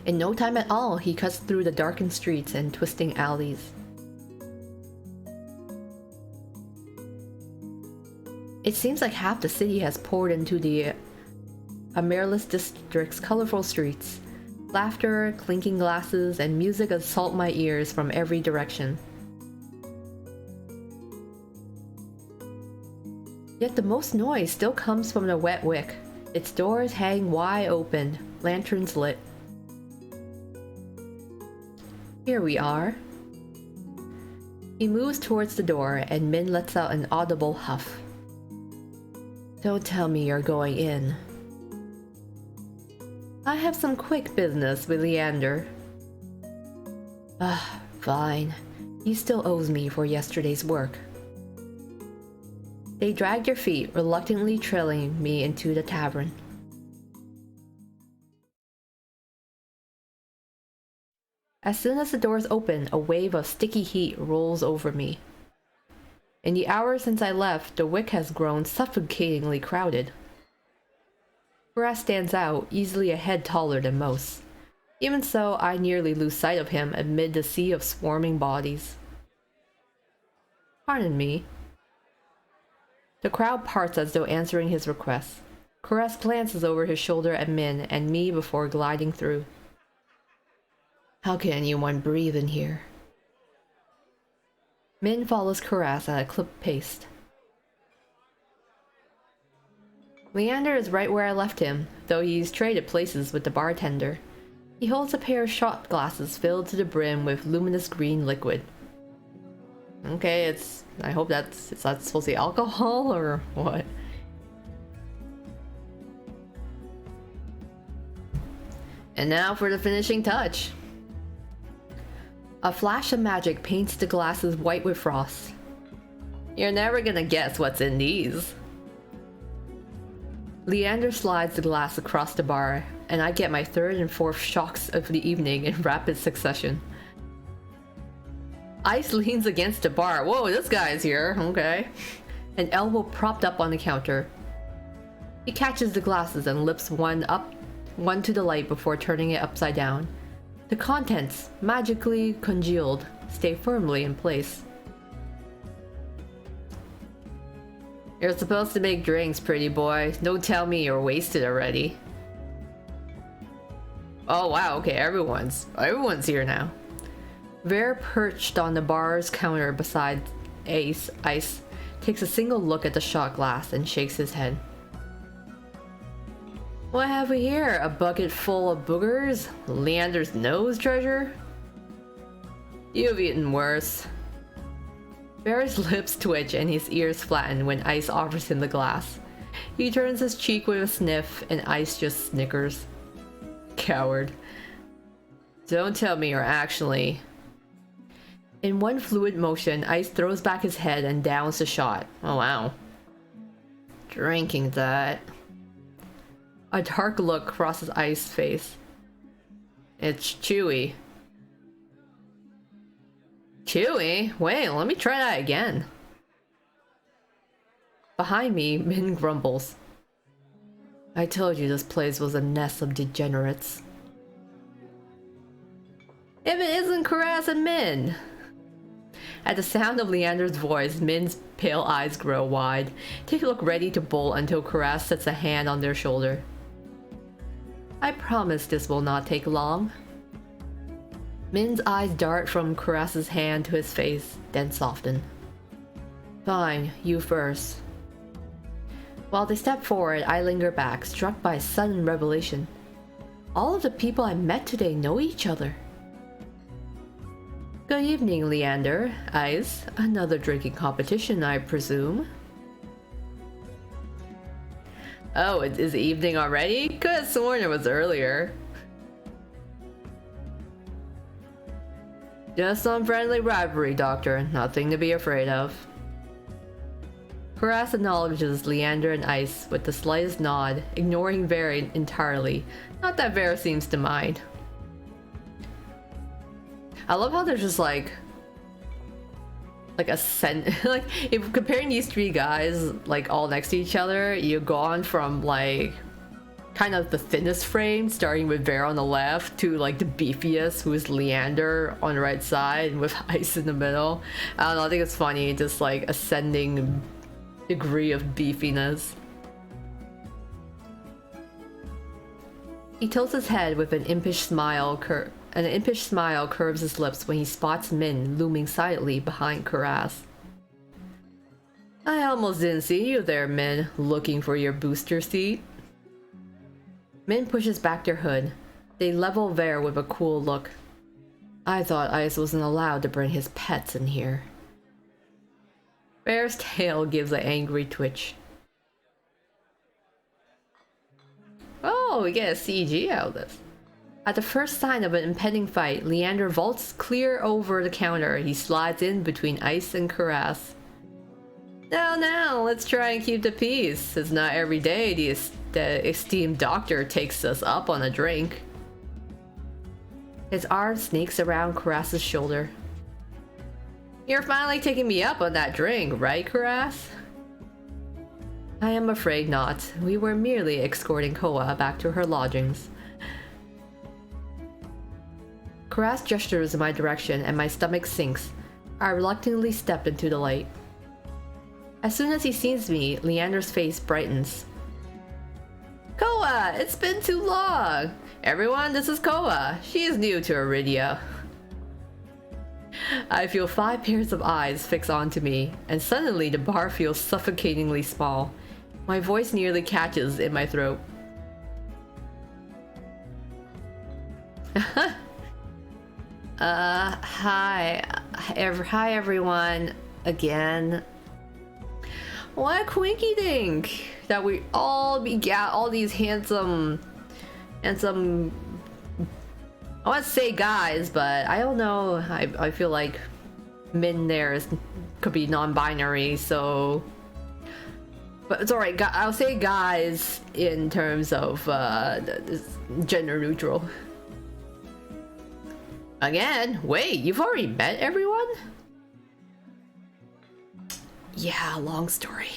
S1: In no time at all, he cuts through the darkened streets and twisting alleys. It seems like half the city has poured into the Amaryllis district's colorful streets. Laughter, clinking glasses, and music assault my ears from every direction. Yet the most noise still comes from the wet wick. Its doors hang wide open, lanterns lit. Here we are. He moves towards the door and Min lets out an audible huff. Don't tell me you're going in. I have some quick business with Leander. Fine. He still owes me for yesterday's work. They drag their feet, reluctantly trailing me into the tavern. As soon as the doors open, a wave of sticky heat rolls over me. In the hour since I left, the wick has grown suffocatingly crowded. Karas stands out, easily a head taller than most. Even so, I nearly lose sight of him amid the sea of swarming bodies. Pardon me. The crowd parts as though answering his request. Karas glances over his shoulder at Min and me before gliding through. How can anyone breathe in here? Min follows Karas at a clipped pace. Leander is right where I left him, though he's traded places with the bartender. He holds a pair of shot glasses filled to the brim with luminous green liquid. Okay, I hope is that supposed to be alcohol or what? And now for the finishing touch. A flash of magic paints the glasses white with frost. You're never gonna guess what's in these. Leander slides the glass across the bar, and I get my third and fourth shocks of the evening in rapid succession. Ice leans against the bar. Whoa, this guy's here. Okay. An elbow propped up on the counter. He catches the glasses and lifts one to the light before turning it upside down. The contents, magically congealed, stay firmly in place. You're supposed to make drinks, pretty boy. Don't tell me you're wasted already. Oh wow, okay, everyone's here now. Ver, perched on the bar's counter beside Ice, takes a single look at the shot glass and shakes his head. What have we here? A bucket full of boogers? Leander's nose treasure? You've eaten worse. Ver's lips twitch and his ears flatten when Ice offers him the glass. He turns his cheek with a sniff and Ice just snickers. Coward. Don't tell me you're actually... In one fluid motion, Ice throws back his head and downs the shot. Oh wow. Drinking that. A dark look crosses Ice's face. It's chewy. Chewy? Wait, let me try that again. Behind me, Min grumbles. I told you this place was a nest of degenerates. If it isn't Karas and Min! At the sound of Leander's voice, Min's pale eyes grow wide. They look ready to bolt until Karas sets a hand on their shoulder. I promise this will not take long. Min's eyes dart from Karas's hand to his face, then soften. Fine, you first. While they step forward, I linger back, struck by a sudden revelation. All of the people I met today know each other. Good evening, Leander. Ice. Another drinking competition, I presume. Oh, it is evening already? Could have sworn it was earlier. Just some friendly rivalry, Doctor. Nothing to be afraid of. Karas acknowledges Leander and Ice with the slightest nod, ignoring Vera entirely. Not that Vera seems to mind. I love how there's just like a like if comparing these three guys like all next to each other, you've gone from like kind of the thinnest frame, starting with Vera on the left, to like the beefiest, who is Leander on the right side, and with Ice in the middle. I don't know, I think it's funny, just like ascending degree of beefiness. He tilts his head with an impish smile curves his lips when he spots Min looming silently behind Karas. I almost didn't see you there, Min, looking for your booster seat. Min pushes back their hood. They level Vera with a cool look. I thought Ice wasn't allowed to bring his pets in here. Vera's tail gives an angry twitch. Oh, we get a CG out of this. At the first sign of an impending fight, Leander vaults clear over the counter. He slides in between Ice and Karas. Now, let's try and keep the peace. It's not every day the esteemed doctor takes us up on a drink. His arm snakes around Karas's shoulder. You're finally taking me up on that drink, right, Karas? I am afraid not. We were merely escorting Koa back to her lodgings. Karas gestures in my direction and my stomach sinks. I reluctantly step into the light. As soon as he sees me, Leander's face brightens. Koa! It's been too long! Everyone, this is Koa. She is new to Eridia. I feel 5 pairs of eyes fix onto me, and suddenly the bar feels suffocatingly small. My voice nearly catches in my throat. Hi everyone, again. What a quinky dink that we all all these handsome, I want to say guys, but I don't know. I feel like Min there could be non-binary, so. But it's alright. I'll say guys in terms of gender neutral. Again, wait, you've already met everyone? Yeah, long story.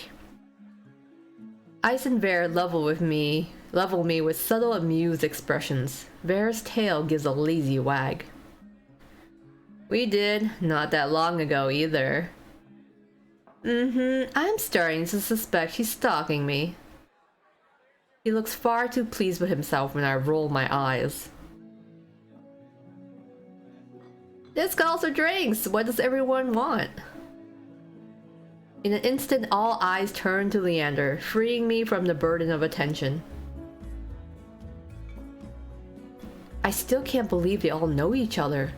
S1: Ice and Vera level me with subtle amused expressions. Vera's tail gives a lazy wag. We did, not that long ago either. I'm starting to suspect she's stalking me. He looks far too pleased with himself when I roll my eyes. This calls for drinks! What does everyone want? In an instant, all eyes turn to Leander, freeing me from the burden of attention. I still can't believe they all know each other.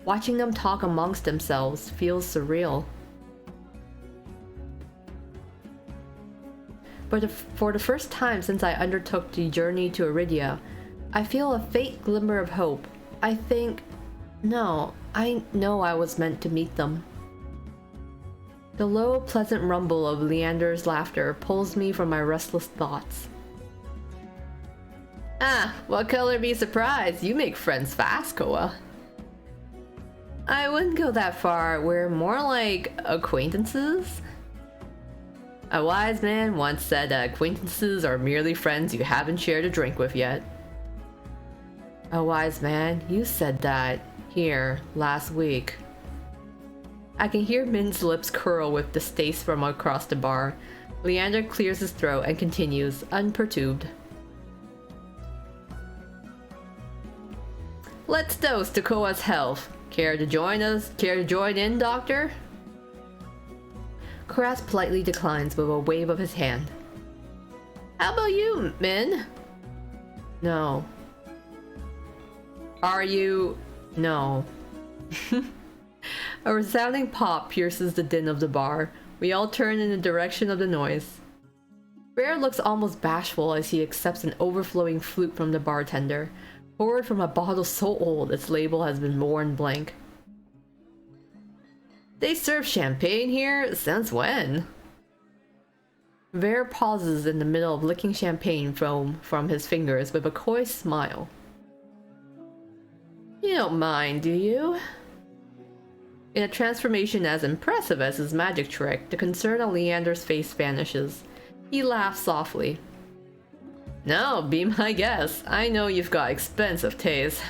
S1: Watching them talk amongst themselves feels surreal. But for the first time since I undertook the journey to Eridia, I feel a faint glimmer of hope. I know I was meant to meet them. The low, pleasant rumble of Leander's laughter pulls me from my restless thoughts. Ah, what color be surprised? You make friends fast, Koa. I wouldn't go that far. We're more like acquaintances. A wise man once said that acquaintances are merely friends you haven't shared a drink with yet. A wise man? You said that here last week. I can hear Min's lips curl with distaste from across the bar. Leander clears his throat and continues, unperturbed. Let's toast to Koa's health. Care to join in, Doctor? Karas politely declines with a wave of his hand. How about you, Min? No. Are you? No. A resounding pop pierces the din of the bar. We all turn in the direction of the noise. Bear looks almost bashful as he accepts an overflowing flute from the bartender, poured from a bottle so old its label has been worn blank. They serve champagne here? Since when? Ver pauses in the middle of licking champagne foam from his fingers with a coy smile. You don't mind, do you? In a transformation as impressive as his magic trick, the concern on Leander's face vanishes. He laughs softly. No, be my guest. I know you've got expensive taste.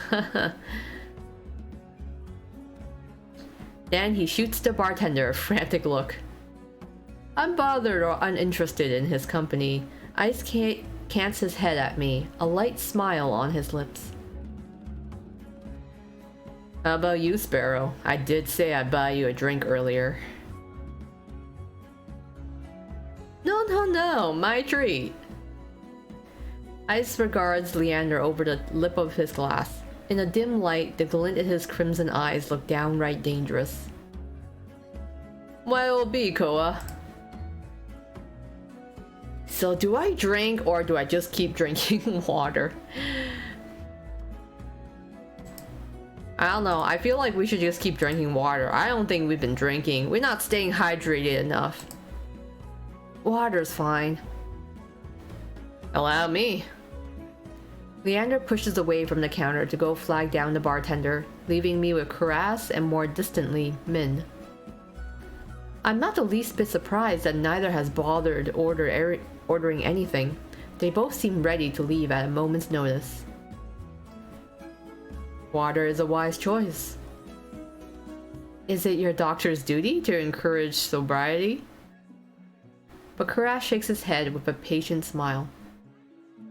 S1: Then he shoots the bartender a frantic look. Unbothered or uninterested in his company, Ice cants his head at me, a light smile on his lips. How about you, Sparrow? I did say I'd buy you a drink earlier. No, my treat. Ice regards Leander over the lip of his glass. In a dim light, the glint in his crimson eyes looked downright dangerous. Why will be, Koa? So do I drink or do I just keep drinking water? I don't know, I feel like we should just keep drinking water. I don't think we've been drinking. We're not staying hydrated enough. Water's fine. Allow me. Leander pushes away from the counter to go flag down the bartender, leaving me with Karas and more distantly, Min. I'm not the least bit surprised that neither has bothered ordering anything. They both seem ready to leave at a moment's notice. Water is a wise choice. Is it your doctor's duty to encourage sobriety? But Karas shakes his head with a patient smile.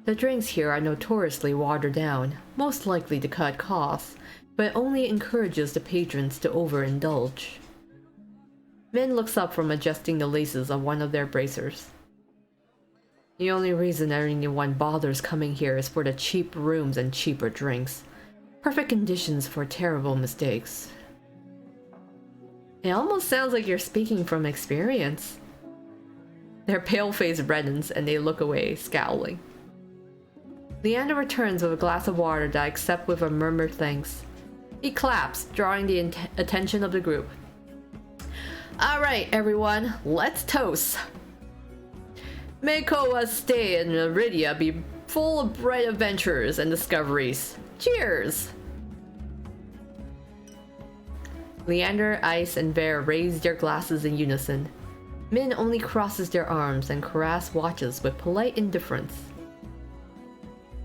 S1: The drinks here are notoriously watered down, most likely to cut costs, but it only encourages the patrons to overindulge. Min looks up from adjusting the laces of one of their bracers. The only reason anyone bothers coming here is for the cheap rooms and cheaper drinks. Perfect conditions for terrible mistakes. It almost sounds like you're speaking from experience. Their pale face reddens and they look away, scowling. Leander returns with a glass of water that I accept with a murmured thanks. He claps, drawing the attention of the group. Alright, everyone, let's toast. May Koa's stay in Eridia be full of bright adventures and discoveries. Cheers! Leander, Ice, and Ver raise their glasses in unison. Min only crosses their arms and Karas watches with polite indifference.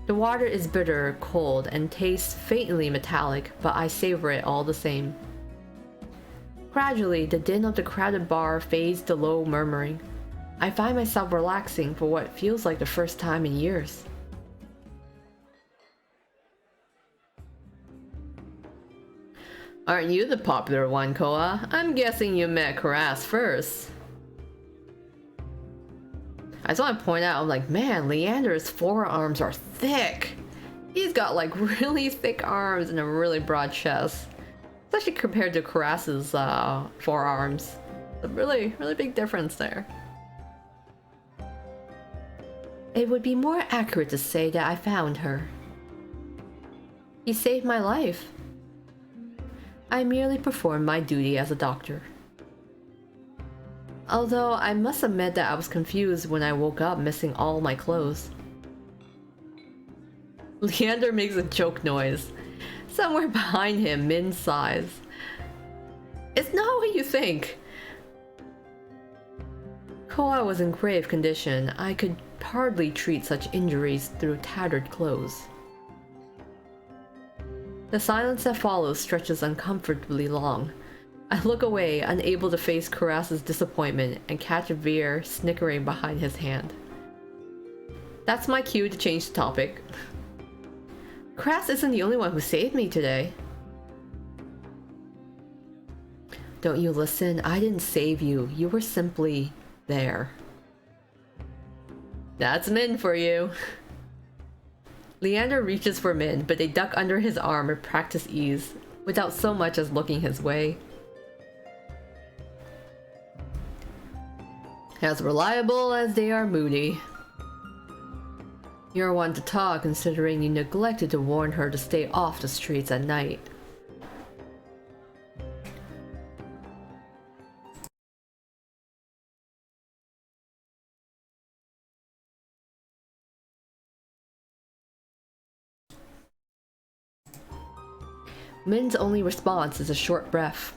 S1: The water is bitter, cold, and tastes faintly metallic, but I savor it all the same. Gradually, the din of the crowded bar fades to low murmuring. I find myself relaxing for what feels like the first time in years. Aren't you the popular one, Koa? I'm guessing you met Karas first. I just want to point out, I'm like, man, Leander's forearms are thick. He's got like really thick arms and a really broad chest. Especially compared to Karas's forearms. A really big difference there. It would be more accurate to say that I found her. He saved my life. I merely performed my duty as a doctor. Although I must admit that I was confused when I woke up missing all my clothes. Leander makes a joke noise. Somewhere behind him, Min sighs. It's not what you think. Koa was in grave condition. I could hardly treat such injuries through tattered clothes. The silence that follows stretches uncomfortably long. I look away, unable to face Karas's disappointment, and catch Veer snickering behind his hand. That's my cue to change the topic. Karas isn't the only one who saved me today. Don't you listen? I didn't save you. You were simply there. That's Min for you. Leander reaches for Min, but they duck under his arm and practice ease, without so much as looking his way. As reliable as they are moody. You're one to talk, considering you neglected to warn her to stay off the streets at night. Min's only response is a short breath.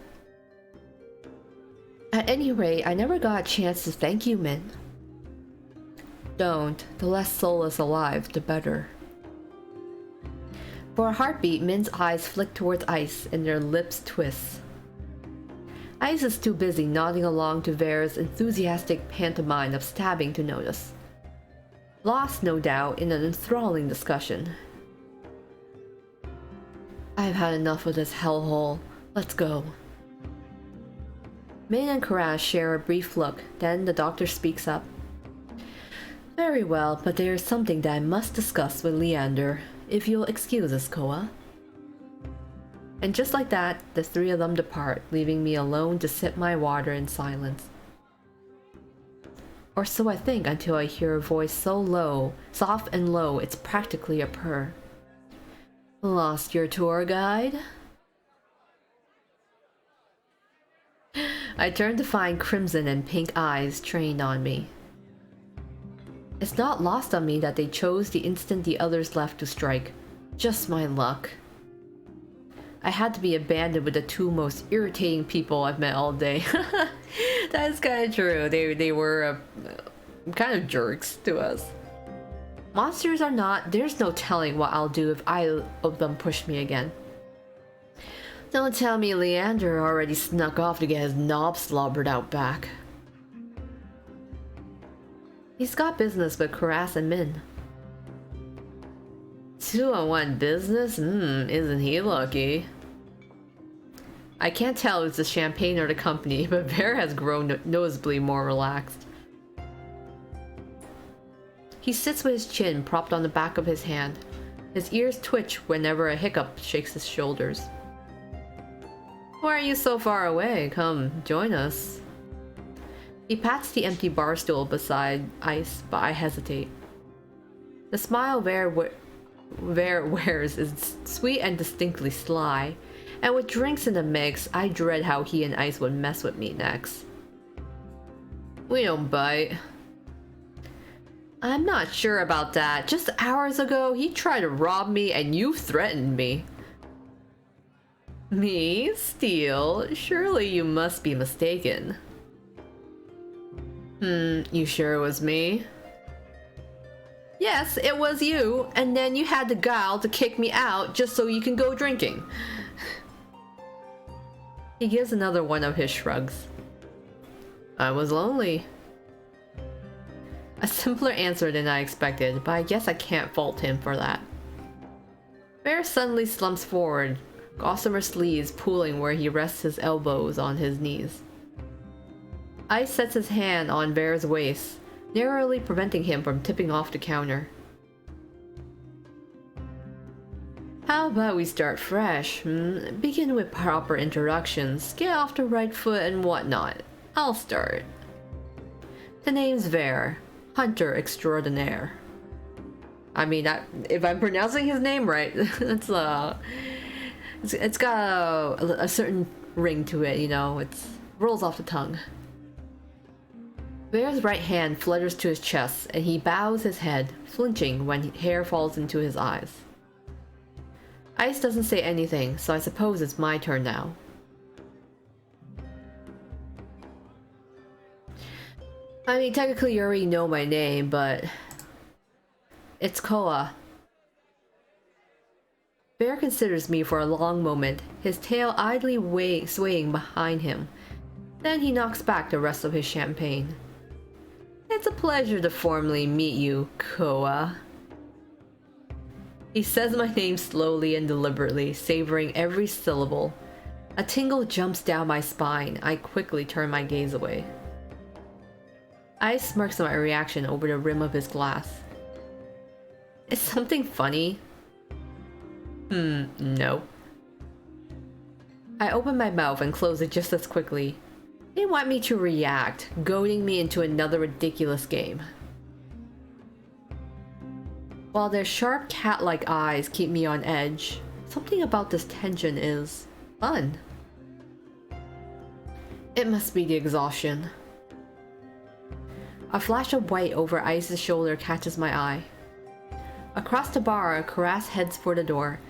S1: At any rate, I never got a chance to thank you, Min. Don't. The less soulless alive, the better. For a heartbeat, Min's eyes flick towards Ice and their lips twist. Ice is too busy nodding along to Vere's enthusiastic pantomime of stabbing to notice. Lost, no doubt, in an enthralling discussion. I've had enough of this hellhole. Let's go. Min and Karaz share a brief look, then the doctor speaks up. Very well, but there is something that I must discuss with Leander, if you'll excuse us, Koa. And just like that, the three of them depart, leaving me alone to sip my water in silence. Or so I think until I hear a voice so low, soft and low, it's practically a purr. Lost your tour guide? I turn to find crimson and pink eyes trained on me. It's not lost on me that they chose the instant the others left to strike. Just my luck. I had to be abandoned with the two most irritating people I've met all day. That's kind of true. They were kind of jerks to us. Monsters are not. There's no telling what I'll do if either of them push me again. Don't tell me Leander already snuck off to get his knob slobbered out back. He's got business with Karaz and Min. 2-on-1 business? Isn't he lucky? I can't tell if it's the champagne or the company, but Vere has grown noticeably more relaxed. He sits with his chin propped on the back of his hand. His ears twitch whenever a hiccup shakes his shoulders. Why are you so far away? Come, join us. He pats the empty bar stool beside Ice, but I hesitate. The smile Vere wears is sweet and distinctly sly, and with drinks in the mix, I dread how he and Ice would mess with me next. We don't bite. I'm not sure about that. Just hours ago, he tried to rob me and you threatened me. Me? Steal? Surely you must be mistaken. You sure it was me? Yes, it was you, and then you had the gall to kick me out just so you can go drinking. He gives another one of his shrugs. I was lonely. A simpler answer than I expected, but I guess I can't fault him for that. Bear suddenly slumps forward, gossamer sleeves pooling where he rests his elbows on his knees. Ice sets his hand on Bear's waist, narrowly preventing him from tipping off the counter. How about we start fresh? Begin with proper introductions, get off the right foot and whatnot. I'll start. The name's Vere, Hunter Extraordinaire. I mean, if I'm pronouncing his name right, it's got a certain ring to it, you know, it rolls off the tongue. Vere's right hand flutters to his chest, and he bows his head, flinching when hair falls into his eyes. Ice doesn't say anything, so I suppose it's my turn now. I mean, technically you already know my name, but it's Koa. Vere considers me for a long moment, his tail idly swaying behind him. Then he knocks back the rest of his champagne. It's a pleasure to formally meet you, Koa. He says my name slowly and deliberately, savoring every syllable. A tingle jumps down my spine. I quickly turn my gaze away. Ice smirks at my reaction over the rim of his glass. Is something funny? No. I open my mouth and close it just as quickly. They want me to react, goading me into another ridiculous game. While their sharp cat-like eyes keep me on edge, something about this tension is fun. It must be the exhaustion. A flash of white over Ice's shoulder catches my eye. Across the bar, Karas heads for the door.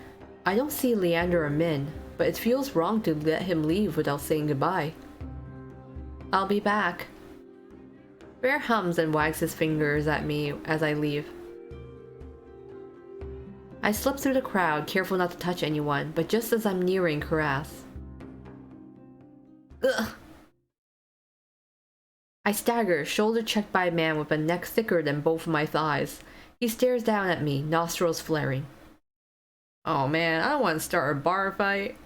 S1: I don't see Leander or Min, but it feels wrong to let him leave without saying goodbye. I'll be back. Bear hums and wags his fingers at me as I leave. I slip through the crowd, careful not to touch anyone, but just as I'm nearing Karas. Ugh! I stagger, shoulder checked by a man with a neck thicker than both of my thighs. He stares down at me, nostrils flaring. Oh man, I don't want to start a bar fight.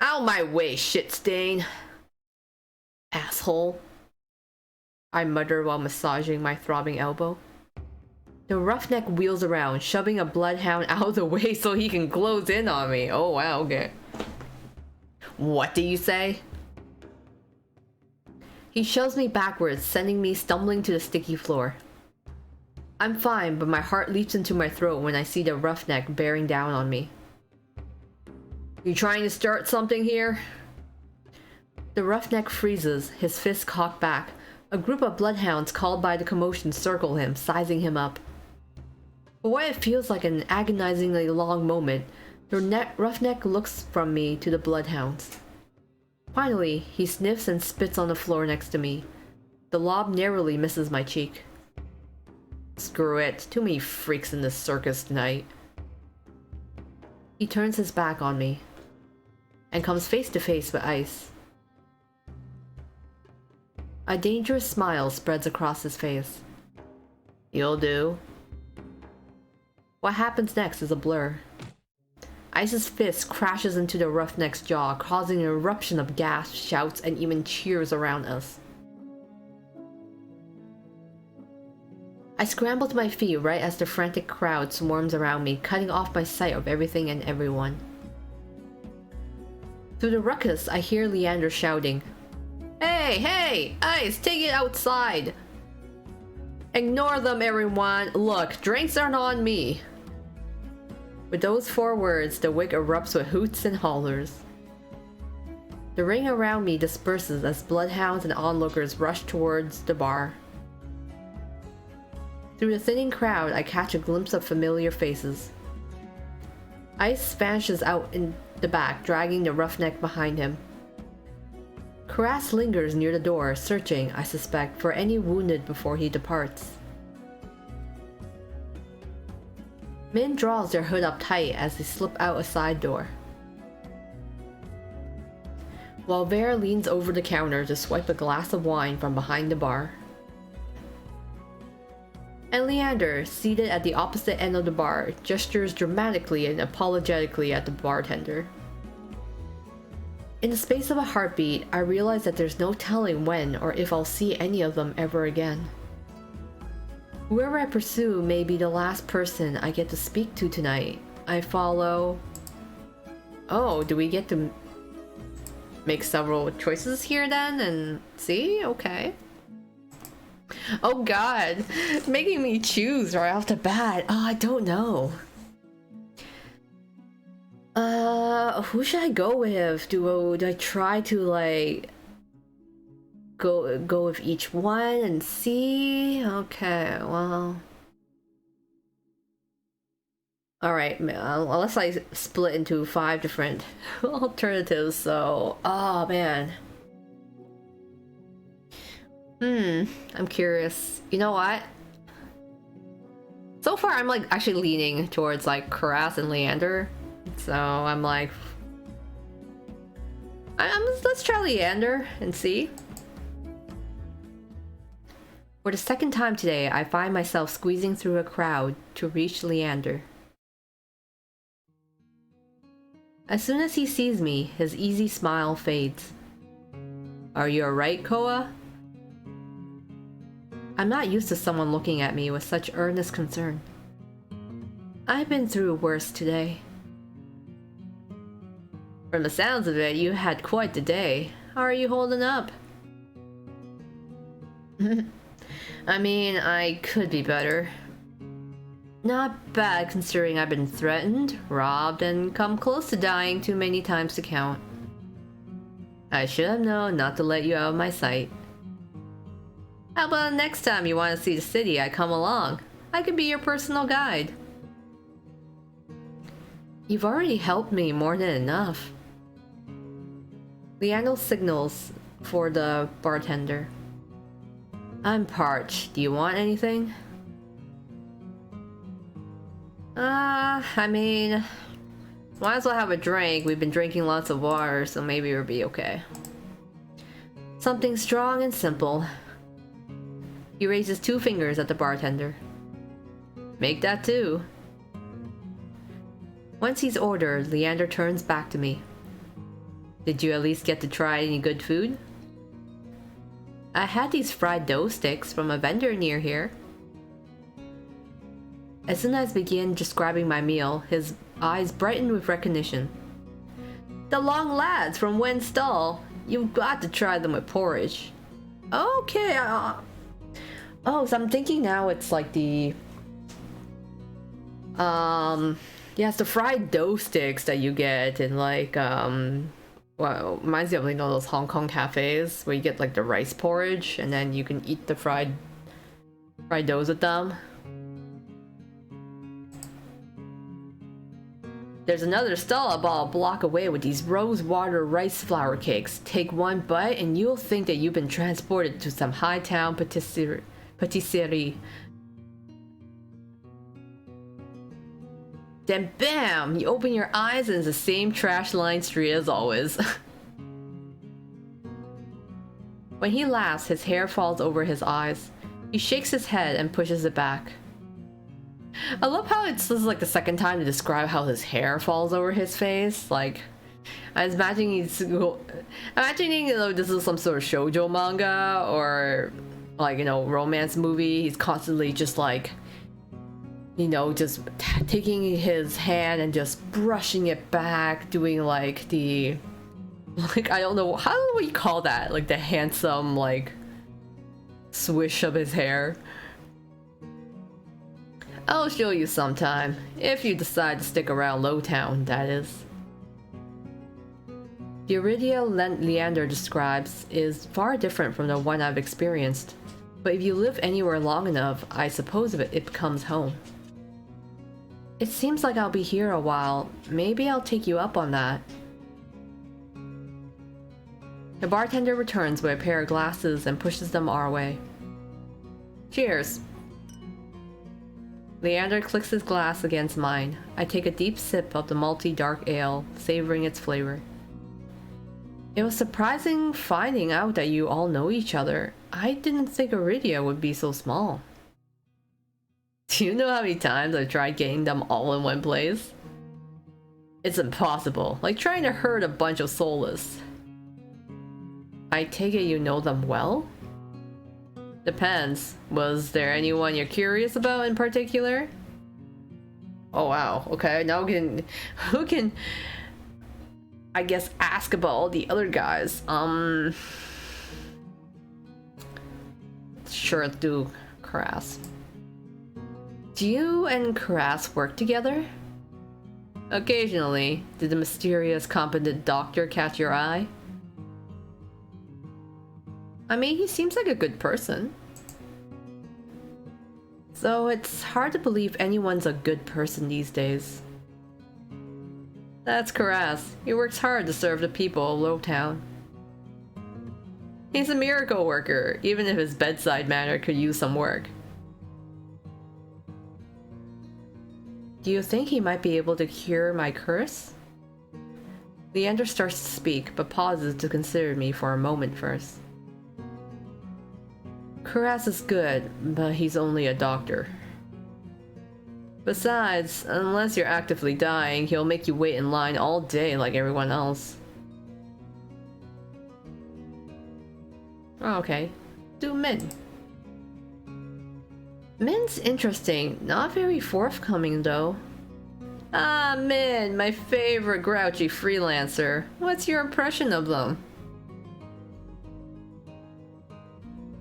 S1: Out of my way, shit stain! Asshole. I mutter while massaging my throbbing elbow. The roughneck wheels around, shoving a bloodhound out of the way so he can close in on me. Oh wow, okay. What do you say? He shoves me backwards, sending me stumbling to the sticky floor. I'm fine, but my heart leaps into my throat when I see the roughneck bearing down on me. You trying to start something here? The roughneck freezes, his fist cocked back. A group of bloodhounds called by the commotion circle him, sizing him up. For what it feels like an agonizingly long moment, the roughneck looks from me to the bloodhounds. Finally, he sniffs and spits on the floor next to me. The lob narrowly misses my cheek. Screw it, too many freaks in this circus tonight. He turns his back on me and comes face to face with Ice. A dangerous smile spreads across his face. You'll do. What happens next is a blur. Ice's fist crashes into the roughneck's jaw, causing an eruption of gasps, shouts, and even cheers around us. I scramble to my feet right as the frantic crowd swarms around me, cutting off my sight of everything and everyone. Through the ruckus, I hear Leander shouting, "Hey, hey! Ice, take it outside! Ignore them, everyone! Look, drinks aren't on me!" With those 4 words, the wick erupts with hoots and hollers. The ring around me disperses as bloodhounds and onlookers rush towards the bar. Through the thinning crowd, I catch a glimpse of familiar faces. Ice vanishes out in the back, dragging the roughneck behind him. Karas lingers near the door, searching, I suspect, for any wounded before he departs. Min draws their hood up tight as they slip out a side door. While Bear leans over the counter to swipe a glass of wine from behind the bar. And Leander, seated at the opposite end of the bar, gestures dramatically and apologetically at the bartender. In the space of a heartbeat, I realize that there's no telling when or if I'll see any of them ever again. Whoever I pursue may be the last person I get to speak to tonight. I follow... Oh, do we get to make several choices here then and see? Okay. Oh god, making me choose right off the bat. Oh, I don't know. Who should I go with? Do I try to like go with each one and see? Okay, well. Alright, unless I split into 5 different alternatives, so... Oh, man. I'm curious. You know what? So far, I'm like actually leaning towards like Karas and Leander. So I'm like... let's try Leander and see. For the second time today, I find myself squeezing through a crowd to reach Leander. As soon as he sees me, his easy smile fades. Are you alright, Koa? I'm not used to someone looking at me with such earnest concern. I've been through worse today. From the sounds of it, you had quite the day. How are you holding up? I mean, I could be better. Not bad considering I've been threatened, robbed, and come close to dying too many times to count. I should have known not to let you out of my sight. How about next time you want to see the city, I come along? I could be your personal guide. You've already helped me more than enough. Leander signals for the bartender. I'm parched. Do you want anything? I mean, might as well have a drink. We've been drinking lots of water, so maybe we'll be okay. Something strong and simple. He raises 2 fingers at the bartender. Make that 2. Once he's ordered, Leander turns back to me. Did you at least get to try any good food? I had these fried dough sticks from a vendor near here. As soon as I begin describing my meal, his eyes brighten with recognition. The long lads from Wen's stall. You've got to try them with porridge. Okay, oh, so I'm thinking now it's like the... yeah, it's the fried dough sticks that you get in like, well, reminds me of like those Hong Kong cafes where you get like the rice porridge and then you can eat the fried doughs with them. There's another stall about a block away with these rose water rice flour cakes. Take one bite and you'll think that you've been transported to some high-town patisserie. Then bam! You open your eyes and it's the same trash-lined street as always. When he laughs, his hair falls over his eyes. He shakes his head and pushes it back. I love how this is like the second time to describe how his hair falls over his face. Like, I was imagining this is some sort of shoujo manga or like, you know, romance movie. He's constantly just like, you know, just taking his hand and just brushing it back, doing like the, like, I don't know, what do you call that? Like the handsome, like, swish of his hair. I'll show you sometime, if you decide to stick around Lowtown, that is. The Eridia Leander describes is far different from the one I've experienced, but if you live anywhere long enough, I suppose it becomes home. It seems like I'll be here a while. Maybe I'll take you up on that. The bartender returns with a pair of glasses and pushes them our way. Cheers. Leander clicks his glass against mine. I take a deep sip of the malty dark ale, savoring its flavor. It was surprising finding out that you all know each other. I didn't think Eridia would be so small. Do you know how many times I've tried getting them all in one place? It's impossible, like trying to herd a bunch of soulless. I take it you know them well? Depends. Was there anyone you're curious about in particular? Oh wow, okay, now who can I guess ask about all the other guys? Sure do, Karas. Do you and Karas work together? Occasionally. Did the mysterious competent doctor catch your eye? I mean, he seems like a good person. So it's hard to believe anyone's a good person these days. That's Karas. He works hard to serve the people of Lowtown. He's a miracle worker, even if his bedside manner could use some work. Do you think he might be able to cure my curse? Leander starts to speak, but pauses to consider me for a moment first. Karas is good, but he's only a doctor. Besides, unless you're actively dying, he'll make you wait in line all day like everyone else. Oh, okay. Do Min. Min's interesting, not very forthcoming though. Ah, Min, my favorite grouchy freelancer. What's your impression of them?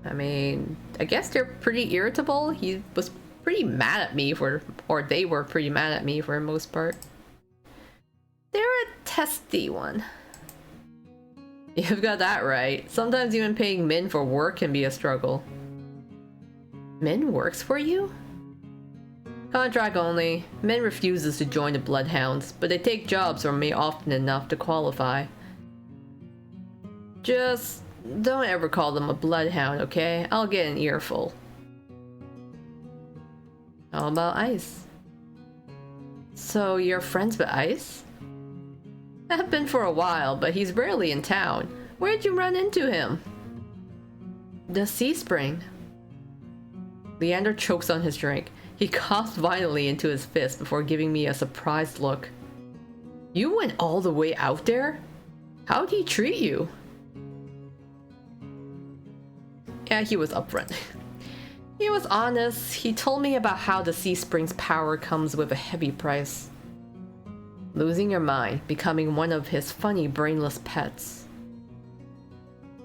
S1: I mean, I guess they're pretty irritable. He was pretty mad at me or they were pretty mad at me for the most part. They're a testy one. You've got that right. Sometimes even paying Min for work can be a struggle. Min works for you? Contract only. Min refuses to join the Bloodhounds, but they take jobs from me often enough to qualify. Just don't ever call them a Bloodhound, okay? I'll get an earful. How about Ice? So you're friends with Ice? I've been for a while, but he's rarely in town. Where'd you run into him? The Sea Spring. Leander chokes on his drink. He coughs violently into his fist before giving me a surprised look. You went all the way out there? How'd he treat you? Yeah, he was upfront. He was honest. He told me about how the Sea Spring's power comes with a heavy price. Losing your mind, becoming one of his funny, brainless pets.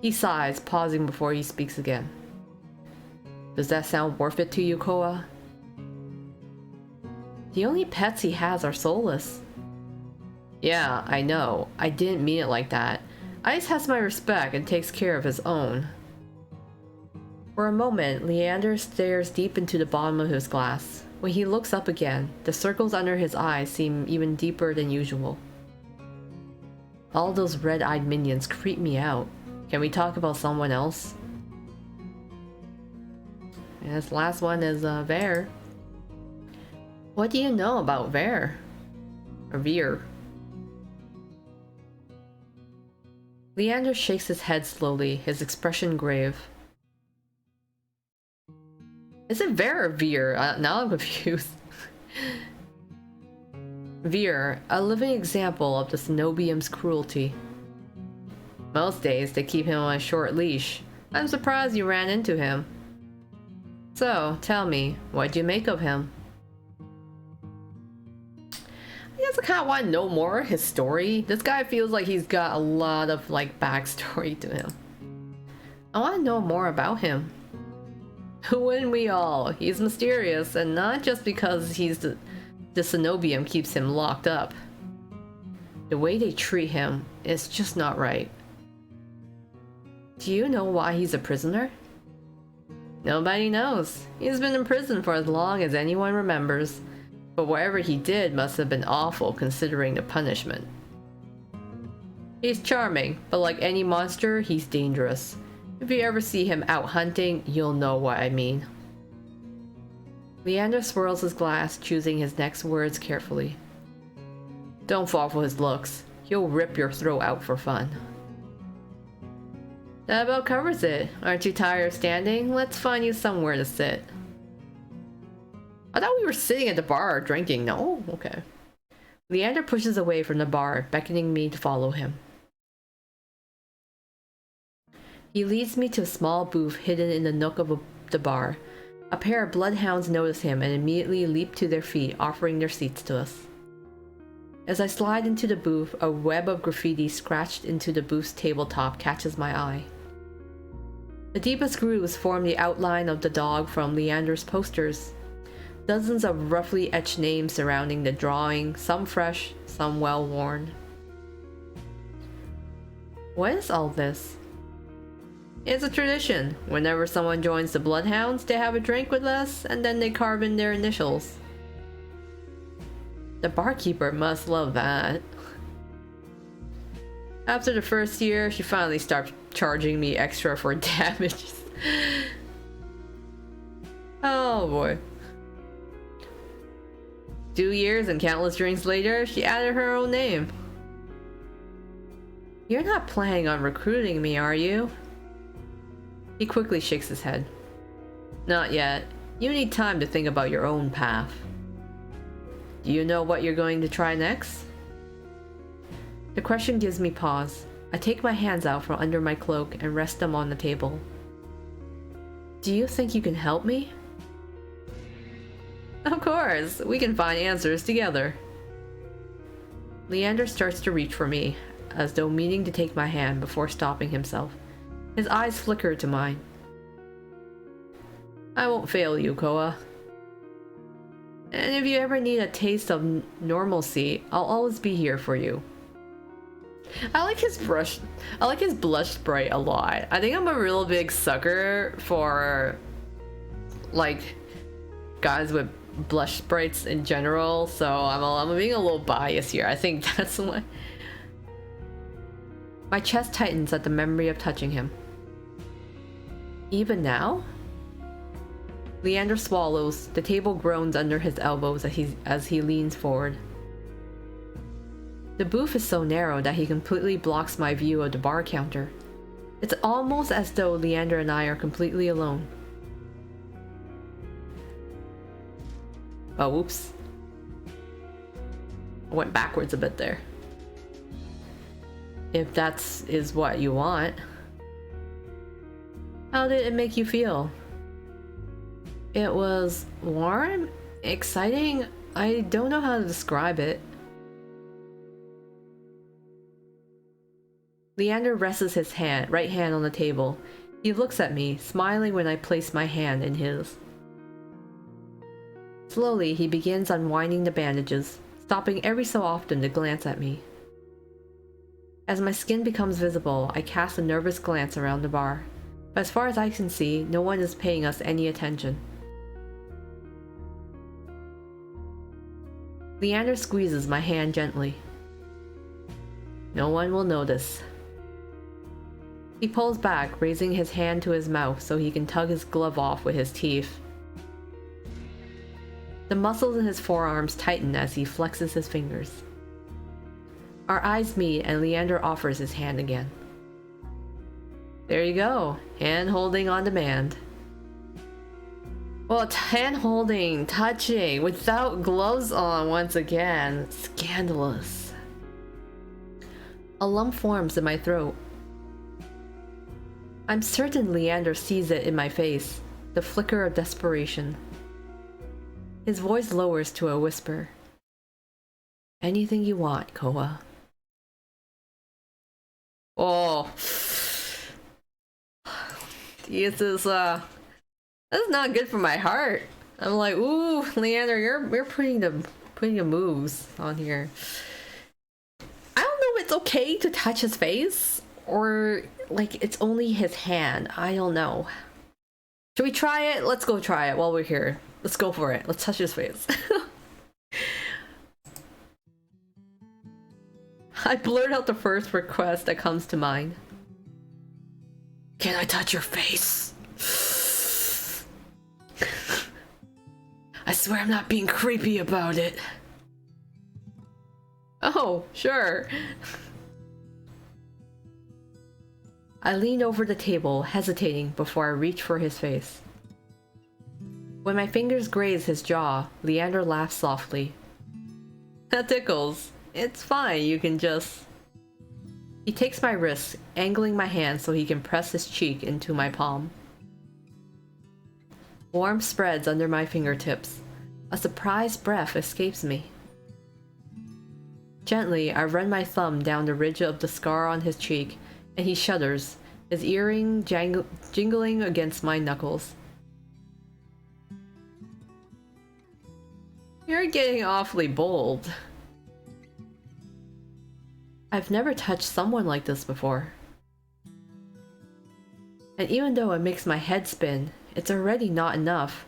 S1: He sighs, pausing before he speaks again. Does that sound worth it to you, Koa? The only pets he has are soulless. Yeah, I know. I didn't mean it like that. Ice has my respect and takes care of his own. For a moment, Leander stares deep into the bottom of his glass. When he looks up again, the circles under his eyes seem even deeper than usual. All those red-eyed minions creep me out. Can we talk about someone else? And this last one is Ver. What do you know about Ver? Or Veer? Leander shakes his head slowly, his expression grave. Is it Ver or Veer? Now I'm confused. Veer, a living example of the Cenobium's cruelty. Most days they keep him on a short leash. I'm surprised you ran into him. So, tell me, what'd you make of him? I guess I kind of want to know more his story. This guy feels like he's got a lot of like backstory to him. I want to know more about him. Wouldn't we all? He's mysterious, and not just because the Cenobium keeps him locked up. The way they treat him is just not right. Do you know why he's a prisoner? Nobody knows. He's been in prison for as long as anyone remembers. But whatever he did must have been awful considering the punishment. He's charming, but like any monster, he's dangerous. If you ever see him out hunting, you'll know what I mean. Leander swirls his glass, choosing his next words carefully. Don't fall for his looks. He'll rip your throat out for fun. That about covers it. Aren't you tired of standing? Let's find you somewhere to sit. I thought we were sitting at the bar drinking. No? Okay. Leander pushes away from the bar, beckoning me to follow him. He leads me to a small booth hidden in the nook of the bar. A pair of bloodhounds notice him and immediately leap to their feet, offering their seats to us. As I slide into the booth, a web of graffiti scratched into the booth's tabletop catches my eye. The deepest grooves form the outline of the dog from Leander's posters. Dozens of roughly etched names surrounding the drawing, some fresh, some well-worn. What is all this? It's a tradition. Whenever someone joins the Bloodhounds, they have a drink with us, and then they carve in their initials. The barkeeper must love that. After the first year, she finally started charging me extra for damages. Oh boy. 2 years and countless drinks later, she added her own name. You're not planning on recruiting me, are you? He quickly shakes his head. Not yet. You need time to think about your own path. Do you know what you're going to try next? The question gives me pause. I take my hands out from under my cloak and rest them on the table. Do you think you can help me? Of course, we can find answers together. Leander starts to reach for me, as though meaning to take my hand before stopping himself. His eyes flicker to mine. I won't fail you, Koa. And if you ever need a taste of normalcy, I'll always be here for you. I like his blush spray a lot. I think I'm a real big sucker for like guys with blush sprays in general, so I'm being a little biased here. I think that's why. My chest tightens at the memory of touching him. Even now? Leander swallows. The table groans under his elbows as he leans forward. The booth is so narrow that he completely blocks my view of the bar counter. It's almost as though Leander and I are completely alone. Oh, whoops. I went backwards a bit there. If is what you want. How did it make you feel? It was warm? Exciting? I don't know how to describe it. Leander rests his right hand on the table. He looks at me, smiling when I place my hand in his. Slowly, he begins unwinding the bandages, stopping every so often to glance at me. As my skin becomes visible, I cast a nervous glance around the bar. But as far as I can see, no one is paying us any attention. Leander squeezes my hand gently. No one will notice. He pulls back, raising his hand to his mouth so he can tug his glove off with his teeth. The muscles in his forearms tighten as he flexes his fingers. Our eyes meet and Leander offers his hand again. There you go, hand holding on demand. Well, hand holding, touching, without gloves on once again. Scandalous. A lump forms in my throat. I'm certain Leander sees it in my face, the flicker of desperation. His voice lowers to a whisper. Anything you want, Koa. Oh. This is that's not good for my heart. I'm like, ooh, Leander, you're putting the moves on here. I don't know if it's okay to touch his face or like it's only his hand. I don't know. Should we try it? Let's go try it while we're here. Let's go for it. Let's touch his face. I blurt out the first request that comes to mind. Can I touch your face? I swear I'm not being creepy about it. Oh, sure. I lean over the table, hesitating before I reach for his face. When my fingers graze his jaw, Leander laughs softly. That tickles. It's fine, you can just... He takes my wrist, angling my hand so he can press his cheek into my palm. Warmth spreads under my fingertips. A surprised breath escapes me. Gently, I run my thumb down the ridge of the scar on his cheek, and he shudders, his earring jingling against my knuckles. You're getting awfully bold. I've never touched someone like this before. And even though it makes my head spin, it's already not enough.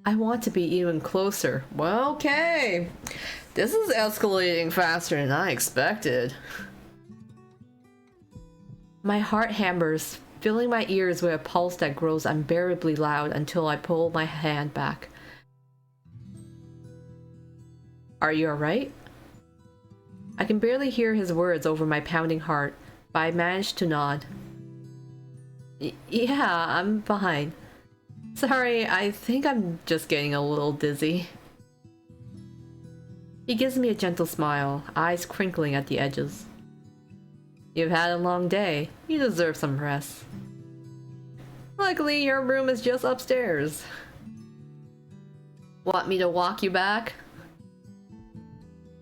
S1: I want to be even closer. Well, okay. This is escalating faster than I expected. My heart hammers, filling my ears with a pulse that grows unbearably loud until I pull my hand back. Are you alright? I can barely hear his words over my pounding heart, but I manage to nod. Yeah, I'm fine. Sorry, I think I'm just getting a little dizzy. He gives me a gentle smile, eyes crinkling at the edges. You've had a long day. You deserve some rest. Luckily, your room is just upstairs. Want me to walk you back?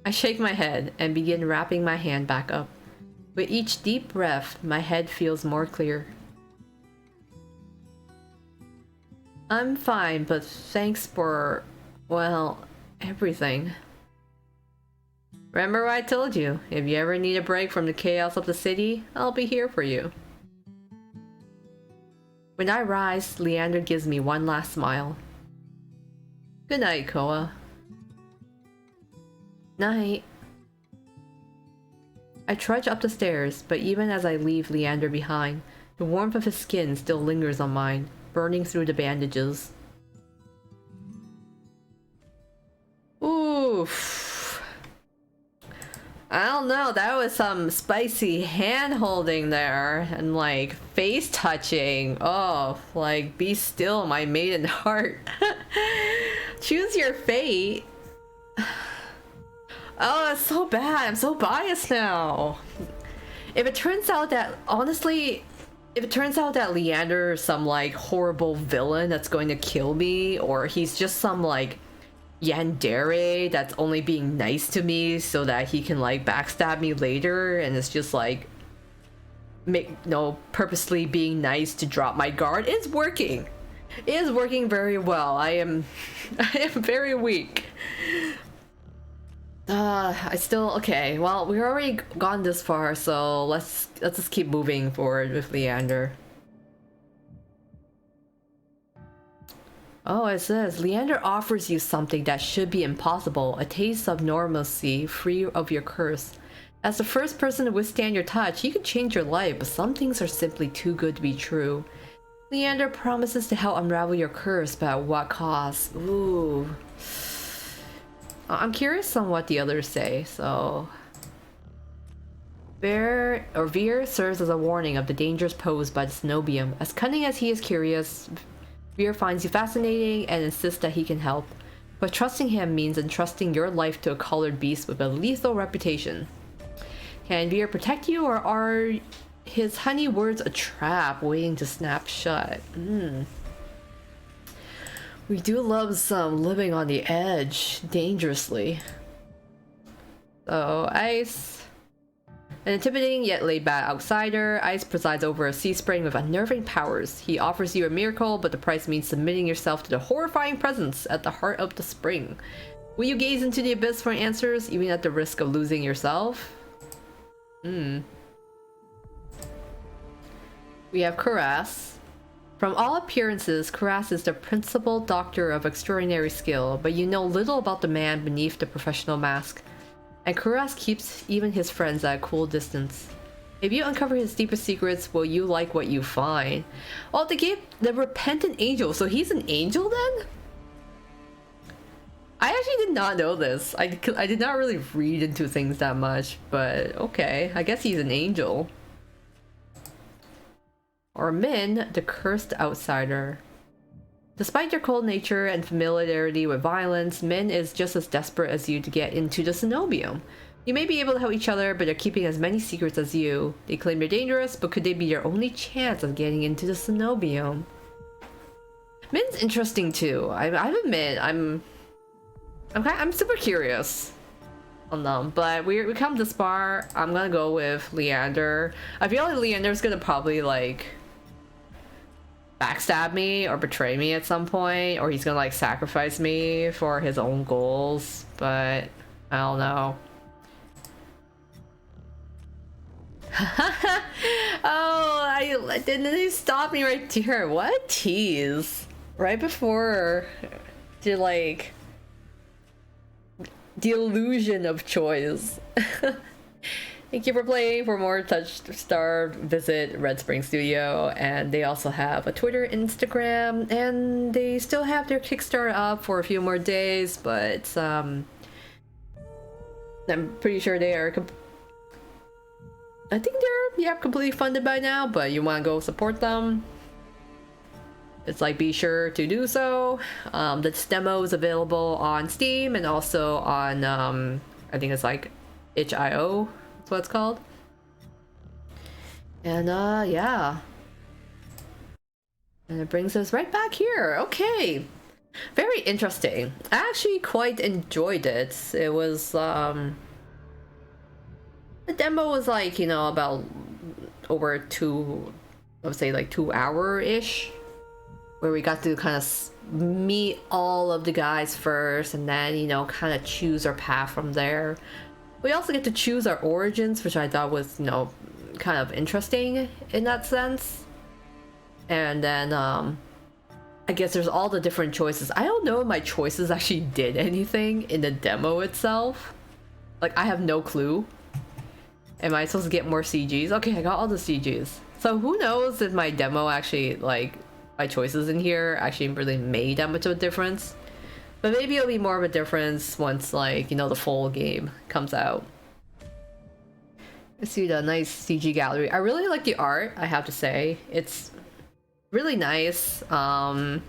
S1: I shake my head and begin wrapping my hand back up. With each deep breath, my head feels more clear. I'm fine, but thanks for, well, everything. Remember what I told you? If you ever need a break from the chaos of the city, I'll be here for you. When I rise, Leander gives me one last smile. Good night, Koa. Night. I trudge up the stairs, but even as I leave Leander behind, the warmth of his skin still lingers on mine, burning through the bandages. Oof. I don't know, that was some spicy hand-holding there, and like, face touching. Oh, like, be still, my maiden heart. Choose your fate. Oh, that's so bad. I'm so biased now. If it turns out that, honestly, if it turns out that Leander is some like horrible villain that's going to kill me, or he's just some like yandere that's only being nice to me so that he can like backstab me later, and it's just like purposely being nice to drop my guard, it's working. It is working very well. I am very weak. Okay, well, we've already gone this far, so let's just keep moving forward with Leander. Oh, it says, Leander offers you something that should be impossible, a taste of normalcy, free of your curse. As the first person to withstand your touch, he could change your life, but some things are simply too good to be true. Leander promises to help unravel your curse, but at what cost? Ooh. I'm curious on what the others say, so... Veer serves as a warning of the dangers posed by the Cenobium. As cunning as he is curious, Veer finds you fascinating and insists that he can help. But trusting him means entrusting your life to a colored beast with a lethal reputation. Can Veer protect you, or are his honey words a trap waiting to snap shut? We do love some living on the edge, dangerously. So, Ice. An intimidating yet laid-back outsider, Ice presides over a sea spring with unnerving powers. He offers you a miracle, but the price means submitting yourself to the horrifying presence at the heart of the spring. Will you gaze into the abyss for answers, even at the risk of losing yourself? We have Kuras. From all appearances, Kuras is the principal doctor of extraordinary skill, but you know little about the man beneath the professional mask. And Kuras keeps even his friends at a cool distance. If you uncover his deepest secrets, will you like what you find? Oh, they gave the repentant angel, so he's an angel then? I actually did not know this. I did not really read into things that much, but okay, I guess he's an angel. Or Min, the cursed outsider. Despite your cold nature and familiarity with violence, Min is just as desperate as you to get into the Cenobium. You may be able to help each other, but they're keeping as many secrets as you. They claim you're dangerous, but could they be your only chance of getting into the Cenobium? Min's interesting too. I admit, I'm super curious on them, but we come this far. I'm gonna go with Leander. I feel like Leander's gonna probably like backstab me or betray me at some point, or he's gonna like sacrifice me for his own goals, but I don't know. Oh, didn't they stop me right here? What a tease. Right before the like the illusion of choice. Thank you for playing. For more Touchstarved, visit Red Spring Studio, and they also have a Twitter, Instagram, and they still have their Kickstarter up for a few more days, but I'm pretty sure they are I think they're completely funded by now, but you want to go support them. it's like be sure to do so. This demo is available on Steam and also on I think it's like itch.io, that's what it's called. And yeah. And it brings us right back here. Okay. Very interesting. I actually quite enjoyed it. It was the demo was like, you know, about over I would say like 2 hour-ish, where we got to kind of meet all of the guys first and then, you know, kind of choose our path from there. We also get to choose our origins, which I thought was, you know, kind of interesting in that sense. And then I guess there's all the different choices. I don't know if my choices actually did anything in the demo itself. Like, I have no clue. Am I supposed to get more CGs? Okay, I got all the CGs. So who knows if my demo actually, like, my choices in here actually really made that much of a difference. But maybe it'll be more of a difference once, like, you know, the full game comes out. Let's see the nice CG gallery. I really like the art, I have to say. It's really nice. All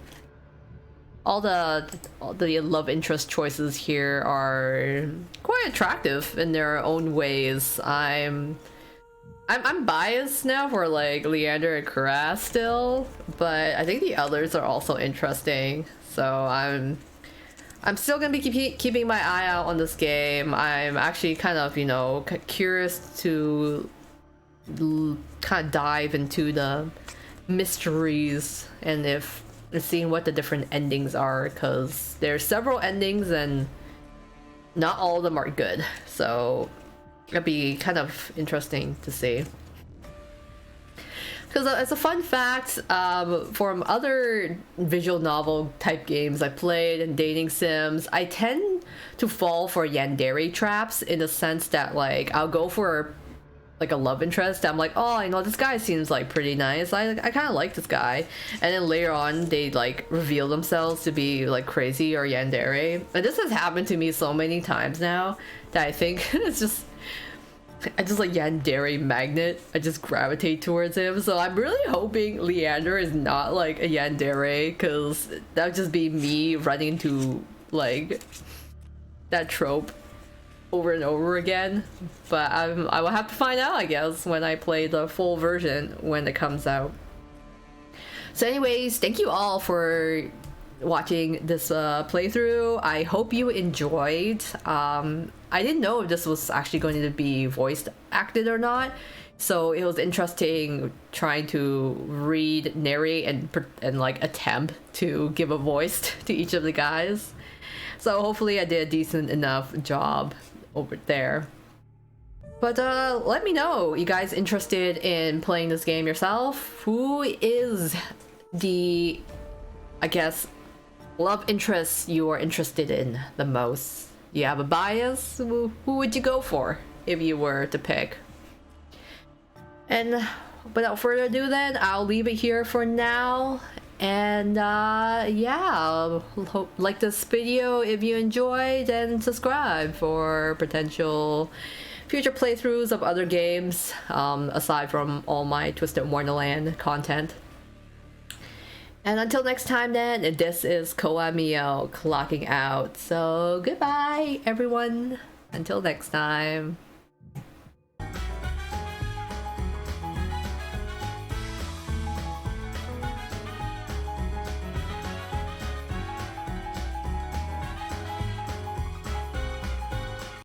S1: the love interest choices here are quite attractive in their own ways. I'm biased now for like Leander and Karaz still, but I think the others are also interesting. So I'm still gonna be keeping my eye out on this game. I'm actually kind of, you know, curious to kind of dive into the mysteries and seeing what the different endings are, because there's several endings and not all of them are good. So it'll be kind of interesting to see. Because as a fun fact, from other visual novel type games I played and dating sims, I tend to fall for yandere traps in the sense that, like, I'll go for like a love interest. I'm like, oh, I know this guy seems like pretty nice. I kind of like this guy, and then later on they like reveal themselves to be like crazy or yandere. And this has happened to me so many times now that I think I just like yandere magnet. I just gravitate towards him. So I'm really hoping Leander is not like a yandere, because that would just be me running into like that trope over and over again. But I will have to find out, I guess, when I play the full version when it comes out. So anyways, thank you all for watching this playthrough. I hope you enjoyed. I didn't know if this was actually going to be voice acted or not, so it was interesting trying to read, narrate, and like attempt to give a voice to each of the guys. So hopefully I did a decent enough job over there. But let me know, you guys interested in playing this game yourself? Who is the, I guess, love interest you are interested in the most? You have a bias? Who would you go for if you were to pick? And without further ado then, I'll leave it here for now. And yeah, like this video if you enjoyed, and subscribe for potential future playthroughs of other games, aside from all my Twisted Wonderland content. And until next time then, this is Koa Mio clocking out. So goodbye everyone, until next time.